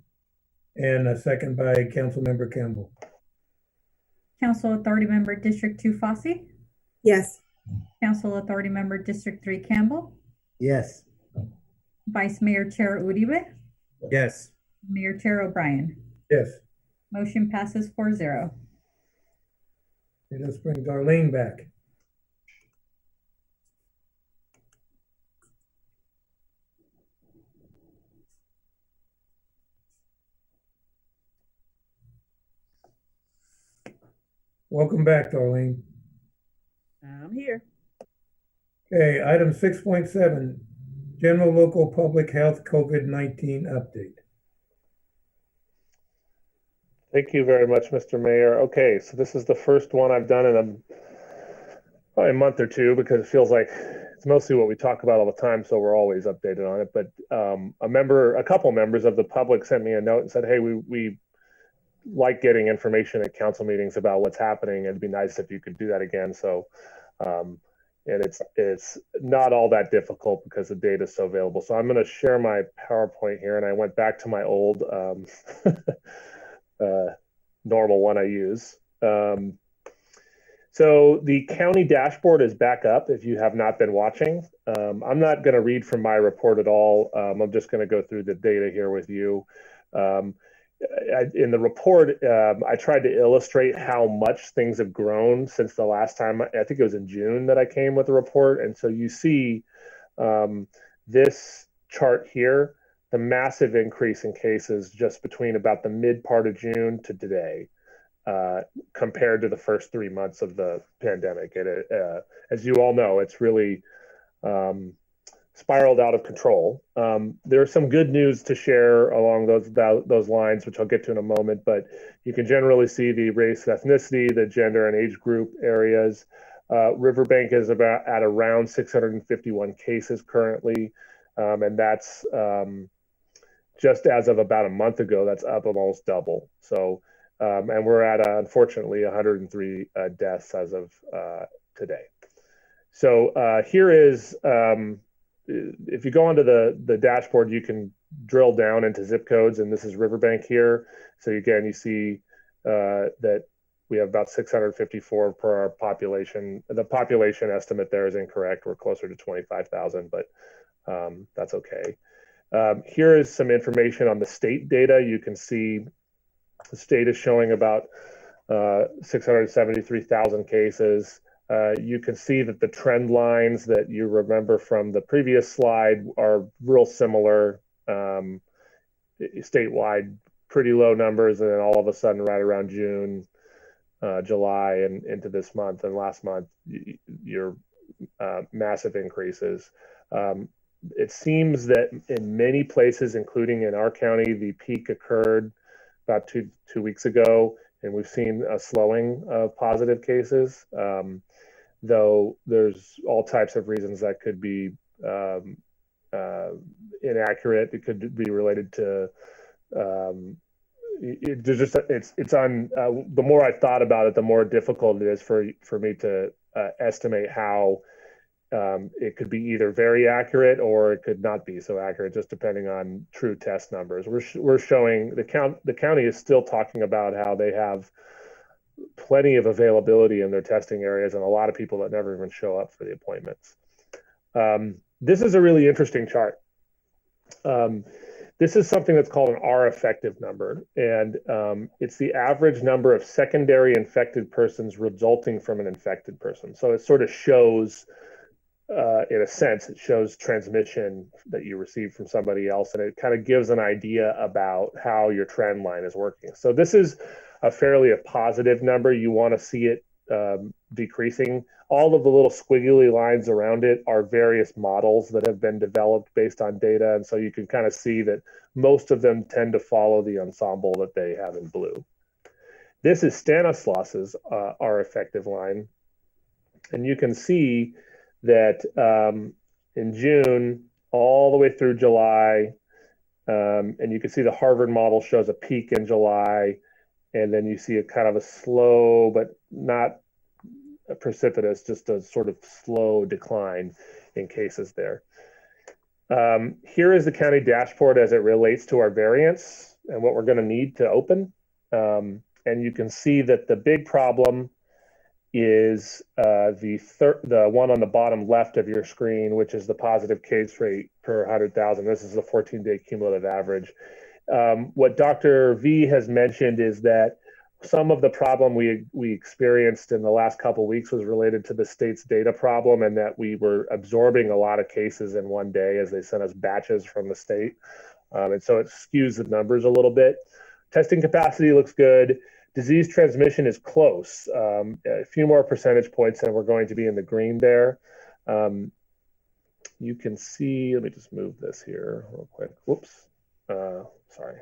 and a second by Councilmember Campbell. Council Authority Member District 2 Fossey. Yes. Council Authority Member District 3 Campbell. Yes. Vice Mayor Chair Uribe. Yes. Mayor Chair O'Brien. Yes. Motion passes 4-0. Okay, let's bring Darlene back. Welcome back, Darlene. I'm here. Okay, item 6.7, General Local Public Health COVID-19 update. Thank you very much, Mr. Mayor. Okay, so this is the first one I've done in probably a month or two, because it feels like it's mostly what we talk about all the time, so we're always updated on it. But a couple members of the public sent me a note and said, hey, we like getting information at council meetings about what's happening. It'd be nice if you could do that again. So, and it's not all that difficult because the data is so available. So I'm going to share my PowerPoint here, and I went back to my old normal one I use. So the county dashboard is back up if you have not been watching. I'm not going to read from my report at all. I'm just going to go through the data here with you. In the report, I tried to illustrate how much things have grown since the last time. I think it was in June that I came with the report. And so you see this chart here, the massive increase in cases just between about the mid part of June to today. Compared to the first 3 months of the pandemic. And as you all know, it's really spiraled out of control. There's some good news to share along those lines, which I'll get to in a moment, but you can generally see the race, ethnicity, the gender and age group areas. Riverbank is at around 651 cases currently, and that's just as of about a month ago, that's up almost double. So. And we're at, unfortunately, 103 deaths as of today. So here is, if you go onto the dashboard, you can drill down into zip codes, and this is Riverbank here. So again, you see that we have about 654 per our population. The population estimate there is incorrect. We're closer to 25,000, but that's okay. Here is some information on the state data. You can see the state is showing about 673,000 cases. You can see that the trend lines that you remember from the previous slide are real similar. Statewide, pretty low numbers, and then all of a sudden, right around June, July, and into this month and last month, you're massive increases. It seems that in many places, including in our county, the peak occurred about two weeks ago, and we've seen a slowing of positive cases, though there's all types of reasons that could be inaccurate. It could be related to the more I thought about it, the more difficult it is for me to estimate how it could be either very accurate or it could not be so accurate, just depending on true test numbers. We're showing the county is still talking about how they have plenty of availability in their testing areas and a lot of people that never even show up for the appointments. This is a really interesting chart. This is something that's called an R effective number, and it's the average number of secondary infected persons resulting from an infected person. So it sort of shows, in a sense, it shows transmission that you receive from somebody else, and it kind of gives an idea about how your trend line is working. So this is a fairly positive number. You want to see it decreasing. All of the little squiggly lines around it are various models that have been developed based on data, and so you can kind of see that most of them tend to follow the ensemble that they have in blue. This is Stanislaus's R effective line, and you can see that in June all the way through July, and you can see the Harvard model shows a peak in July, and then you see a kind of a slow, but not a precipitous, just a sort of slow decline in cases there. Here is the county dashboard as it relates to our variants and what we're going to need to open. And you can see that the big problem is the one on the bottom left of your screen, which is the positive case rate per 100,000. This is the 14-day cumulative average. What Dr. V has mentioned is that some of the problem we experienced in the last couple of weeks was related to the state's data problem, and that we were absorbing a lot of cases in one day as they sent us batches from the state. And so it skews the numbers a little bit. Testing capacity looks good. Disease transmission is close. A few more percentage points and we're going to be in the green there. You can see, let me just move this here real quick. Whoops, sorry.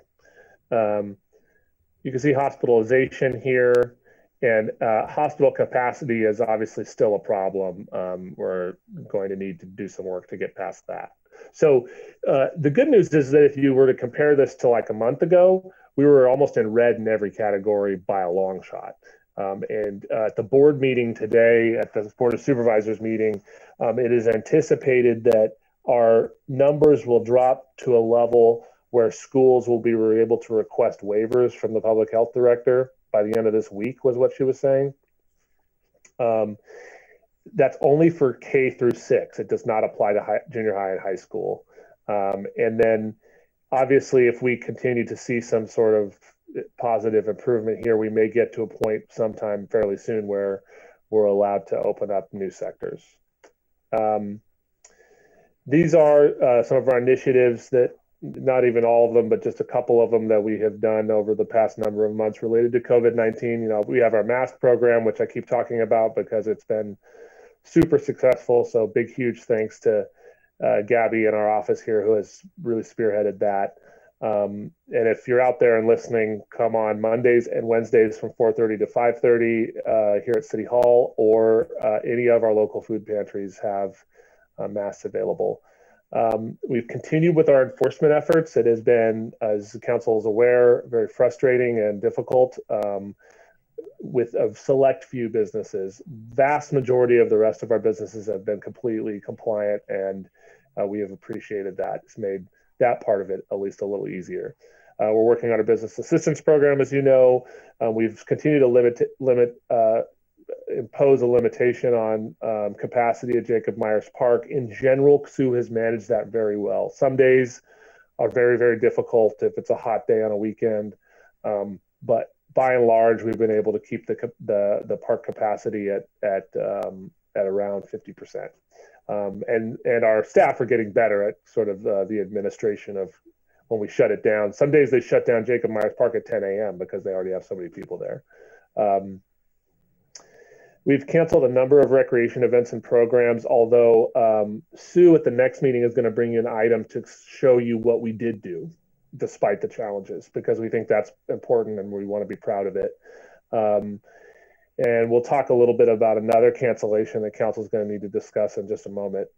You can see hospitalization here, and hospital capacity is obviously still a problem. We're going to need to do some work to get past that. So the good news is that if you were to compare this to like a month ago, we were almost in red in every category by a long shot. And at the board meeting today, at the Board of Supervisors meeting, it is anticipated that our numbers will drop to a level where schools will be able to request waivers from the public health director by the end of this week, was what she was saying. That's only for K through 6. It does not apply to junior high and high school. And then obviously, if we continue to see some sort of positive improvement here, we may get to a point sometime fairly soon where we're allowed to open up new sectors. These are some of our initiatives that, not even all of them, but just a couple of them that we have done over the past number of months related to COVID-19. We have our mask program, which I keep talking about because it's been super successful. So big, huge thanks to Gabby in our office here, who has really spearheaded that. And if you're out there and listening, come on Mondays and Wednesdays from 4:30 to 5:30 here at City Hall, or any of our local food pantries have masks available. We've continued with our enforcement efforts. It has been, as the council is aware, very frustrating and difficult with a select few businesses. Vast majority of the rest of our businesses have been completely compliant, and we have appreciated that. It's made that part of it at least a little easier. We're working on a business assistance program, as you know. We've continued to impose a limitation on capacity at Jacob Myers Park. In general, Sue has managed that very well. Some days are very, very difficult if it's a hot day on a weekend, but by and large, we've been able to keep the park capacity at around 50%. And our staff are getting better at sort of the administration of when we shut it down. Some days they shut down Jacob Myers Park at 10 a.m. because they already have so many people there. We've canceled a number of recreation events and programs, although Sue at the next meeting is going to bring you an item to show you what we did do despite the challenges, because we think that's important and we want to be proud of it. And we'll talk a little bit about another cancellation that council is going to need to discuss in just a moment.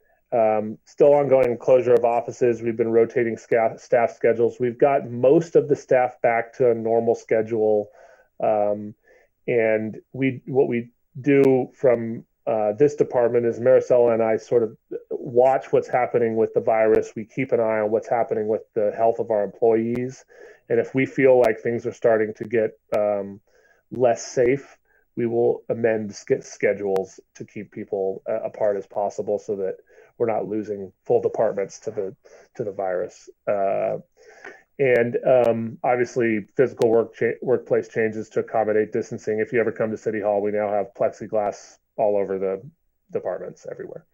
Still ongoing closure of offices. We've been rotating staff schedules. We've got most of the staff back to a normal schedule. And what we do from this department is Maricela and I sort of watch what's happening with the virus. We keep an eye on what's happening with the health of our employees. And if we feel like things are starting to get less safe, we will amend schedules to keep people apart as possible so that we're not losing full departments to the virus. And obviously, physical workplace changes to accommodate distancing. If you ever come to City Hall, we now have plexiglass all over the departments everywhere.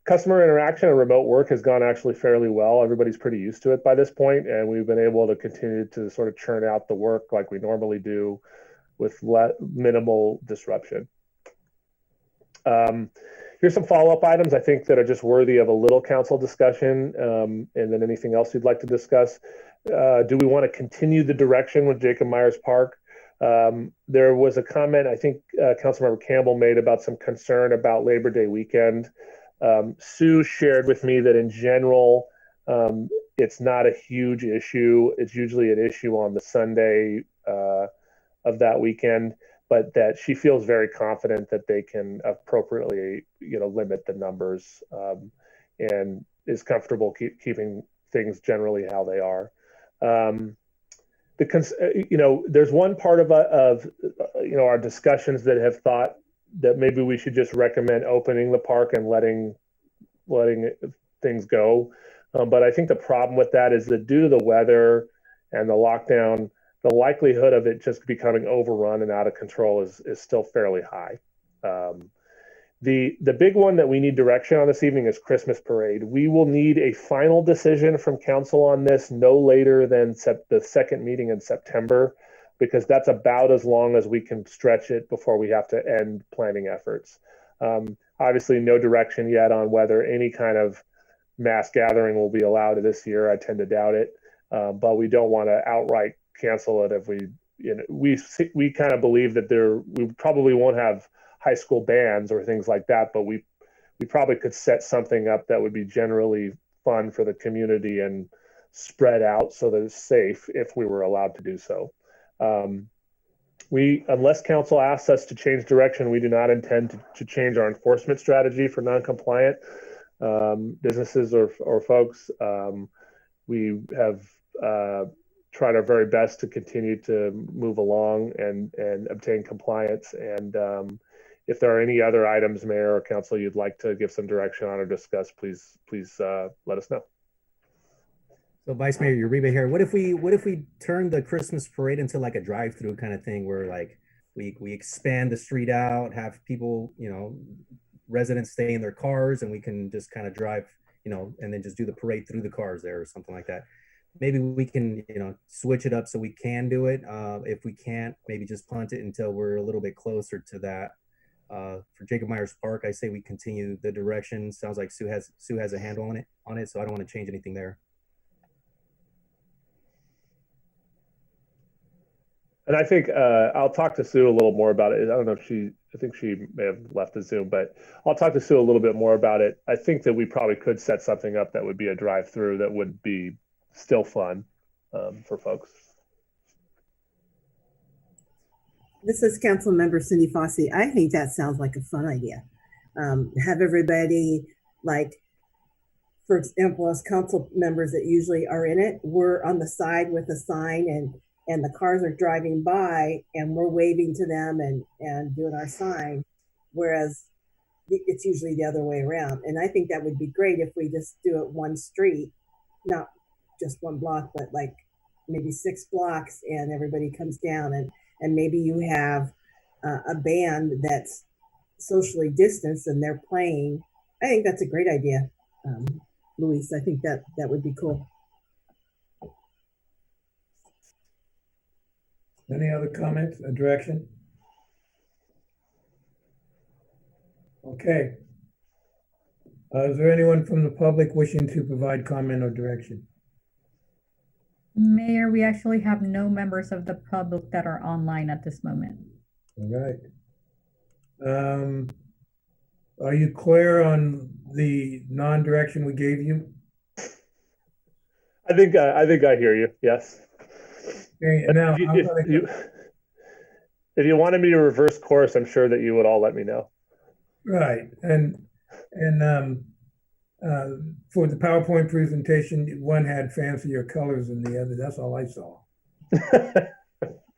Customer interaction and remote work has gone actually fairly well. Everybody's pretty used to it by this point, and we've been able to continue to sort of churn out the work like we normally do with minimal disruption. Here's some follow-up items I think that are just worthy of a little council discussion, and then anything else you'd like to discuss. Do we want to continue the direction with Jacob Myers Park? There was a comment I think Councilmember Campbell made about some concern about Labor Day weekend. Sue shared with me that in general, it's not a huge issue. It's usually an issue on the Sunday of that weekend, but that she feels very confident that they can appropriately, limit the numbers, and is comfortable keeping things generally how they are. There's one part of our discussions that have thought that maybe we should just recommend opening the park and letting things go. But I think the problem with that is that due to the weather and the lockdown, the likelihood of it just becoming overrun and out of control is still fairly high. The big one that we need direction on this evening is Christmas parade. We will need a final decision from council on this no later than the second meeting in September, because that's about as long as we can stretch it before we have to end planning efforts. Obviously, no direction yet on whether any kind of mass gathering will be allowed this year. I tend to doubt it, but we don't want to outright cancel it if we kind of believe that we probably won't have high school bands or things like that, but we probably could set something up that would be generally fun for the community and spread out so that it's safe if we were allowed to do so. Unless council asks us to change direction, we do not intend to change our enforcement strategy for non-compliant businesses or folks. We have tried our very best to continue to move along and obtain compliance. And if there are any other items, Mayor or Council, you'd like to give some direction on or discuss, please let us know. So Vice Mayor Uribe here. What if we turn the Christmas parade into like a drive-through kind of thing, where like we expand the street out, have people, residents stay in their cars, and we can just kind of drive, and then just do the parade through the cars there or something like that. Maybe we can, switch it up so we can do it. If we can't, maybe just punt it until we're a little bit closer to that. For Jacob Myers Park, I say we continue the direction. Sounds like Sue has a handle on it, so I don't want to change anything there. And I think I'll talk to Sue a little more about it. I don't know if I think she may have left the Zoom, but I'll talk to Sue a little bit more about it. I think that we probably could set something up that would be a drive-through that would be still fun for folks. This is Council Member Cindy Fossey. I think that sounds like a fun idea. Have everybody, like, for example, as council members that usually are in it, we're on the side with a sign and the cars are driving by and we're waving to them and doing our sign, whereas it's usually the other way around. And I think that would be great if we just do it one street, not just one block, but like maybe 6 blocks, and everybody comes down and maybe you have a band that's socially distanced and they're playing. I think that's a great idea, Luis. I think that would be cool. Any other comments or direction? Okay. Is there anyone from the public wishing to provide comment or direction? Mayor, we actually have no members of the public that are online at this moment. All right. Are you clear on the non-direction we gave you? I think I hear you. Yes. Okay, now if you wanted me to reverse course, I'm sure that you would all let me know. Right, and for the PowerPoint presentation, one had fancier colors than the other. That's all I saw.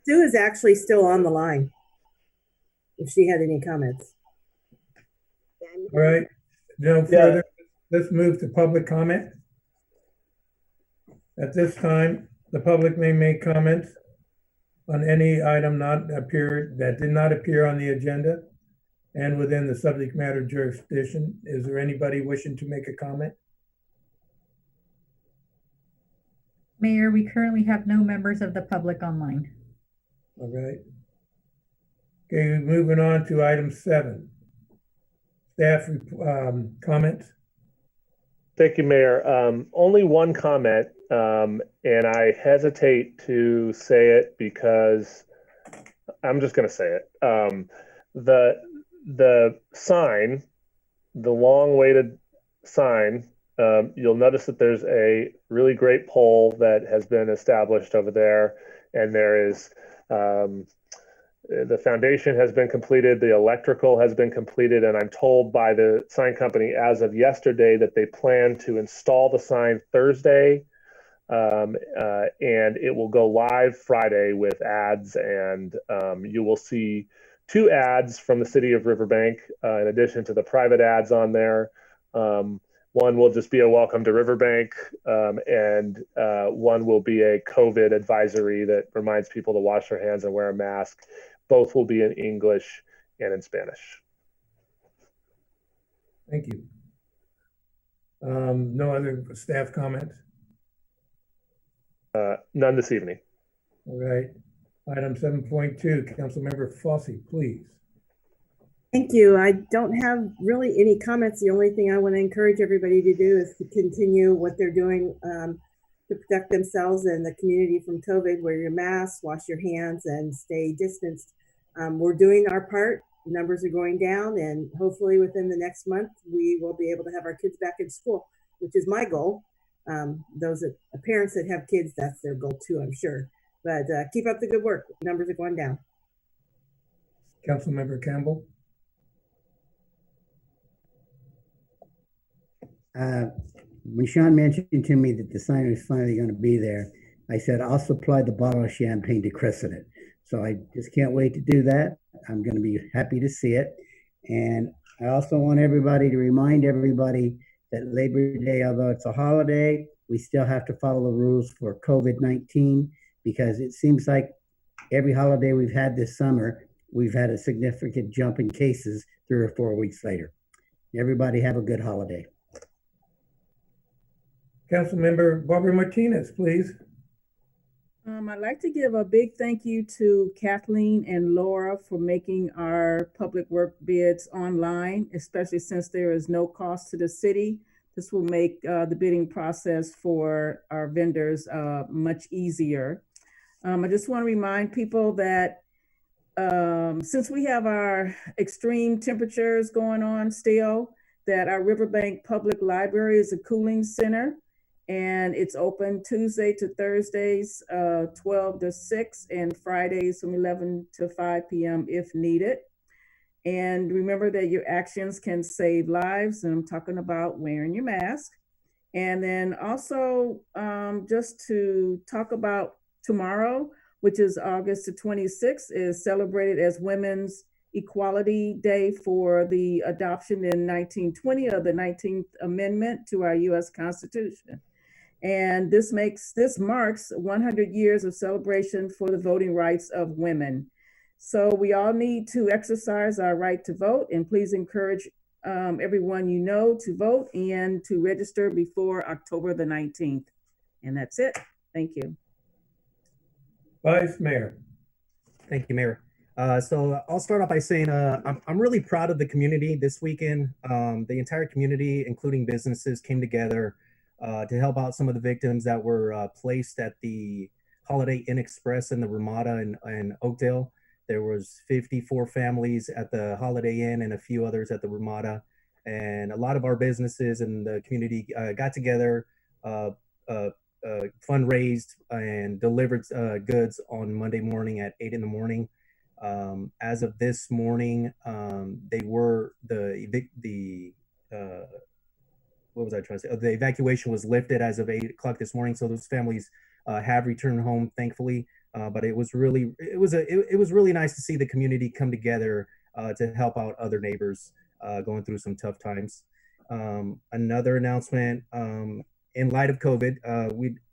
Sue is actually still on the line, if she had any comments. All right, no further. Let's move to public comment. At this time, the public may make comments on any item that did not appear on the agenda and within the subject matter jurisdiction. Is there anybody wishing to make a comment? Mayor, we currently have no members of the public online. All right. Okay, moving on to item 7. Staff comments. Thank you, Mayor. Only one comment, and I hesitate to say it because I'm just going to say it. The sign, the long-awaited sign, you'll notice that there's a really great pole that has been established over there, and there is the foundation has been completed, the electrical has been completed, and I'm told by the sign company as of yesterday that they plan to install the sign Thursday, and it will go live Friday with ads, and you will see 2 ads from the city of Riverbank in addition to the private ads on there. One will just be a welcome to Riverbank, and one will be a COVID advisory that reminds people to wash their hands and wear a mask. Both will be in English and in Spanish. Thank you. No other staff comments? None this evening. All right. Item 7.2, Councilmember Fossey, please. Thank you. I don't have really any comments. The only thing I want to encourage everybody to do is to continue what they're doing to protect themselves and the community from COVID. Wear your mask, wash your hands, and stay distanced. We're doing our part. Numbers are going down, and hopefully within the next month, we will be able to have our kids back in school, which is my goal. Those parents that have kids, that's their goal too, I'm sure. But keep up the good work. Numbers are going down. Councilmember Campbell. When Sean mentioned to me that the sign was finally going to be there, I said, I'll supply the bottle of champagne to christen it. So I just can't wait to do that. I'm going to be happy to see it. And I also want everybody to remind everybody that Labor Day, although it's a holiday, we still have to follow the rules for COVID-19, because it seems like every holiday we've had this summer, we've had a significant jump in cases 3 or 4 weeks later. Everybody have a good holiday. Councilmember Barbara Martinez, please. I'd like to give a big thank you to Kathleen and Laura for making our public work bids online, especially since there is no cost to the city. This will make the bidding process for our vendors much easier. I just want to remind people that since we have our extreme temperatures going on still, that our Riverbank Public Library is a cooling center, and it's open Tuesday to Thursdays, 12 to 6, and Fridays from 11 to 5 p.m. if needed. And remember that your actions can save lives, and I'm talking about wearing your mask. And then also just to talk about tomorrow, which is August the 26th, is celebrated as Women's Equality Day for the adoption in 1920 of the 19th Amendment to our U.S. Constitution. And this marks 100 years of celebration for the voting rights of women. So we all need to exercise our right to vote, and please encourage everyone you know to vote and to register before October the 19th. And that's it. Thank you. Vice Mayor. Thank you, Mayor. So I'll start off by saying I'm really proud of the community this weekend. The entire community, including businesses, came together to help out some of the victims that were placed at the Holiday Inn Express in the Ramada in Oakdale. There was 54 families at the Holiday Inn and a few others at the Ramada. And a lot of our businesses and the community got together, fundraised and delivered goods on Monday morning at 8 in the morning. As of this morning, what was I trying to say? The evacuation was lifted as of 8 o'clock this morning. So those families have returned home, thankfully. But it was really nice to see the community come together to help out other neighbors going through some tough times. Another announcement, in light of COVID,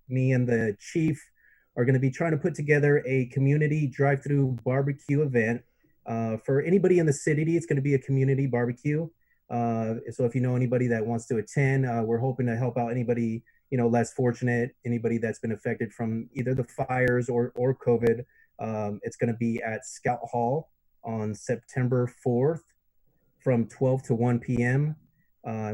me and the chief are going to be trying to put together a community drive-through barbecue event for anybody in the city. It's going to be a community barbecue. So if you know anybody that wants to attend, we're hoping to help out anybody less fortunate, anybody that's been affected from either the fires or COVID. It's going to be at Scout Hall on September 4th from 12 to 1 p.m.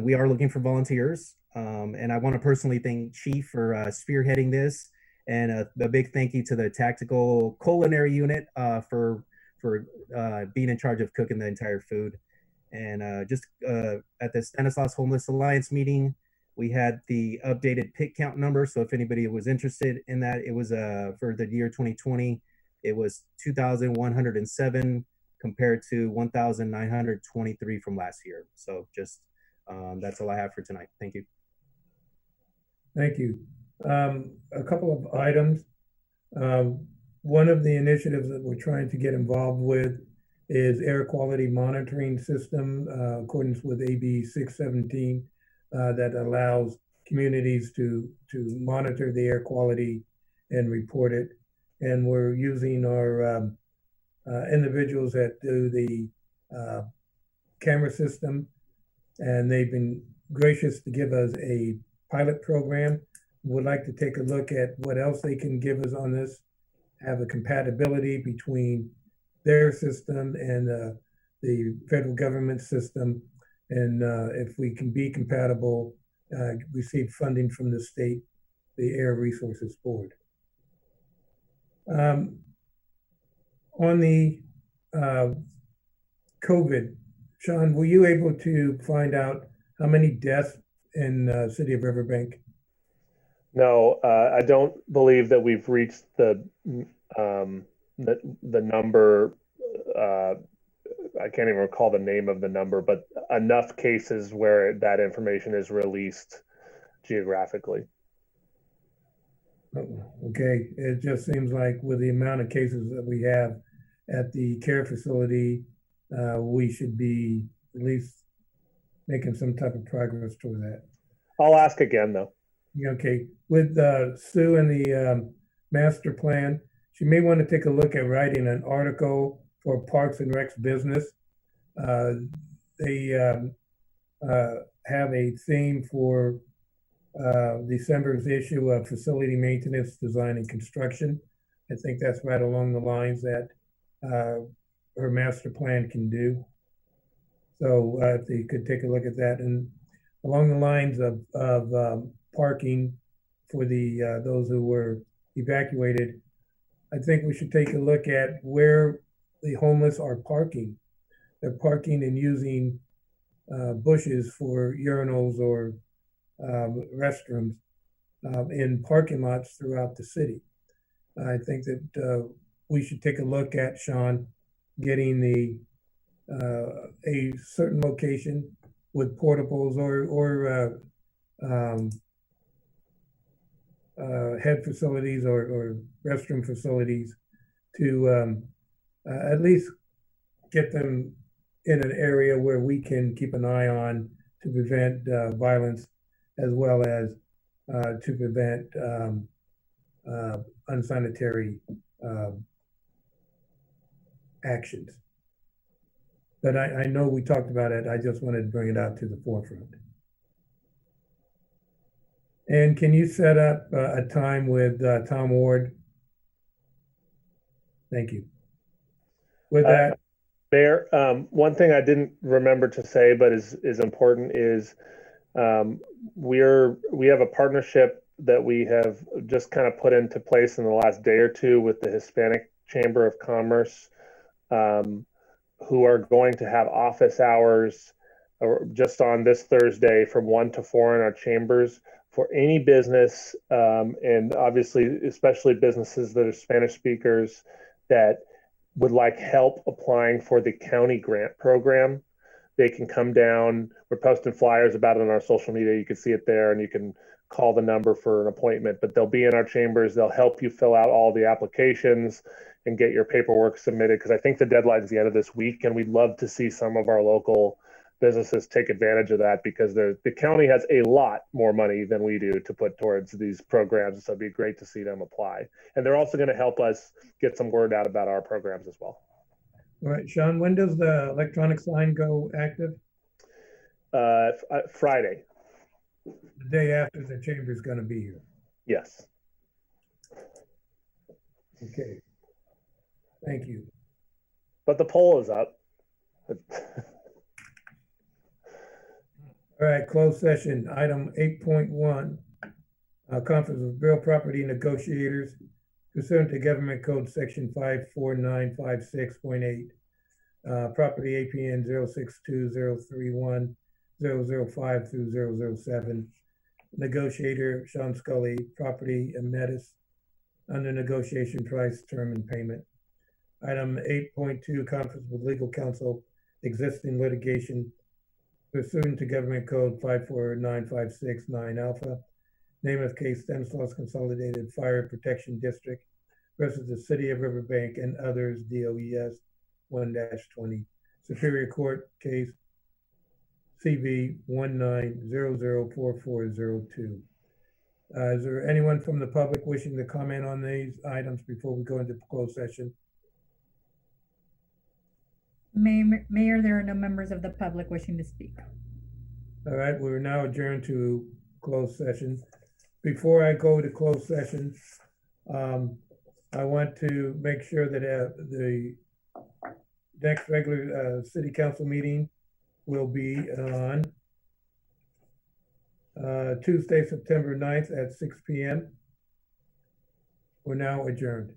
We are looking for volunteers. And I want to personally thank Chief for spearheading this, and a big thank you to the Tactical Culinary Unit for being in charge of cooking the entire food. And just at the Stanislaus Homeless Alliance meeting, we had the updated pit count number. So if anybody was interested in that, it was for the year 2020, it was 2,107 compared to 1,923 from last year. So just that's all I have for tonight. Thank you. Thank you. A couple of items. One of the initiatives that we're trying to get involved with is air quality monitoring system, accordance with AB 617, that allows communities to monitor the air quality and report it. And we're using our individuals that do the camera system, and they've been gracious to give us a pilot program. Would like to take a look at what else they can give us on this, have a compatibility between their system and the federal government system. And if we can be compatible, receive funding from the state, the Air Resources Board. On the COVID, Sean, were you able to find out how many deaths in the city of Riverbank? No, I don't believe that we've reached the number. I can't even recall the name of the number, but enough cases where that information is released geographically. Okay, it just seems like with the amount of cases that we have at the care facility, we should be at least making some type of progress toward that. I'll ask again though. Okay, with Sue and the master plan, she may want to take a look at writing an article for Parks and Rec's business. They have a theme for December's issue of facility maintenance, design, and construction. I think that's right along the lines that her master plan can do. So if they could take a look at that, and along the lines of parking for the those who were evacuated, I think we should take a look at where the homeless are parking. They're parking and using bushes for urinals or restrooms in parking lots throughout the city. I think that we should take a look at, Sean, getting a certain location with portables or head facilities or restroom facilities to at least get them in an area where we can keep an eye on to prevent violence, as well as to prevent unsanitary actions. But I know we talked about it. I just wanted to bring it out to the forefront. And can you set up a time with Tom Ward? Thank you. With that, Mayor, one thing I didn't remember to say, but is important, is we have a partnership that we have just kind of put into place in the last day or two with the Hispanic Chamber of Commerce, who are going to have office hours or just on this Thursday from 1 to 4 in our chambers for any business, and obviously especially businesses that are Spanish speakers that would like help applying for the county grant program. They can come down. We're posting flyers about it on our social media. You can see it there, and you can call the number for an appointment. But they'll be in our chambers. They'll help you fill out all the applications and get your paperwork submitted, because I think the deadline's the end of this week, and we'd love to see some of our local businesses take advantage of that, because the county has a lot more money than we do to put towards these programs. So it'd be great to see them apply. And they're also going to help us get some word out about our programs as well. All right, Sean, when does the electronic sign go active? Friday. The day after the chamber is going to be here. Yes. Okay. Thank you. But the poll is up. All right, closed session, item 8.1, conference with real property negotiators pursuant to Government Code Section 54956.8, property APN 062031005 through 007. Negotiator Sean Scully, property Metis, under negotiation, price, term, and payment. Item 8.2, conference with legal counsel, existing litigation pursuant to Government Code 54956.9 Alpha, name of case Stanislaus Consolidated Fire Protection District versus the City of Riverbank and others, DOES 1-20, Superior Court case CV 19004402. Is there anyone from the public wishing to comment on these items before we go into closed session? Mayor, there are no members of the public wishing to speak. All right, we're now adjourned to closed session. Before I go to closed session, I want to make sure that the next regular city council meeting will be on Tuesday, September 9th at 6 p.m. We're now adjourned.